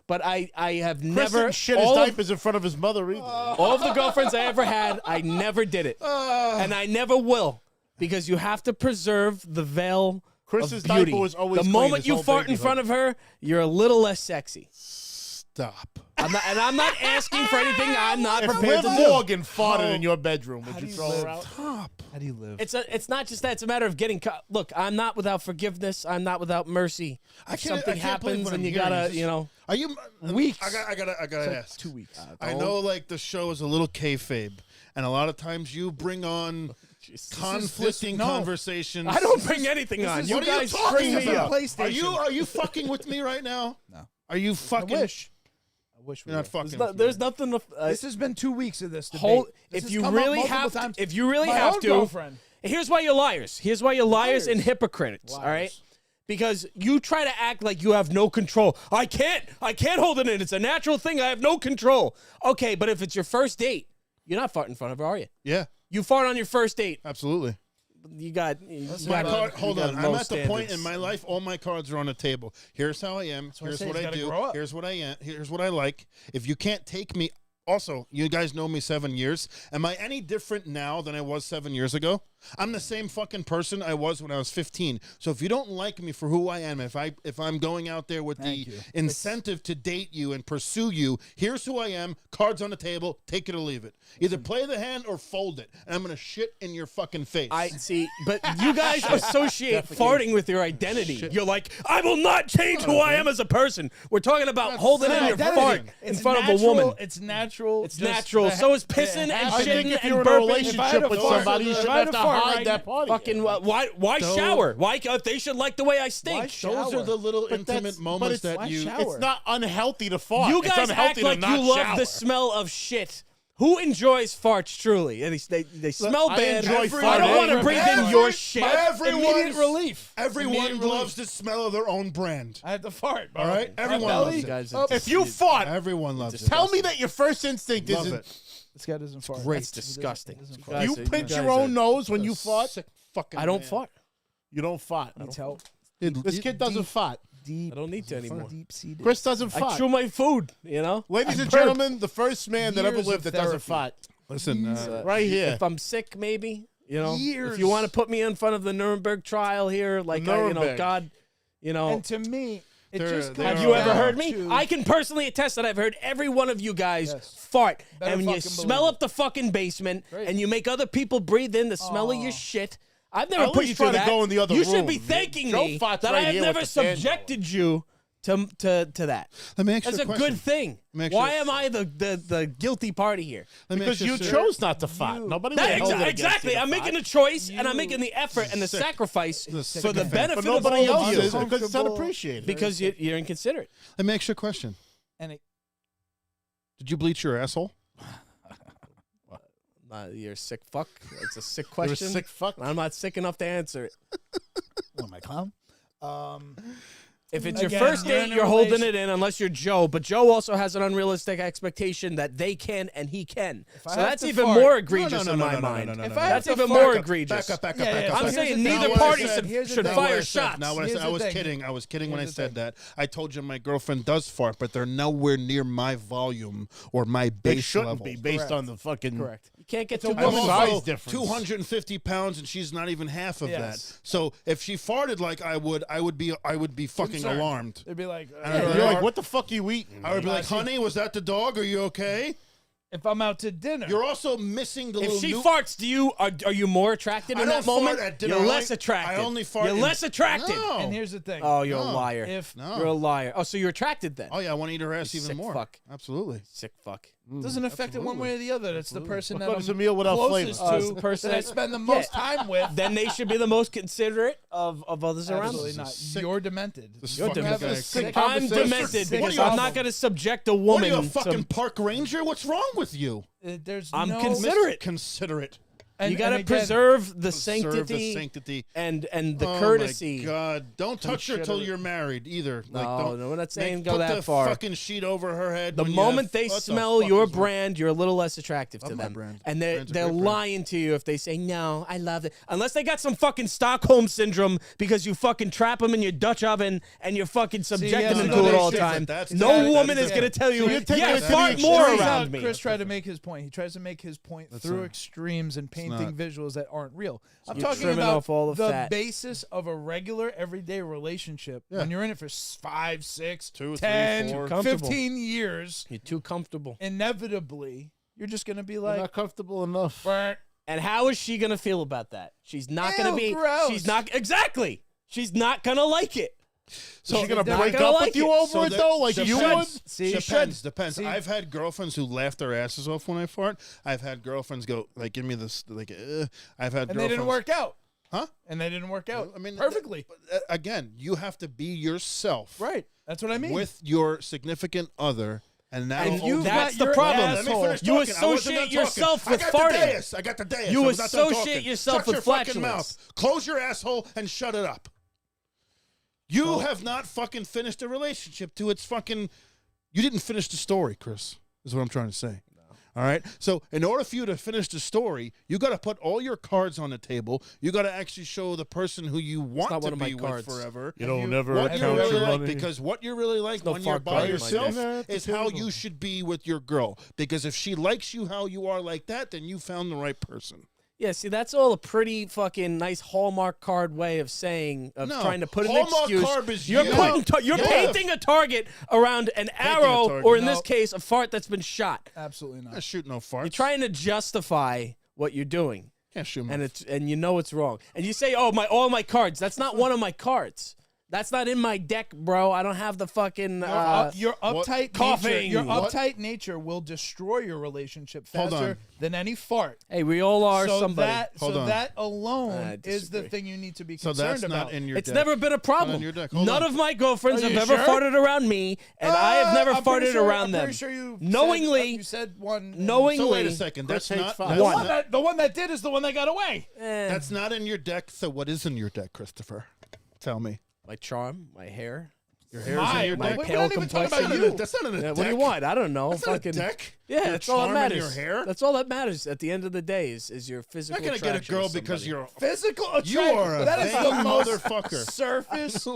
But I have Chris never didn't shit his all of- diapers in front of his mother either. all of the girlfriends I ever had, I never did it, and I never will, because you have to preserve the veil Chris's of beauty. diaper was always the clean moment his you whole fart in babyhood. front of her, you're a little less sexy. Stop. I'm not asking for anything I'm not If prepared Liv to do. Morgan farted in your bedroom, would you do you throw her live? out? Stop. How do you live? It's not just that. It's a matter of getting. Look, I'm not without forgiveness. I'm not without mercy. If something can't believe happens what and I'm you hearing. gotta, It's you know. Are you Weeks. I gotta ask. 2 weeks. I know, like the show is a little kayfabe, and a lot of times you bring on conflicting no. conversations. I don't bring anything on. is- You What are guys you talking bring me about? up. PlayStation. Are you fucking with me right now? No. Are you I fucking? wish we You're not were. fucking. There's nothing. To, This has been 2 weeks of this debate. hold. This If has you come up really multiple have, times. if you really My have own to, girlfriend. here's why you're liars. Here's why you're liars and Liars. hypocrites. All right. Liars. Because you try to act like you have no control. I can't hold it in. It's a natural thing. I have no control. Okay, but if it's your first date, you're not farting in front of her, are you? Yeah, You fart on your first date. absolutely. You got. My card. Hold on. I'm low at the point standards. in my life. All my cards are on the table. Here's how I am. what I Here's say, what you I gotta do. grow up. Here's what I am. Here's what I like. If you can't take me. Also, you guys know me 7 years. Am I any different now than I was 7 years ago? I'm the same fucking person I was when I was 15. So if you don't like me for who I am, if I'm going out there with Thank the you. incentive to date you and pursue you, here's who I am. Cards on the table. Take it or leave it. Either play the hand or fold it. And I'm gonna shit in your fucking face. I see, but you guys associate farting with your identity. You're like, I will not change who I am as a person. We're talking about holding in your Identity. fart in It's front of a natural- woman. It's natural. It's just natural. the- So is pissing and I think shitting if and you're in a burping. If I had relationship a with fart- somebody, you if should I had have a to fart hide right that party. Fucking why So- shower? Why they should like the way I stink? Why Those are the little But intimate that's- but moments it's- that why you. shower? It's not unhealthy to fart. You It's guys unhealthy act to like not you love shower. the smell of shit. Who enjoys farts truly? And they smell I bad. enjoy I farting. don't want to breathe in Every- your shit. Immediate relief. Everyone Immediate relief. loves the smell of their own brand. I had to fart. Bro. All right? Everyone Belly, loves it. Guys, up. If you fart, Everyone loves it. tell me that your first instinct Love isn't. it. This guy doesn't fart. great. That's disgusting. He doesn't You fart. guys You are- pinch guys your are- own nose when you fart. Sick fucking I don't man. fart. You don't fart. You tell This kid doesn't fart. deep. I don't need to anymore. Deep seated. Chris doesn't I fart. chew my food, you know? Ladies I and burp. gentlemen, the first man that ever Years lived of that doesn't therapy. fart. Listen, Right here. If I'm sick, maybe, you know? If Years. you want to put me in front of the Nuremberg trial here, like, The Nuremberg. God, you know. And to me, it They're- just they comes Have you ever down heard me? to- I can personally attest that I've heard every one of you guys Yes. fart. Better and when you fucking smell believe up the fucking basement Great. and you make other people breathe in the smell of your shit, I've never At put least you try through to that. go in the other you should be room. thanking Joe me farts that right I have here never with the fan subjected you to that. let me ask you That's a a question. good thing. Let me ask you Why a- am I the guilty party here? Let me Because ask you a ser- chose not to fart. Nobody That- held it against exactly. you to I'm fart. making a choice and I'm making the effort and the Sick. sacrifice The sick for the man. benefit But of nobody all else of you. is because it's Uncomfortable. unappreciated. Because you're inconsiderate. Let me ask you a question. And it, Did you bleach your asshole? You're a sick fuck. It's a sick You're a question. sick fuck. I'm not sick enough to answer it. what am I, clown? If it's your Again, first you're date, in a you're holding relation- it in unless you're Joe. But Joe also has an unrealistic expectation that they can and he can. I So have that's to even fart- more egregious in my mind. If I That's have to even fart- more Back egregious. Back up. Yeah, yeah, I'm so saying here's the neither thing. Now what I party said- here's the should thing. fire Now shots. what I Here's said, I the was thing. kidding. I was kidding when I Here's the said that. I told you my girlfriend does fart, but they're nowhere near my volume or my They base shouldn't level. be based Correct. on the fucking. Correct. can't get It's a too woman comfortable. size also difference. 250 pounds, and she's not even half of Yes. that. So if she farted like I would be fucking Concerned. alarmed. They'd be like, You're like, what the fuck you eating? I would be like, honey, was that the dog? Are you okay? if I'm out to dinner. You're also missing the If little. she farts, are you more attracted I in don't that moment? fart at dinner. You're less attracted. I only fart. You're in- less attracted. No. and here's the thing. Oh, you're a No. liar. If No. You're a liar. Oh, so you're attracted then? Oh yeah, I want to eat her ass You even sick more. fuck. Absolutely. Sick fuck. it doesn't affect it one way or the other. It's the person What that about it's I'm a meal without closest flavor? It's to, the person that I that- spend the most time with. Then they should be the most considerate of others around Absolutely them. not. sick- You're demented. This You're fucking demented. guy. sick I'm conversation. demented Sick because problem. I'm not going to subject a What are woman you, a fucking to. park ranger? What's wrong with you? There's I'm no considerate. Considerate. and- You got to and again, preserve the Preserve sanctity, the sanctity. and the Oh courtesy. my God! Don't touch her till you're married either. No, don't, no, we're not saying go put that the far. Fucking sheet over her head. The when you moment have- they what the smell fuck your is wrong? brand, you're a little less attractive to Love my them. brand. And Brand's a they're great brand. lying to you if they say, no, I love it. Unless they got some fucking Stockholm syndrome because you fucking trap them in your Dutch oven and you're fucking subjecting yes, them no, to they it all the should. time. That's No that- woman that's is going to tell you, you're taking yeah, it to the fart extreme. more Here's how around me. Chris tried to make his point. He tries to make his point through extremes and painting visuals that aren't real. I'm You're talking trimming about off all the fat. basis of a regular everyday relationship. Yeah. When you're in it for 5, 6, 2, 3, 10, 4. 15 years, You're too comfortable. inevitably, you're just going to be You're like, not comfortable enough. "Brr." And how is she going to feel about that? She's not going to Ew, be. gross. She's not. Exactly. She's not going to like it. So she's gonna they're not break gonna up like with you it. over So it that- though, like depends. you would. See, Depends. See- I've had girlfriends who laugh their asses off when I fart. I've had girlfriends go like, "Give me this." Like, I've had and they didn't girlfriends- work out. Huh? And they didn't work out. I mean, perfectly. Again, you have to be yourself, Right. That's what I mean. with your significant other, and now And you've that's got the your problem. asshole. Let me finish You talking. I wasn't done associate talking. yourself with I got the farting. dais. I got the dais. You I was not done associate talking. yourself Shut with your fucking flatulence. mouth. Close your asshole and shut it up. You have not fucking finished a relationship to its fucking. You didn't finish the story, Chris. Is what I'm trying to say. All right. So in order for you to finish the story, you got to put all your cards on the table. You got to actually show the person who you want not to one of my be with cards. forever. You don't never What you count really your like, money. because what you really like no when you're fart by card in my yourself deck. is how you should be with your girl. Because if she likes you how you are like that, then you found the right person. Yeah, see, that's all a pretty fucking nice Hallmark card way of saying, of No, trying to put an Hallmark excuse. card is You're you. putting, you're Yeah. painting a target around an arrow, target. or in No. this case, a fart that's been shot. Absolutely I not. shoot no farts. You're trying to justify what you're doing, Can't shoot and you know it's wrong. And you say, "Oh, all my cards." That's not one of my cards. That's not in my deck, bro. I don't have the fucking. Your uptight coughing. nature, your What? uptight nature will destroy your relationship Hold faster on. than any fart. Hey, we all are so somebody. Hold on. that alone I is the disagree. thing you need to be So concerned that's about. not in your It's deck. never been a problem. on your deck. Hold None on. of my girlfriends Are have you ever sure? farted around me, and I have never I'm pretty farted sure- around I'm them. pretty sure you knowingly. you said one. Knowingly. So wait a second. Chris That's hates not. five. That's The One. not, the one that did is the one that got away. that's not in your deck. So what is in your deck, Christopher? Tell me. My charm, my hair. Your hair is in your my deck. we're pale not even talking complexion. about you. That's not in a deck. What do you want? I don't know. That's not a Fucking deck. yeah, Your that's all that charm and matters. your hair? That's all that matters at the end of the day is your You're physical. not gonna get a attraction girl to because somebody. you're. Physical You attraction. are a That is the vain most motherfucker. surface.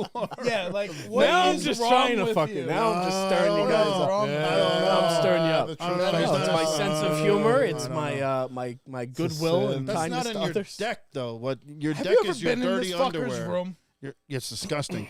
Yeah, like what Now I'm is just wrong trying to with fucking. you? Now I'm just stirring you What guys is up. wrong? I'm stirring you up. The I truth don't know. is No, it's my not- sense of humor. It's I don't my goodwill and That's kindness not in to your others. deck, though. What your Have deck you ever is your been in dirty this fucker's underwear. room? It's disgusting.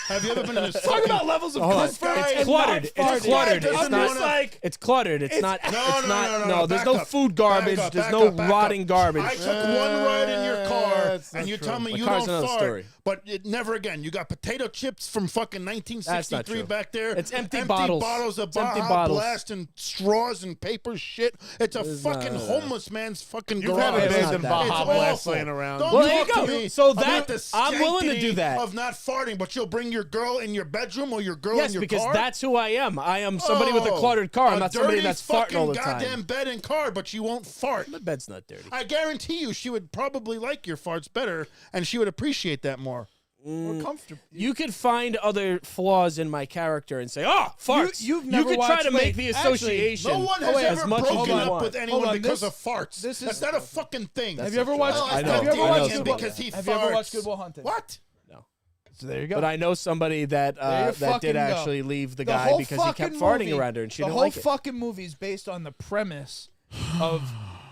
Have you ever been in this? Talk fucking- about levels of Hold on. comfort. It's and cluttered. not It's farting. cluttered. It's I'm not just like It's cluttered. It's not. No, It's no, not. no, There's back no up. food garbage. Back up, There's back no up, back rotting up. garbage. I took one ride in your car, that's and not you true. tell me My you car's don't another fart, story. but it never again. You got potato chips from fucking That's 1963 not true. back there. It's empty bottles. of It's empty Baja bottles. Blast and straws and paper shit. It's a It's fucking not- homeless man's fucking You've garage. had It's abandoned not that. Baja It's Blast awful. laying around. Don't Well, there talk you to go. me So about that- the I'm willing to do sanctity that. of not farting, but you'll bring your girl in your bedroom or your girl Yes, in your because car. that's who I am. I am somebody with a cluttered car. I'm not somebody that's farting all the time. Goddamn bed and car, but you won't fart. My bed's not dirty. I guarantee you, she would probably like your farts better, and she would appreciate that more. We're comfortable. You could find other flaws in my character and say, "Oh, farts." you've you never could try watched- to make wait, the actually, association. No one has wait, as ever much as broken you up want. with anyone Hold on, because this- of farts. this is- That's not a fucking thing. Have you ever watched? Oh, I know. Have you ever I know watched some Good Will- because he Have you ever watched farts. Good Will Hunting? What? So there you go. But I know somebody that There you that fucking did go. actually leave the The guy whole because he kept fucking farting movie- around her and she the didn't whole like it. fucking movie is based on the premise of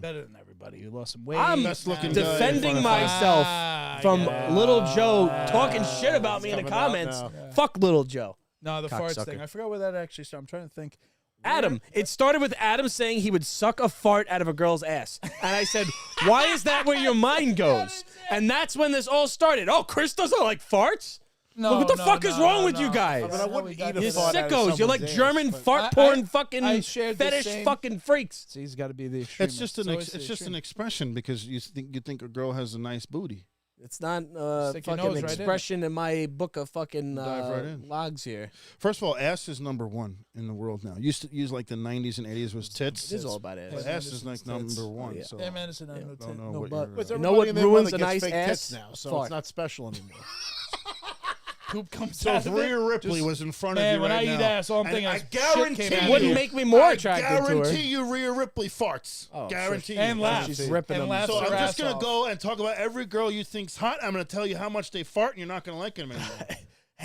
Better than everybody. You lost some weight. I'm Best looking guy in front defending of myself from Little Joe talking shit about me in the Coming out comments. now. Fuck Little Joe. No, the farts Cocksucker. thing. I forgot where that actually started. I'm trying to think. Adam. It started with Adam saying he would suck a fart out of a girl's ass. And I said, why is that where your mind goes? And that's when this all started. Oh, Chris doesn't like farts? No, What the no, fuck is no, wrong with no. you guys? I mean, I wouldn't eat a You're fart out of sickos. You're like someone's German ass, but- fart porn fucking I shared the fetish same- fucking freaks. See, he's got to be the extreme. It's just an expression because you think a girl has a nice booty. It's not Stick your fucking nose right in it. expression in my book of fucking Dive right in. logs here. First of all, ass is number one in the world now. Used to use like the 90s and 80s was tits. It is all about ass. But ass is like number one. yeah. So Yeah, man, it's a no, no, don't know no what butt. you're- But You everybody know what and their ruins mother a gets nice fake ass? tits now, so Fart. it's not special anymore. Poop comes So out if of it. Rhea Ripley Just- was in front Man, of you when right I eat now, ass, all I'm and thinking I is shit guarantee came out It of wouldn't you. make me more I attracted to her. guarantee you Rhea Ripley farts. Oh, Guarantee And you. laughs. She's ripping and them. laughs So her I'm ass just gonna off. go and talk about every girl you think's hot. I'm gonna tell you how much they fart, and you're not gonna like them anymore.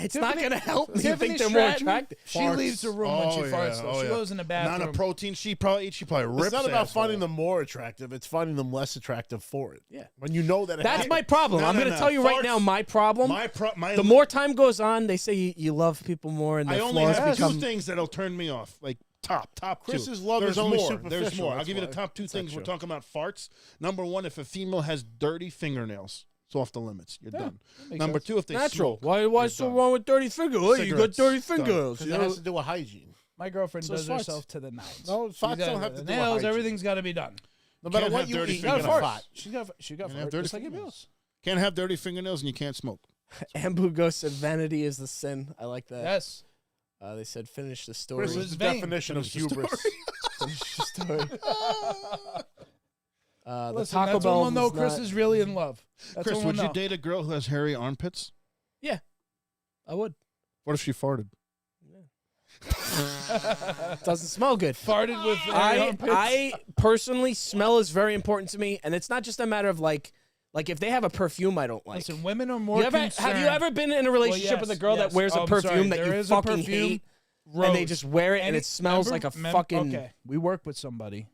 It's not going to help me Tiffany think they're more Stratton, attractive. She Farts. leaves the room when she farts. Though. She goes in the bathroom. Amount of protein she probably eats. She probably rips. It's not about asshole. finding them more attractive. It's finding them less attractive for it. Yeah. When you know that it That's happens. my problem. No, I'm no, going to no. tell you right Farts- now my problem. My The more time goes on, they say you love people more and I their only flaws have become two things that'll turn me off. Like top Chris's two. love There's is only more. superficial, There's more. I'll that's give you the why. top two That's not things we're true. talking about farts. Number one, if a female has dirty fingernails, it's off the limits. You're done. Number two, if they natural. smoke, Why you're so done. wrong with dirty fingers? Oh, you got Cigarettes, dirty done. fingers. Because You it know? has to do with hygiene. My girlfriend So does farts. herself to the nines. No, She's farts got don't have the to do with nails. hygiene. Everything's got to be done. No matter Can't what have you dirty eat, you're gonna fingernails. fart. She got Can't have fart dirty just like fingernails. bills. Can't have dirty fingernails and you can't smoke. Ambugo said vanity is the sin. I like that. Yes. They said finish the story. Chris was is the vain. definition of Finish the hubris. Finish the story. The Listen, Taco that's Bell when we'll know was Chris not- is really in love. That's Chris, when would we'll you know. date a girl who has hairy armpits? I would. What if she farted? Doesn't smell good. Farted with I personally, smell is very important to me, and it's not just a matter of like if they have a perfume I don't like. Listen, women are more You ever, concerned. have you ever been in a relationship with a girl that wears a perfume that you fucking hate, and they just wear it and it smells like a fucking? Okay, we work with somebody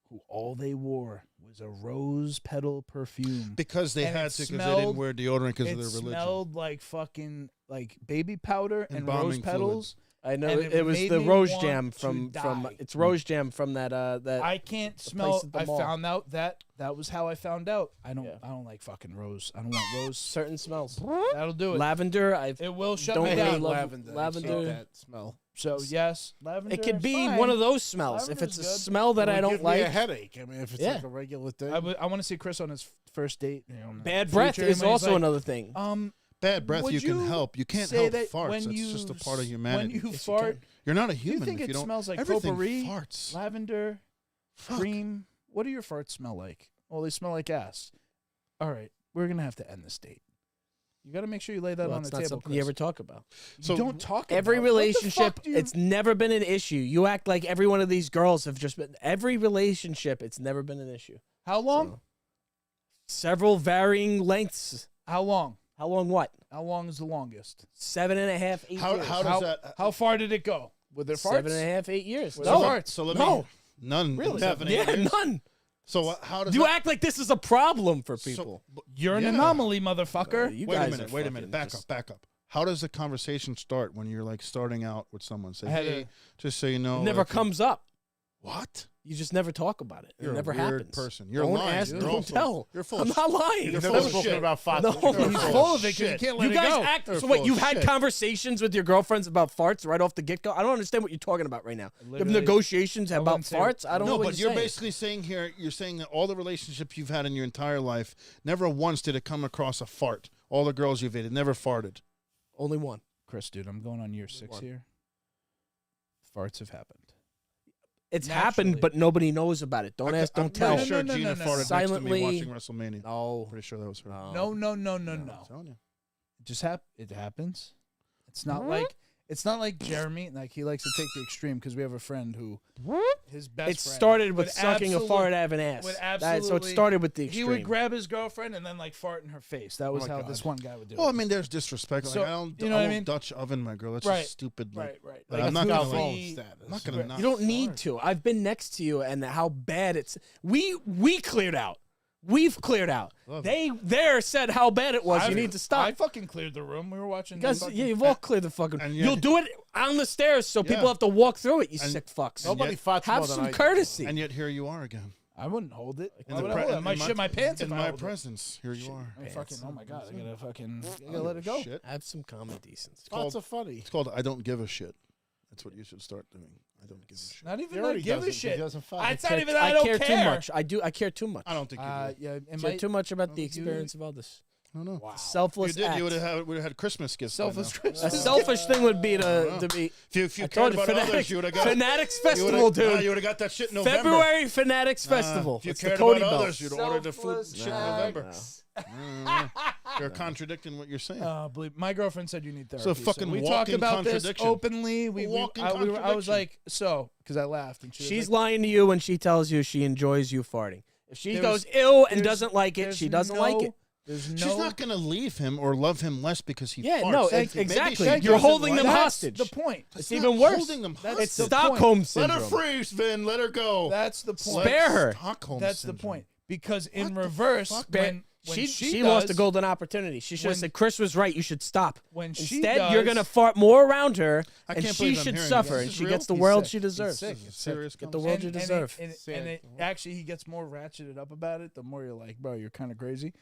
who all they wore was a rose petal perfume. Because they And had it to, because they smelled- didn't wear deodorant because It of their religion. smelled like fucking like baby powder and rose Embalming petals. I know And it was made the me Rose want Jam to from die. it's Rose Jam from that that I can't place smell. at the I mall. found out that was how I found out. I don't. Yeah. I don't like fucking rose. I don't want rose. certain smells. That'll do it. Lavender, It will shut Don't me hate down. lavender. I Lavender. hate that smell. So yes, lavender. it could is be fine. one of those smells. If Lavender's it's a good. smell that It I would don't give me like, a headache. I mean, if it's Yeah. like a regular thing. I want to see Chris on his first date. You know, in the bad breath future, is when he's also like, another thing. Bad breath would you can you help. You can't say help that farts. when That's you just a part of when humanity. you Yes, you fart, You're not a do you human think if it you don't. smells like Everything potpourri, farts. lavender, Fuck. cream? What do your farts smell like? Well, they smell like ass. All right, we're gonna have to end this date. You got to make sure you lay that Well, on it's the not table. something Chris. you ever talk about. You So don't talk Every about it. What the relationship, fuck do you- it's never been an issue. You act like every one of these girls have just been. Every relationship, it's never been an issue. how long? So, several varying lengths. How long? How long? What? How long is the longest? 7.5, 8 years. How does that? How far did it go? With their farts? 7.5, 8 years. With No, their farts? So let No. me. None. Really? 7, 8 yeah, years? none. So how does You that, act like this is a problem for people. You're an Yeah. anomaly, motherfucker. You Wait a guys minute. are Wait a fucking minute. Back just- up. Back up. How does the conversation start when you're like starting out with someone? Say, I had hey, just so you know, It never if you- comes up. What? You just never talk about it. You're it never a weird happens. person. You're don't lying. ask, You're don't also- tell. You're full I'm of not lying. You've You're never full of spoken shit. about farts. No. with your He's girlfriend. full of it because you Shit. can't let You it guys go. act. They're So wait, full you've of had shit. conversations with your girlfriends about farts right off the get go. I don't understand what you're talking about right now. You have Literally, negotiations I about wouldn't say- farts. I don't know No, what but you're you're saying. basically saying here, you're saying that all the relationships you've had in your entire life, never once did it come across a fart. All the girls you've dated never farted. Only one. Chris, dude, I'm going on year 6 One. here. Farts have happened. It's Naturally. happened, but nobody knows about it. Don't ask, I'm don't tell. pretty sure No, no, Gina no, no. farted next to Silently- me watching WrestleMania. No. Pretty sure that was her. No, no. I'm telling you. It just it happens. It's not like Jeremy. Like he likes to take the extreme because we have a friend who his best. It friend started with would sucking a absolute- fart out of an ass. would So it absolutely- started with the He extreme. would grab his girlfriend and then like fart in her face. That was my how God. this one guy would do Well, I it. mean, there's disrespect. So, Like, I don't, you know what I won't mean? Dutch oven my girl. That's Right. just stupid. Like, right. but Like, I'm not goofy- gonna. phone status. I'm not gonna. Not You don't need fart. to. I've been next to you, and how bad it's. We cleared out. We've cleared out. They're said how bad it was. You need to stop. I fucking cleared the room. We were watching. Guys, yeah, you've all cleared the fucking. and yet- You'll do it on the stairs, so people have to walk through it. You sick fucks. Nobody fought Have more than some I did. courtesy. And yet here you are again. I wouldn't hold it. In Why the would I pre- hold it? I in might my- shit my pants in if I my hold it. presence. Here you are. I fucking, oh my god, I gotta fucking, I I gotta let it go. Shit. Have some common decency. Lots of funny. It's called I don't give a shit. That's what you should start doing. I don't give a shit. Not He even already like give a doesn't, 'cause shit. he doesn't fight. It's not even that I don't care care. too much. I care too much. I don't think you do. Yeah, it Care might too much about the you do. experience of others. I don't know. Wow. You Selfless did. act. You would have had Christmas gifts. by Selfish now. Christmas. A selfish thing would be to be. If you I cared told you, about others, you would have got Fanatics you Festival, would've- dude. You would have got that shit in November. February Fanatics Festival. If you It's the cared Cody about Belt. others, you'd order the food Selfless shit in November. acts. You're contradicting what you're saying. Believe my girlfriend said you need therapy. So fucking we talked walking about this contradiction. openly. Walking I was contradiction. like, so because I laughed and she was She's like, lying to you when she tells you she enjoys you farting. If she There's- goes ill and there's- doesn't like it, there's she doesn't like it. There's no. She's not going to leave him or love him less because he Yeah, farts. no, Maybe she exactly. doesn't You're holding like them it. That's hostage. the point. It's not even worse. Holding them That's It's the hostage. Stockholm Let syndrome. her freeze, Vin. Let her go. That's the point. Spare her. Stockholm That's the syndrome. point. Because in What the reverse, fuck? when She does, lost a golden opportunity. She should have when- said, Chris was right. You should stop. When she Instead, you're does- going to fart more around her, I and can't she believe I'm should hearing suffer, this. and This she is gets the real? world He's she sick. deserves. He's sick. This is a serious Get the conversation. world you deserve. And it actually, he gets more ratcheted up about it. The more you're like, bro, you're kind of crazy.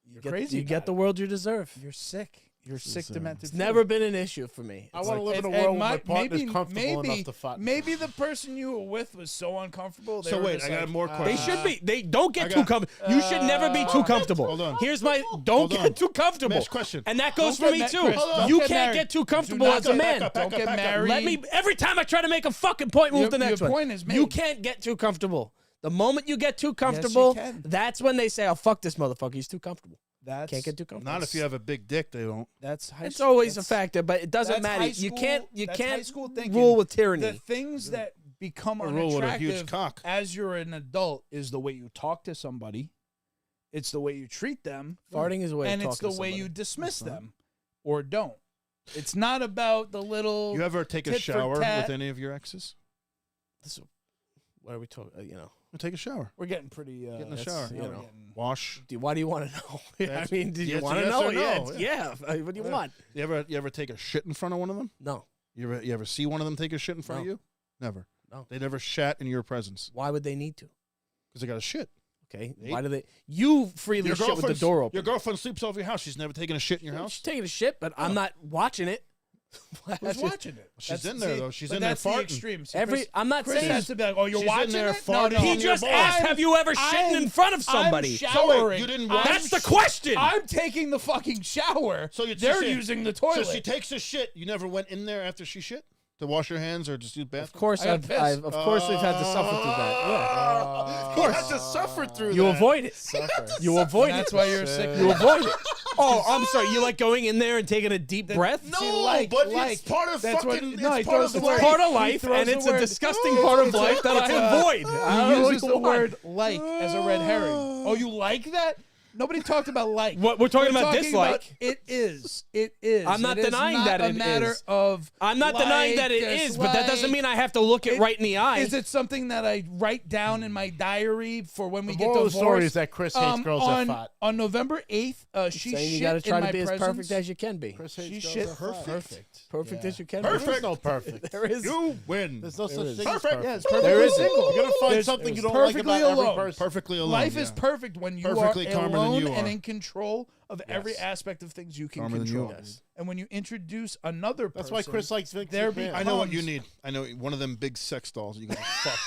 You're Get- crazy. You get about the it. world you deserve. You're sick. You're sick, demented. It's fool. never been an issue for me. I It's want to like- live in a And world where my partner's comfortable enough to fight. Maybe the person you were with was so uncomfortable. They So were wait, just I got like, more They questions. should be. They don't get I too got- comfortable. You should never be too comfortable. Hold on. Here's my. Hold Don't on. get too comfortable. Next question. And that goes Don't for me get too. Chris, don't You get can't married. get too Do comfortable not as a get- man. back up, Don't back get up, back up. married. Let me. Every time I try to make a fucking point, move Your- to the next your one. point is You made. can't get too comfortable. The moment you get too comfortable, can. that's when they say, "Oh fuck this motherfucker, he's too comfortable." That's Can't get too comfortable. Not if you have a big dick, they don't. That's high It's school. always a That's- factor, but it doesn't that's matter. high You school- can't. You that's high can't school thinking. rule with The tyranny. things that become A rule with a huge unattractive cock. as you're an adult is the way you talk to somebody. It's the way you treat them. Farting is a way and of it's talking the to way somebody. you dismiss them or don't. It's not about the little. You ever take a tit for shower tat. with any of your exes? This is- what are we talking? You know, Take a shower. We're getting pretty. Get in the that's- shower. you we're know. getting- Wash. why do you want to know? I That's- mean, did you yes, want to yes know? or no? Yeah. What do you want? You ever take a shit in front of one of them? No. You ever see one of them take a shit in front of No. you? Never. No. They never shat in your presence Why would they need to? because they got a shit. Okay. Nate? Why do they? You freely shit with the door open. Your girlfriend sleeps over your house. She's never taken a shit in your She's house. taking a shit, but I'm not watching it. Who's watching it? She's in there, though. She's in there that's the farting. extreme. See, I'm not Chris saying. has to be like, oh, you're She's in watching there it? No, farting no. He on your just balls. asked, "Have you ever shitting in front of somebody?" I'm So wait, showering. you didn't watch? That's the question. I'm taking the fucking shower. So they're using the toilet. So she takes a shit. You never went in there after she shit to wash your hands or just use bathroom? Of course, I got pissed. of course, we've had to suffer through that. Yeah. Of course. You had to suffer through You that. avoid it. You avoid That's it. why you're sick. You avoid it. Oh, I'm sorry. You like going in there and taking a deep breath? No, See, but it's part of That's what- fucking. no, he it's part throws of the the word. Part of He life, throws and the it's a word. disgusting part of life that I avoid. I He don't know uses what the you want. word like as a red herring. Oh, you like that? Nobody talked about like. What we're talking about talking dislike. it is. It is. I'm not It is denying not that a it matter is. of. I'm not denying that it is, but that doesn't mean I have to look it right in the eye. Is it something that I write down in my diary for when we The get moral of divorced? the story is that Chris hates girls that on, fart. On November 8th, she saying shit you got to try in to my be as presence. perfect as you can be. Chris She hates shit girls that fart. perfect. Perfect Yeah. as you can be. There is no perfect. There is. You win. There's no such is. thing as Perfect. Yeah, it's perfect. perfectly There isn't. single. You're gonna find There's- something you there's don't like perfectly about every alone. person. Perfectly alone. Life is yeah. perfect when you Perfectly are calmer than alone you and are. in control of every aspect of things you can Calmer than you control. are. Yes. And when you introduce another person, That's why Chris likes Vic. there McMahon. I know what you comes- need. I know one of them big sex dolls. You can fuck.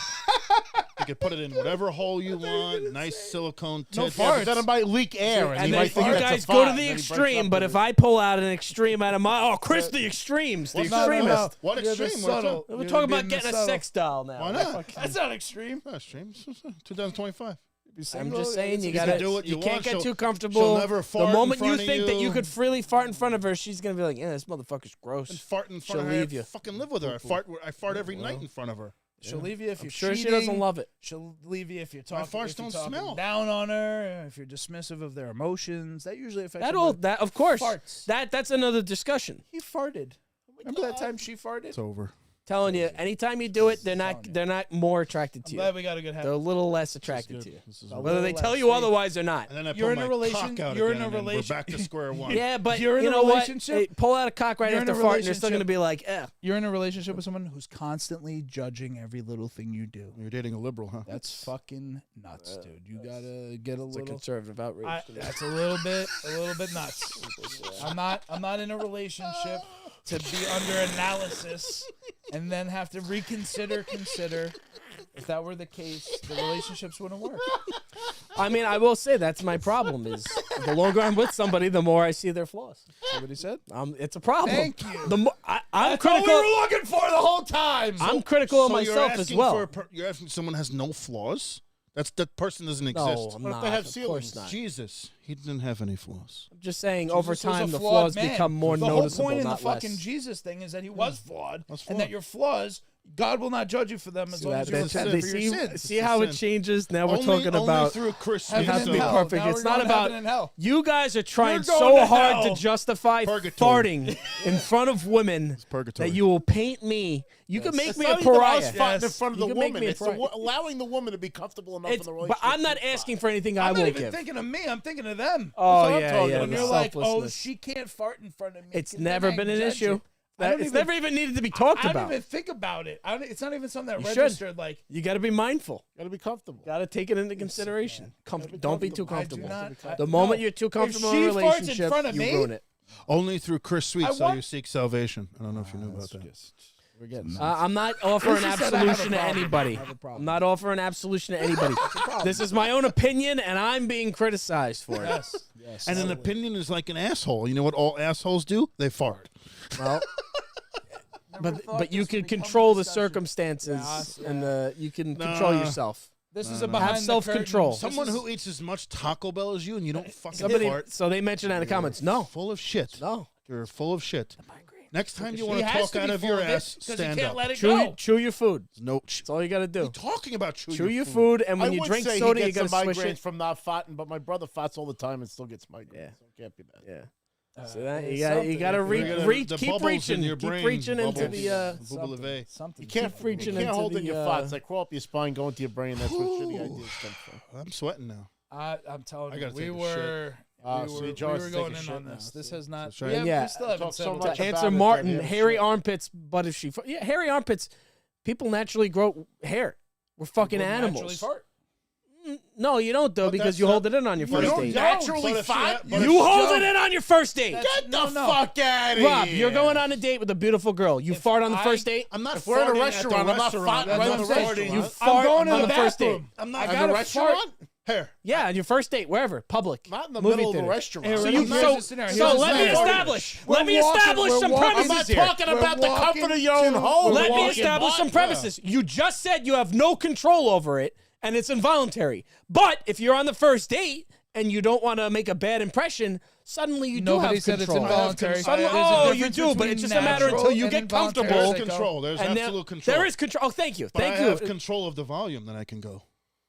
You can put it in whatever hole you want. Nice silicone No tits. farts. But then it might leak air, and, And you then might think you that's guys a go fart, to and the then he breaks extreme, up but with if it. I pull out an extreme out of my, Chris, the extremes, the What's extremist. What You're the extreme? What's subtle. up? We're You're talking being about the getting a subtle. sex doll now. Why not? That's not extreme. Oh, extreme. 2025. I'm just saying you You gotta. can do what You you can't want. get She'll- too comfortable. she'll never The fart in moment you front of think that you you. could freely fart in front of her, she's gonna be like, "Yeah, this motherfucker's gross." And fart in She'll front of her. leave you. Fucking live with her. I fart every night in front of her. She'll leave you if you're Sure, she cheating. doesn't love it. She'll leave you if you're My talking. farts if you're don't talking smell. down on her. If you're dismissive of their emotions, that usually affects. That her all mood. that of course. Farts. That's another discussion. He farted. Remember that time she farted? It's over. Telling you, anytime you do it, they're not more attracted to I'm you. glad we got a good They're habit. a little less attracted to you. A Whether they little tell less. you otherwise or not. And then I You're pull in a my relation- cock out you're in again, a and then we're relation- back to square one. Yeah, but You're in you a know what? relationship? Hey, pull out a cock right You're in after a farting. You're still going to relationship. be like, You're in a relationship with someone who's constantly judging every little thing you do. You're dating a liberal, huh? That's fucking nuts, dude. You gotta get a it's a little. conservative outrage. That's a little bit nuts. I'm not in a relationship to be under analysis and then have to consider. If that were the case, the relationships wouldn't work. I mean, I will say that's my problem is the longer I'm with somebody, the more I see their flaws. See what he said? It's a problem. Thank you. The more, I'm That's all critical. we were looking for the whole time. I'm critical of So you're myself as asking well. you're asking someone has no flaws? That person doesn't No, exist. I'm What if not. they have Of ceilings? course not. Jesus, he didn't have any flaws. I'm just saying, over Jesus was a time, the flawed flaws man. become more the noticeable, whole point not in the fucking less. Jesus thing is that he was flawed, That's and flawed. that your flaws, God will not judge you for them as long as you that's repent it. for see, your sins. see how it changes? Now we're talking only about through Chris Heaven have Smith's to be and hell. perfect. Now It's we're not going to about heaven and hell. you guys are trying You're going so to hard hell. to justify Purgatory. farting in front of women purgatory. that you will paint me. You can make It's me not a even pariah. us fighting in front of You the can make woman. me a It's pariah. allowing the woman to be comfortable enough in the But relationship. I'm not asking for anything I I'm not will even give. thinking of me. I'm thinking of them. Oh what I'm yeah, talking yeah. When the you're like, oh, selflessness. she can't fart in front of me. It's 'cause never then I been an judge issue. you. I don't It's even- never even needed to be talked I about. don't even think about it. It's not even something that You should. registered. Like, You got to be mindful. Got to be comfortable. Got to take it into consideration. Don't be too I do comfortable. not. The moment you're too comfortable in a she farts in relationship, front of you me, ruin it. Only through Chris Sweet I shall want- you seek salvation. I don't know if you knew about that. We're getting I'm not offering Chris said I have a absolution to problem. anybody. I have a problem. I'm not offering absolution to anybody. This is my own opinion, and I'm being criticized for it. Yes. And an opinion is like an asshole. You know what all assholes do? They fart. Well, but you can control the circumstances, and you can control yourself. This is a behind Have the self-control. curtain- Someone who eats as much Taco Bell as you and you don't fucking Somebody, fart. so they mentioned that in the comments. No, Full of shit. no. You're full of shit. Next time you He want to has talk to out be of full your of it ass, 'cause he stand can't up. let it go. Chew your food. No, That's all you got to do. talking about Chew your food, and when I you would drink say soda, he you gets got to some swish migraines it. from not farting, but my brother farts all the time and still gets migraines. Yeah. So it can't be bad. Yeah. So that, there's you got something. to The keep bubbles reaching, in your keep brain, reaching into bubbles. the. Bubble of A. Something. You can't reaching you can't into hold in the, your farts. They crawl up your spine, go into your brain. That's what shitty ideas come from. I'm sweating now. I'm telling I you, gotta we take a were. Ah, we so were, you Josh we is were going taking in shit on now. this. This has not. That's We, right. have, Yeah. we still haven't Talk said so what much that- about Answer it, Martin, that hairy shit. armpits, but if she, yeah, hairy armpits, people naturally grow hair. We're fucking People naturally animals. fart. No, you don't though, because that's you not- hold it in on your You first don't date. naturally But if she fart. had- but You if- hold it in on your first date. Get the No. fuck out of Rob, here. you're going on a date with a beautiful girl. You fart on the first date. I'm not If we're in a farting at the restaurant, I'm not restaurant. farting I'm right not in the farting. restaurant. You I'm fart going on to the the first date. bathroom. I'm I not In got the a restaurant? fart. Here. Yeah, on your first date, wherever, public. Not in the movie middle of the theater. restaurant. Hey, So Here's you the scenario. so Here's let the me scenario. establish. We're Let me walking- establish we're some walking- I'm not premises here. talking We're about the comfort walking of your own to- home. Let me Walking establish by. some premises. You just said you have no control over it, and it's involuntary. But if you're on the first date and you don't want to make a bad impression, suddenly you Nobody do have said it's control. involuntary. Suddenly, There's a oh, you difference do, but it's just a matter between until you natural get and comfortable. involuntary. There's control. There's And absolute control. There is control. Oh, thank you. But Thank I have you. control of the volume, then I can go.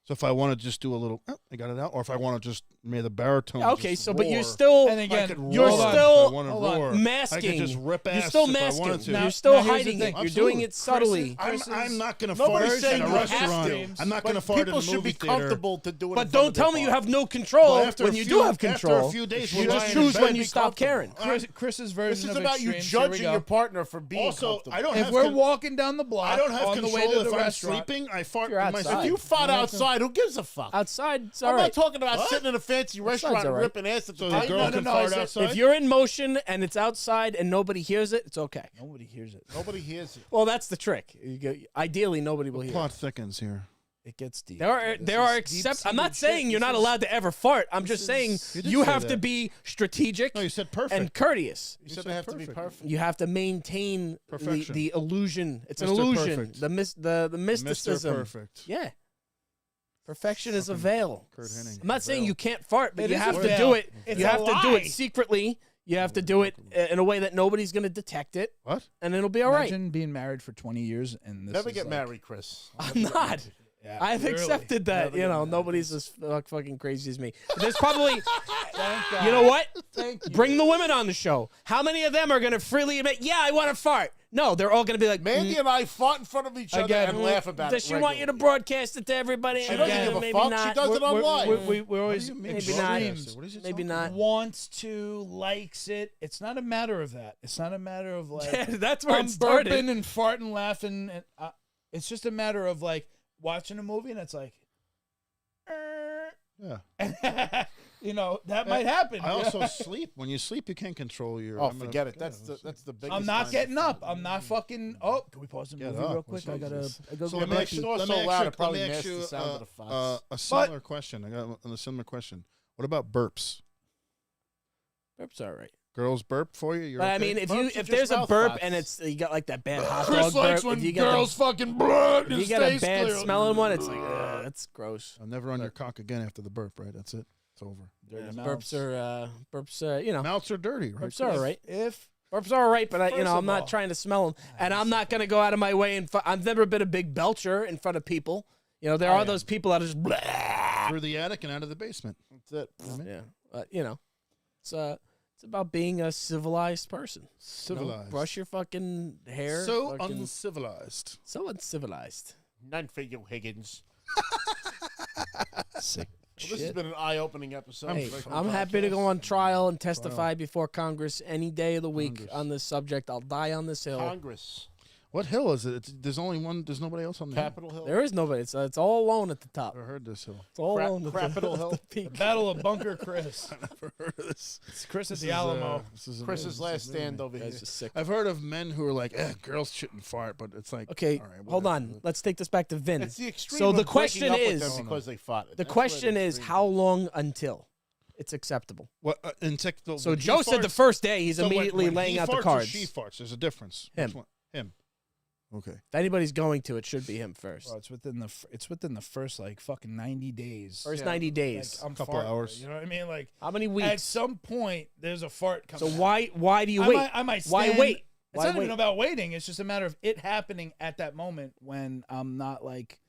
So if I want to just do a little, I got it out. Or if I want to just make the baritone. Okay, just so but you're roar, still And again, I could you're roar if I still wanna hold on. roar. masking. I could just rip ass You're still if I masking. wanted to. Now- You're still here's the hiding thing. it. You're doing Absolutely. it subtly. I'm not going to Nobody's fart saying in a you have restaurant. to. I'm not going to But fart in people a should movie be theater. comfortable to do it. But in front don't of tell their me you partner. have no control But after when a you few- do have control. After a few days, You we're just lying in choose bed, when you be stop comfortable. caring. Chris's This version is of about you extremes. Here we judging go. your partner for being Also, comfortable. I don't If have we're con- walking down the block I don't have on the way control to the if I'm restaurant, sleeping. I fart You're in my outside. If you fart outside, who gives a fuck? Outside, it's all I'm not right. talking about What? sitting in a fancy restaurant all and right. ripping ass at the So the table. girl no, can no, I fart said- outside. If you're in motion and it's outside and nobody hears it, it's okay. nobody hears it. Nobody hears it. Well, that's the trick. Ideally, nobody will hear. plot thickens here. It gets deep. There are exceptions. I'm not saying you're not allowed to ever fart. I'm just saying You did you say have to that. be strategic No, you said perfect. and courteous. You said they have to be perfect. You have to maintain Perfection. the illusion. It's an Mr. illusion. Perfect. The mysticism. Mr. Perfect. Yeah. Perfection is a veil. Kurt Hennig. I'm not saying you can't fart, but It you is have a to veil. do it. It's You a have to do lie. it secretly. You have to do it in a way that nobody's going to detect it, What? and it'll be all right. Imagine being married for 20 years and this Never is get like- married, Chris. I'm not. Yeah, I've clearly. accepted that. Never gonna Nobody's as fucking crazy as me. There's probably, Thank God. you know what? Thank you. Bring the women on the show. How many of them are going to freely admit, yeah, I want to fart? No, they're all going to be like, Mandy and I fought in front of each other Again, and laugh about does it. she want you to regularly. broadcast it to everybody? She doesn't give a Maybe fuck. not. She does it on live. We're always Maybe not. Maybe not. wants to, likes it. It's not a matter of that. It's not a matter of like That's where I'm it started. burping and farting, laughing. And, it's just a matter of like watching a movie and it's like, Yeah. you know, that might happen. I also sleep. When you sleep, you can't control your. Oh, I'm gonna forget it. forget That's the biggest. I'm not sign. getting up. I'm not fucking. Oh, can we pause the Get movie up. real quick? What's I up? gotta. I go So get let me my ask pee. you, Snore let so me ask loud, you, it probably let me masks ask the you sound of the farts. a similar question. I got a similar question. What about burps? Burp's all right. Girls burp for you? You're But I okay? mean, if Burps are if there's just a mouth burp farts. and it's you got like that bad hot Chris dog likes burp, when if you get girls fucking blood. if you get a bad smelling one, it's like that's gross. I'll never on your cock again after the burp, right? That's it. It's over. Dirty Burps mouths. are you know, Mouths are dirty, right? burps are all right. If Burps are all right, but First I'm of not all- trying to smell them, and I'm not gonna go out of my way and. I've never been a big belcher in front of people. There are those people that are just blah. Through the attic and out of the basement. That's it. Yeah, it's about being a civilized person. Civilized. Brush your fucking hair. So fucking- uncivilized. so uncivilized. None for you, Higgins. sick Well, this has been an eye-opening episode. Hey, Like, I'm happy to go on trial and testify before Congress any day of the week on this subject. I'll die on this hill. Congress, What hill is it? There's only one. There's nobody else on the hill. Capitol Hill. There is nobody. It's all alone at the top. Never heard this hill. It's all Crap- alone at Capitol the, Hill. at the peak. Battle of Bunker Chris. Never heard of this. It's Chris at This the is, Alamo. this is Chris's amazing. last This is stand amazing. over here. Guys are sick. I've heard of men who are like, girls shouldn't fart, but it's like, Okay, all right, hold whatever. on. Let's take this back to Vin. It's the extreme. So of the breaking question up with is- them because they fought. The question is, how long until it's acceptable? What in tech? So Joe said the first day he's So when- immediately when laying he out the farts or cards. she farts. There's a difference. Him. Which one? Him. Okay. If anybody's going to, it should be him first. Well, it's within the first like fucking 90 days. First Yeah. 90 Like, days. I'm Couple farting, hours. You know what I mean? Like How many at weeks? some point there's a fart So coming. why do you wait? I might Why stand- wait? It's Why not wait? even about waiting. It's just a matter of it happening at that moment when I'm not like.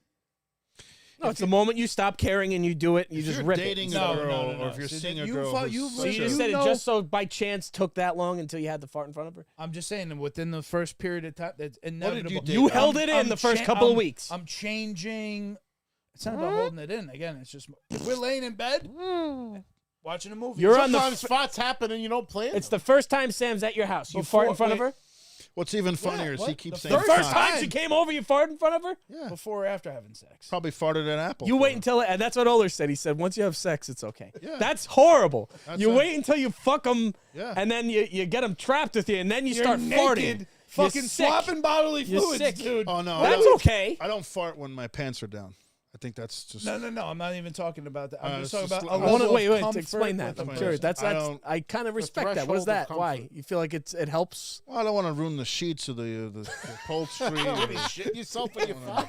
No, it's the moment you stop caring and you do it. You If just you're rip dating it. a No, girl, no, no, no. or if you're See, seeing a you girl, fought- who's you- So you such just a- said it know- just so by chance took that long until you had the fart in front of her? I'm just saying that within the first period of time, that's inevitable. do? You held it in I'm the first couple of weeks. I'm changing. It's not about holding it in. Again, it's just if we're laying in bed watching a movie. You're on the Sometimes farts happen and you don't plan. It's the first time Sam's at your house. You fart in front of her? What's even funnier is he what? keeps The saying The first fart. time she came over, you farted in front of her? Yeah. before or after having sex. Probably farted at Apple. You for wait her. until, and that's what Oler said. He said, once you have sex, it's okay. Yeah. That's horrible. That's you a- wait until you fuck them, Yeah. and then you get them trapped with you, and then you You're start farting. naked, fucking You're sick. swapping bodily You're fluids, sick. dude. Oh no, That's I don't, okay. I don't fart when my pants are down. I think that's just. No. I'm not even talking about that. I'm just it's talking just about. like- a I I want to level of wait. comfort Explain that. with I'm the curious. person. I kind of respect that. What is threshold that? of Why? comfort. You feel like it helps? Well, I don't want to ruin the sheets of the upholstery. or the- shit yourself when you fart.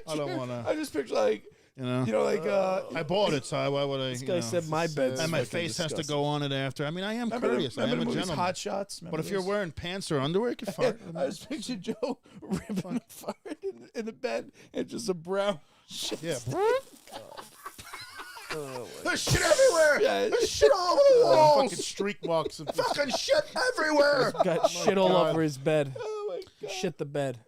I don't want I to. just picture like I bought it, so why would I? This guy said my bed's and my fucking face has to disgusting. go on it after. I mean, I am courteous. I am a gentleman. Hot Shots. But if you're wearing pants or underwear, you can fart. I just pictured Joe ripping a fart in the bed and just a brown shit. Yeah. There's shit everywhere. Yeah, There's shit all over the walls. Fucking streak marks of Fucking shit everywhere. Got shit all God. over his bed. oh my god. Shit the bed.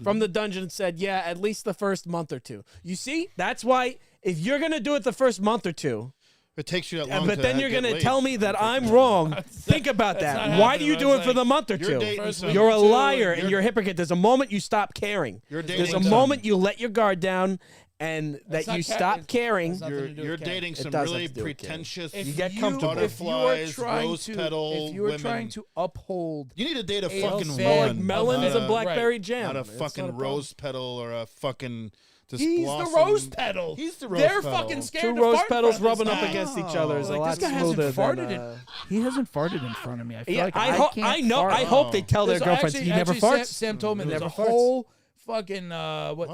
From the dungeon said, yeah, at least the first month or two. You see, that's why if you're gonna do it the first month or two, It takes you that long. but to then you're get gonna laid. tell me that I'm wrong. Think about that's that. not Why do you happening. do I it was for the like, month or you're two? dating First some- You're a week or two, liar and you're- you're a hypocrite. There's a moment you stop caring. You're There's dating a some- moment you let your guard down and That's that not you ca- stop it's- caring. it's not- You're Nothing to do you're with dating It some does have really to do with caring. pretentious. You get If comfortable. you are Butterflies, trying rose to, petal if you are women. trying to uphold, You need to date a It fucking smells Smell like woman, melons not and a- blackberry jam. Not a It's fucking a problem. rose petal or a fucking. Just he's blossom. the rose petal. He's the rose They're petal. fucking scared Two to rose fart in petals front of rubbing this up guy. against each other is a Like, lot this guy hasn't smoother farted than. in. He hasn't farted in front of me. I feel Yeah, like I can't I know. fart. I hope they tell their There's girlfriends actually- he never actually, farts. Sam told me He there's a never farts. whole fucking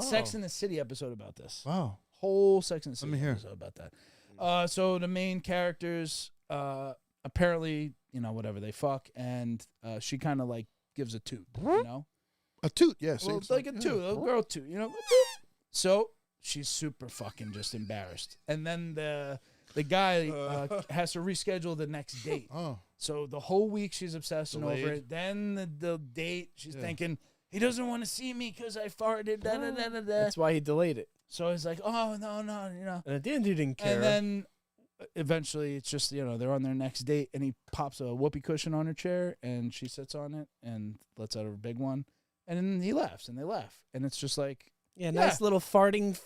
Sex Wow. in the City episode about this. Wow. Whole Sex in the City me hear. episode about that. So the main characters apparently, whatever, they fuck, and she kind of like gives a toot, A toot, yes. well, it's like a toot, a girl toot, So she's super fucking just embarrassed. And then the guy has to reschedule the next date. Oh. So the whole week she's obsessing over Delayed. it. Then the date, she's thinking, he doesn't want to see me because I farted. Da, da, da, da, da. That's why he delayed it. So he's like, oh, no, you know. And at the end, he didn't care. And then eventually it's just, they're on their next date and he pops a whoopee cushion on her chair and she sits on it and lets out a big one. And then he laughs and they laugh. And it's just like, nice little farting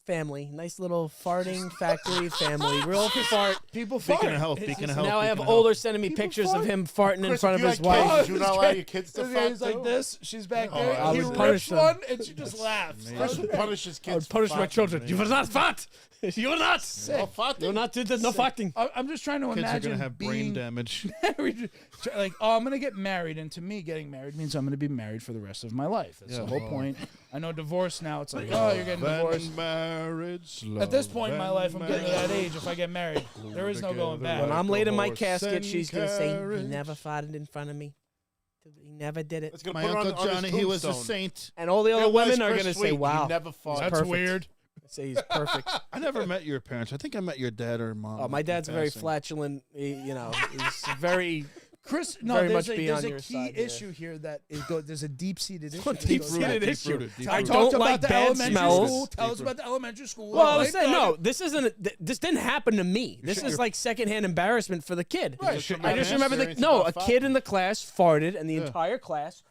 family. Nice little farting factory family. Real fart. people Speaking fart. of health, It's speaking just- of health. Now I have speaking of older sending me People pictures fart. of him farting in Chris, front if of you his had wife. kids, would you not allow your kids to This fuck guy's like too? this. She's back Oh, there. I he would punish rips them. one and she just laughs. Chris would punish his kids. I would punish for my farting. children. You will not fart. You will not. No farting? You will not do the no farting. I'm just trying to Kids are imagine gonna have brain being damage. married. Like, I'm going to get married. And to me, getting married means I'm going to be married for the rest of my life. That's the whole point. I know divorce now. It's like, oh, you're getting divorced. Marriage, At this point in my life, I'm getting to that age. If I get married, there is no going back. When I'm laid in my horse casket, and she's going to say, he carriage. never farted in front of me. He never did it. It's gonna My put it Uncle on his Johnny, he was a tombstone. saint. And all the other It was women are Chris going to say, Sweet. He wow. never farted. That's perfect. weird. Say he's perfect. I never met your parents. I think I met your dad or mom. Oh, my dad's very passing. flatulent. He's very Chris, no, Very there's much a, beyond there's a your key side, yeah. issue here that there's a deep-seated issue. that deep-seated goes on. issue. Deep-rooted. I I talked don't about like the bad elementary smells. school. Tell us about the elementary school. Well, I was Like, saying, no, this isn't. This didn't happen to me. This is like secondhand embarrassment for the kid. Right. I Shit just your remember parents a about kid farting. in the class farted, and the entire class,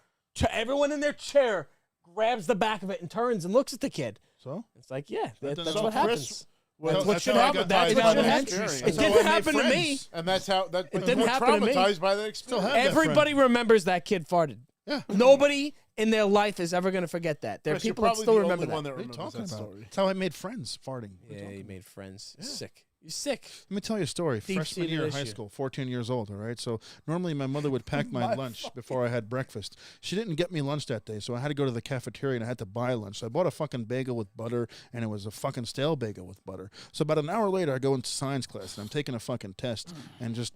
everyone in their chair, grabs the back of it and turns and looks at the kid. So? It's like, yeah, that's So what Chris- happens. Well, That's what that's should how I happen. got That's tied what by should that happen. experience. It That's didn't how I made happen to me. friends. And that's how that. It didn't we're happen to me. traumatized by that experience. have that Everybody remembers that kid farted. Yeah. Nobody in their life is ever going to forget that. There are Chris, you're people that probably still the remember only one that. that What are you remembers talking that about? story. That's how I made friends, farting. Yeah, you made friends. Sick. You're sick. Let me tell you a story. Freshman Deep-seated year of high issue. school, 14 years old, all right? So normally my mother would pack my lunch before I had breakfast. She didn't get me lunch that day, so I had to go to the cafeteria and I had to buy lunch. So I bought a fucking bagel with butter, and it was a fucking stale bagel with butter. So about an hour later, I go into science class, and I'm taking a fucking test, and just...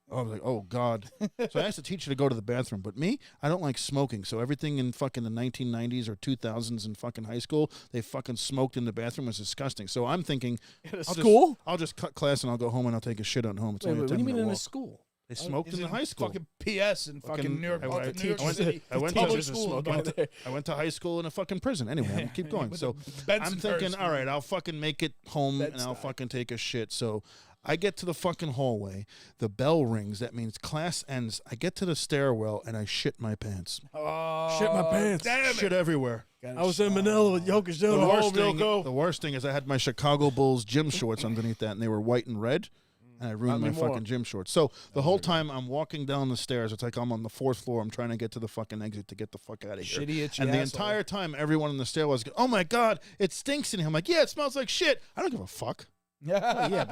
I was like, oh, God. So I asked the teacher to go to the bathroom. But me, I don't like smoking. So everything in fucking the 1990s or 2000s in fucking high school, they fucking smoked in the bathroom. It was disgusting. So I'm thinking, School? I'll just cut class and I'll go home and I'll take a shit on home. It's Wait, only a what do you 10-minute mean in a walk. school? They smoked Is in it high school. Fucking PS and fucking New York, I went- New York I went- City. I went to public teachers are school. smoking But there. I went to high school in a fucking prison. Anyway, keep going. With So the I'm Bensonhurst. thinking, all right, I'll fucking make it home and I'll Bed-Stuy. fucking take a shit. So I get to the fucking hallway. The bell rings. That means class ends. I get to the stairwell and I shit my pants. Oh, Shit my pants. Damn it. Shit everywhere. I was in Manila with Jokic The down worst thing is I had my Chicago Bulls gym shorts underneath that, and they were white and red, and I ruined my Not anymore. fucking gym shorts. So the whole time I'm walking down the stairs, it's like I'm on the 4th floor. I'm trying to get to the fucking exit to get the fuck out of here. Shitty itchy And the asshole. entire time, everyone in the stairwell was going, oh my God, it stinks in here. I'm like, yeah, it smells like shit. I don't give a fuck. Yeah,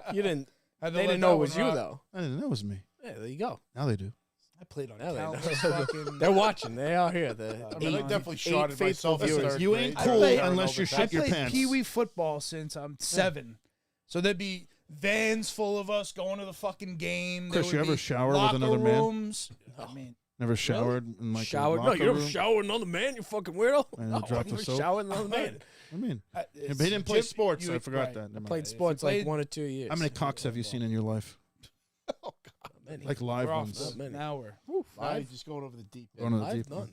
but you didn't. Had to They let didn't that know it one was you rock. though. I didn't know it was me. Yeah, there you go. Now they do. I played on Now they countless know. fucking. They're watching. They are here. The I mean, I definitely eight shot at faithful myself. in viewers. third You grade. ain't I cool played- unless you I shit your played pants. Pee-wee football since I'm 7. So there'd be vans full of us going to the fucking game. Chris, There you would ever be shower with locker another man? rooms. I mean, Never showered in like Showered? a No, locker you never room? showered another man. You fucking weirdo. And No, a drop I of never soap? showered another man. I mean, it's but he didn't play Jim- sports. you- I forgot right. that. Never mind. Played sports like played- 1 or 2 years. How many cocks have you seen in your life? Many. Like live We're off ones. this. Many. Now we're. Now you're just going over the deep end. Going to the I've deep none. end.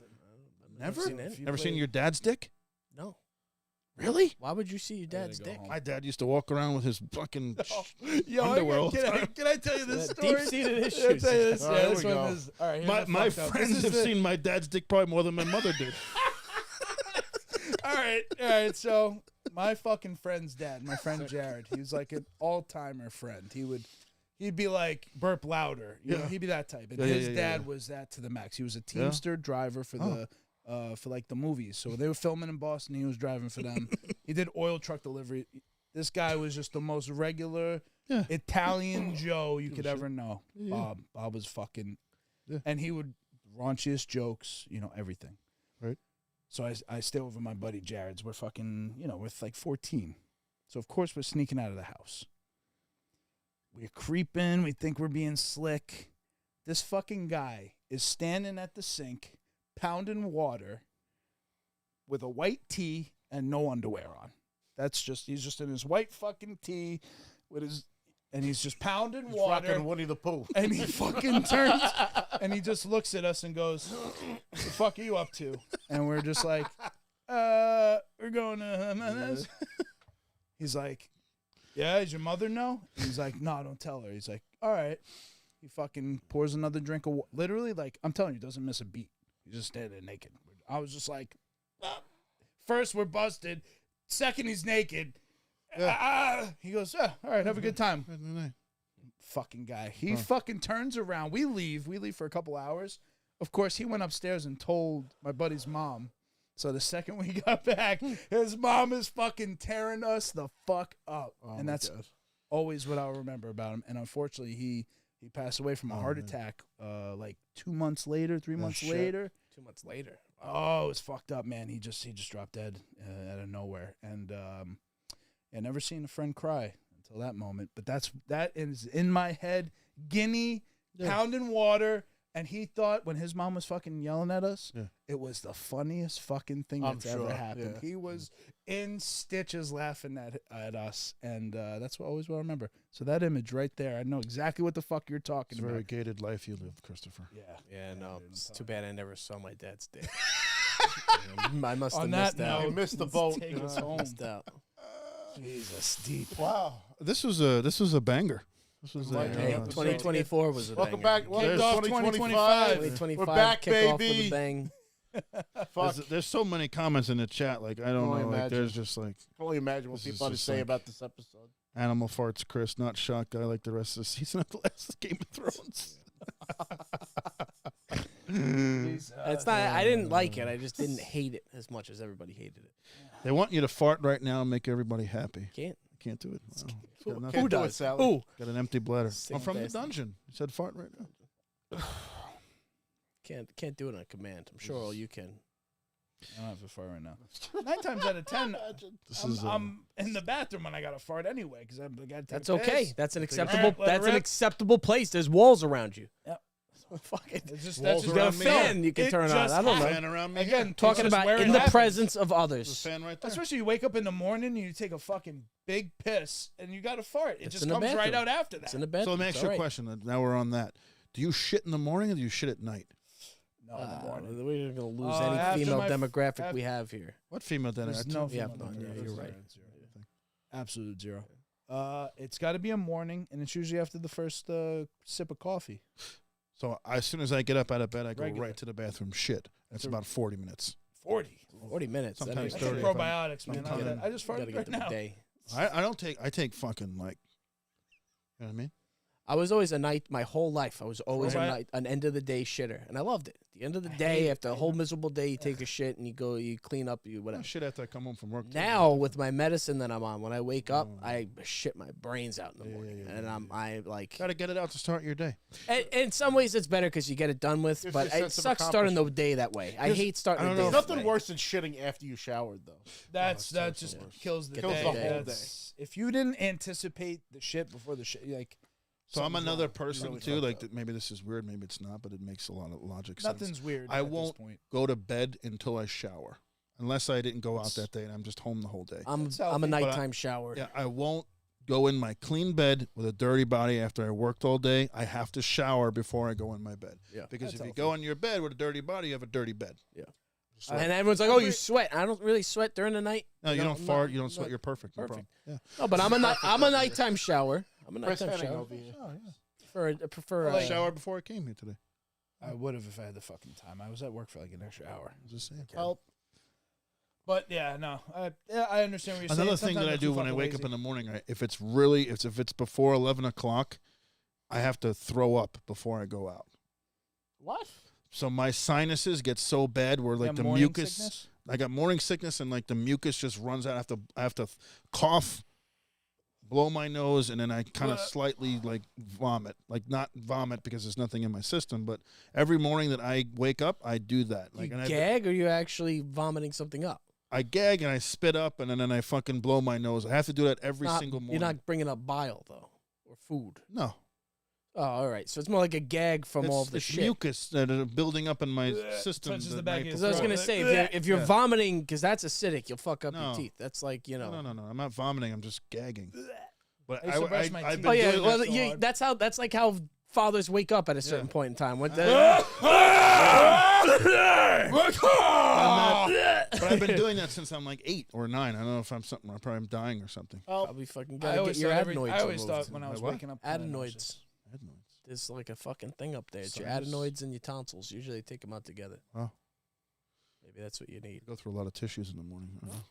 I've Never? seen any. Never seen your dad's dick? No. Really? Why would you see your dad's go dick? home. My dad used to walk around with his fucking Yo, underwear all the can, time. can I tell you this Yeah, story? deep-seated Can I issues. tell you this? All right, Yeah, here this we one go. is. All right, My here's the fucked up. friends This is have the- seen my dad's dick probably more than my mother did. All right. So my fucking friend's dad, my friend Jared, he was like an all-timer friend. He'd be like burp louder. You know, he'd be that type. And Yeah, yeah, his yeah, dad yeah. was that to the max. He was a Teamster driver for the for like the movies. So they were filming in Boston. He was driving for them. He did oil truck delivery. This guy was just the most regular Italian Joe you could ever know. Yeah. Bob was fucking, Yeah. and he would raunchiest jokes, everything. Right. So I stay over my buddy Jared's. We're fucking, we're like 14. So of course we're sneaking out of the house. We're creeping. We think we're being slick. This fucking guy is standing at the sink, pounding water with a white tee and no underwear on. He's just in his white fucking tee and he's just pounding water. Rocking Winnie the Pooh. And he fucking turns and he just looks at us and goes, "What the fuck are you up to?" And we're just like, we're going to He's like, "Yeah, does your mother know?" And he's like, "No, don't tell her." He's like, "All right." He fucking pours another drink of water. Literally, like, I'm telling you, doesn't miss a beat. He's just standing there naked. I was just like, first, we're busted. Second, he's naked. He goes, "Yeah, all right, have a good time." Fucking guy. He fucking turns around. We leave for a couple hours. Of course, he went upstairs and told my buddy's mom. So the second we got back, his mom is fucking tearing us the fuck up. And that's always what I'll remember about him. And unfortunately, he passed away from a heart attack like 2 months later, 3 months later. 2 months later. Oh, it was fucked up, man. He just dropped dead out of nowhere. And I never seen a friend cry until that moment. But that is in my head. Guinea, pounding water. And he thought when his mom was fucking yelling at us, it was the funniest fucking thing that's ever happened. He was in stitches laughing at us. And that's always what I remember. So that image right there, I know exactly what the fuck you're talking about. It's a very gated life you live, Christopher. Yeah, no. It's too bad I never saw my dad's dick. I must have On missed that out. note, You missed the boat. take us home. Missed out. Jesus, deep. Wow. This was a banger. This was Hey, 2024 was a Welcome banger. back. Welcome off to 2025. 2025. We're back, kick off with baby. a bang. Fuck. There's so many comments in the chat. Like I don't Only know. Like imagine. there's just like I can only imagine what This is people had to just say like- about this episode. animal farts. Chris, not shocked guy like the rest of the season of the last Game of Thrones. It's not. I didn't like it. I just didn't hate it as much as everybody hated it. They want you to fart right now and make everybody happy. Can't. Can't do it. Wow. Who, Got nothing. who do it, does? Sally. Who? Got an empty bladder. Sick I'm from the bastard. dungeon. You said fart right now. Can't do it on command. I'm sure all you can. I don't have to fart right now. 9 times out of 10, This is I'm in the bathroom when I got to fart anyway because I got to take That's a okay. piss. That's an Take a acceptable. rip, let it That's an rip. acceptable place. There's walls around you. Yep. Fuck it. It's just Walls that's just You got a around me. fan you can It turn on. just I don't know. Fan around me. Again, Talking it's just about where in it the happens. presence of There's a others. fan right there. Especially you wake up in the morning and you take a fucking big piss and you got to fart. It It's just in the comes right bathroom. out after that. It's in the So bedroom. let me ask It's you a all right. question. Now we're on that. Do you shit in the morning or do you shit at night? No, in the morning. We're gonna lose After any female my- demographic after- we have here. What female did There's I? no Yeah, female none. Yeah, demographic. you're right. Absolute zero. It's got to be a morning, and it's usually after the first sip of coffee. So as soon as I get up out of bed, I go Regular. right to the bathroom. Shit. That's about 40 minutes. 40. 40 minutes. That Sometimes ain't- That's 30 the if I'm- probiotics, I'm man. tired. I just You gotta farted get right the now. bidet. I don't take. I take fucking like. You know what I mean? I was always a night. My whole life, I was always Right. an end of the day shitter, and I loved it. At the end of the day, after a whole miserable day, you take a shit and you clean up, you Oh, whatever. shit after I come home from work. too. Now with my medicine that I'm on, when I wake up, I shit my brains out in the morning, and I like. Gotta get it out to start your day. And in some ways, it's better because you get it done with. Gives But you a it sense of sucks starting the day that way. I hate starting I the don't day. know There's that nothing way. worse than shitting after you showered, though. That just kills the Kills day. the whole That's- If you didn't anticipate the shit before the shit, like So I'm something's another wrong. person really too. fucked Like up. that maybe this is weird, maybe it's not, but it makes a lot of logic Nothing's sense. weird. I at won't This point. go to bed until I shower, unless I didn't go out that day and I'm just home the whole day. I'm It's a healthy. nighttime shower. Yeah, I won't go in my clean bed with a dirty body after I worked all day. I have to shower before I go in my bed. Yeah. Because That's if you healthy. go in your bed with a dirty body, you have a dirty bed. Yeah. So- And everyone's like, "Oh, you sweat." I don't really sweat during the night. no, you don't I'm fart. not- You don't sweat. not- You're perfect. No perfect. problem. No, but I'm a nighttime shower. I'm a Chris nighttime Henning shower. over here. I prefer. I showered before I came here today. I would have if I had the fucking time. I was at work for like an extra hour. I'm just saying. Help. But yeah, no, I understand what you're saying. Another thing that Sometimes I I'm do too when I fucking wake up lazy. in the morning, if it's before 11 o'clock, I have to throw up before I go out. What? So my sinuses get so bad where You like have the morning mucus. sickness? I got morning sickness and like the mucus just runs out. I have to cough, blow my nose, and then I kind of slightly like vomit. Like not vomit because there's nothing in my system, but every morning that I wake up, I do that. Like You and gag, or you actually vomiting something up? I gag and I spit up and then I fucking blow my nose. I have to do that every Not- single morning. You're not bringing up bile though, or food. No. Oh, all right. So it's more like a gag from all the it's shit. mucus that are building up in my system. touches the back of his Because I was throat. gonna say, if you're vomiting, because that's acidic, you'll fuck up your No. teeth. That's like, you know. No. I'm not vomiting. I'm just gagging. But I used to brush my I've teeth. been Oh yeah, doing well, that. you, that's like how fathers wake up at a certain point in time. What the, But I've been doing that since I'm like 8 or 9. I don't know if I'm I'm dying or something. probably fucking I gotta get always your thought adenoids I always removed. thought when I was My what? waking up. Adenoids. Adenoids. There's like a fucking thing up there. It's your Sinus. adenoids and your tonsils. Usually take them out together. Oh. Maybe that's what you need. I go through a lot of tissues in the morning. I don't know.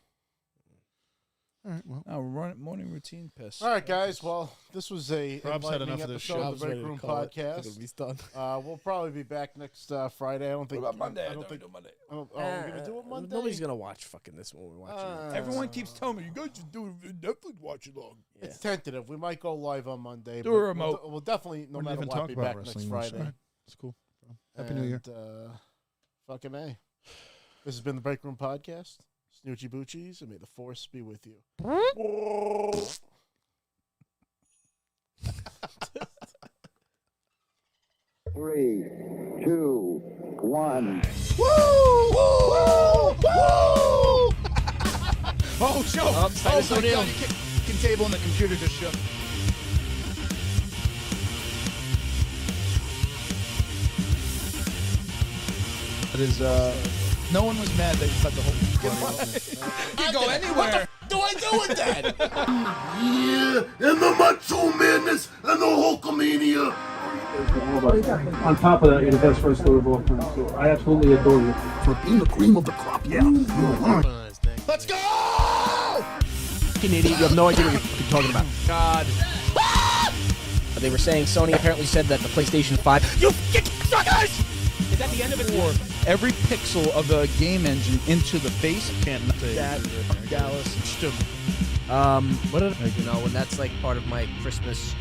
All right, well. Oh, morning routine piss. All right, guys. Well, this was a Rob's had enlightening enough of this episode shit. of the Break Room Podcast. done. We'll probably be back next Friday. I don't think. What about Monday? I don't think. Monday. Oh, we're gonna do it Monday. Nobody's gonna watch fucking this when we're watching it. Everyone keeps telling me you guys should do it. Definitely watch it long. Yeah. It's tentative. We might go live on Monday. Do but a remote. We'll definitely, no We matter didn't even what, talk be about back next wrestling much. Friday. All right, it's cool. Happy New Year. Fucking A. This has been the Break Room Podcast. Snoochie Boochies, and may the force be with you. Three, two, one. Oh, show! Oh, it's Titus my O'Neil. God, the kitchen table and the computer just shook. That is, no one was mad that you cut the whole You can go anywhere. Do I do with that? And the Macho Madness and the Hulkamania. On top of that, you're the best wrestler of all time. So I absolutely adore you. For being the cream of the crop, yeah. You're right. Let's go! Fucking idiot, you have no idea what you're fucking talking about. God. They were saying Sony apparently said that the PlayStation 5. You fucking suckers! Is that the end of it? Pour every pixel of the game engine into the face. Can't say That it. Dallas. What did you know when that's like part of my Christmas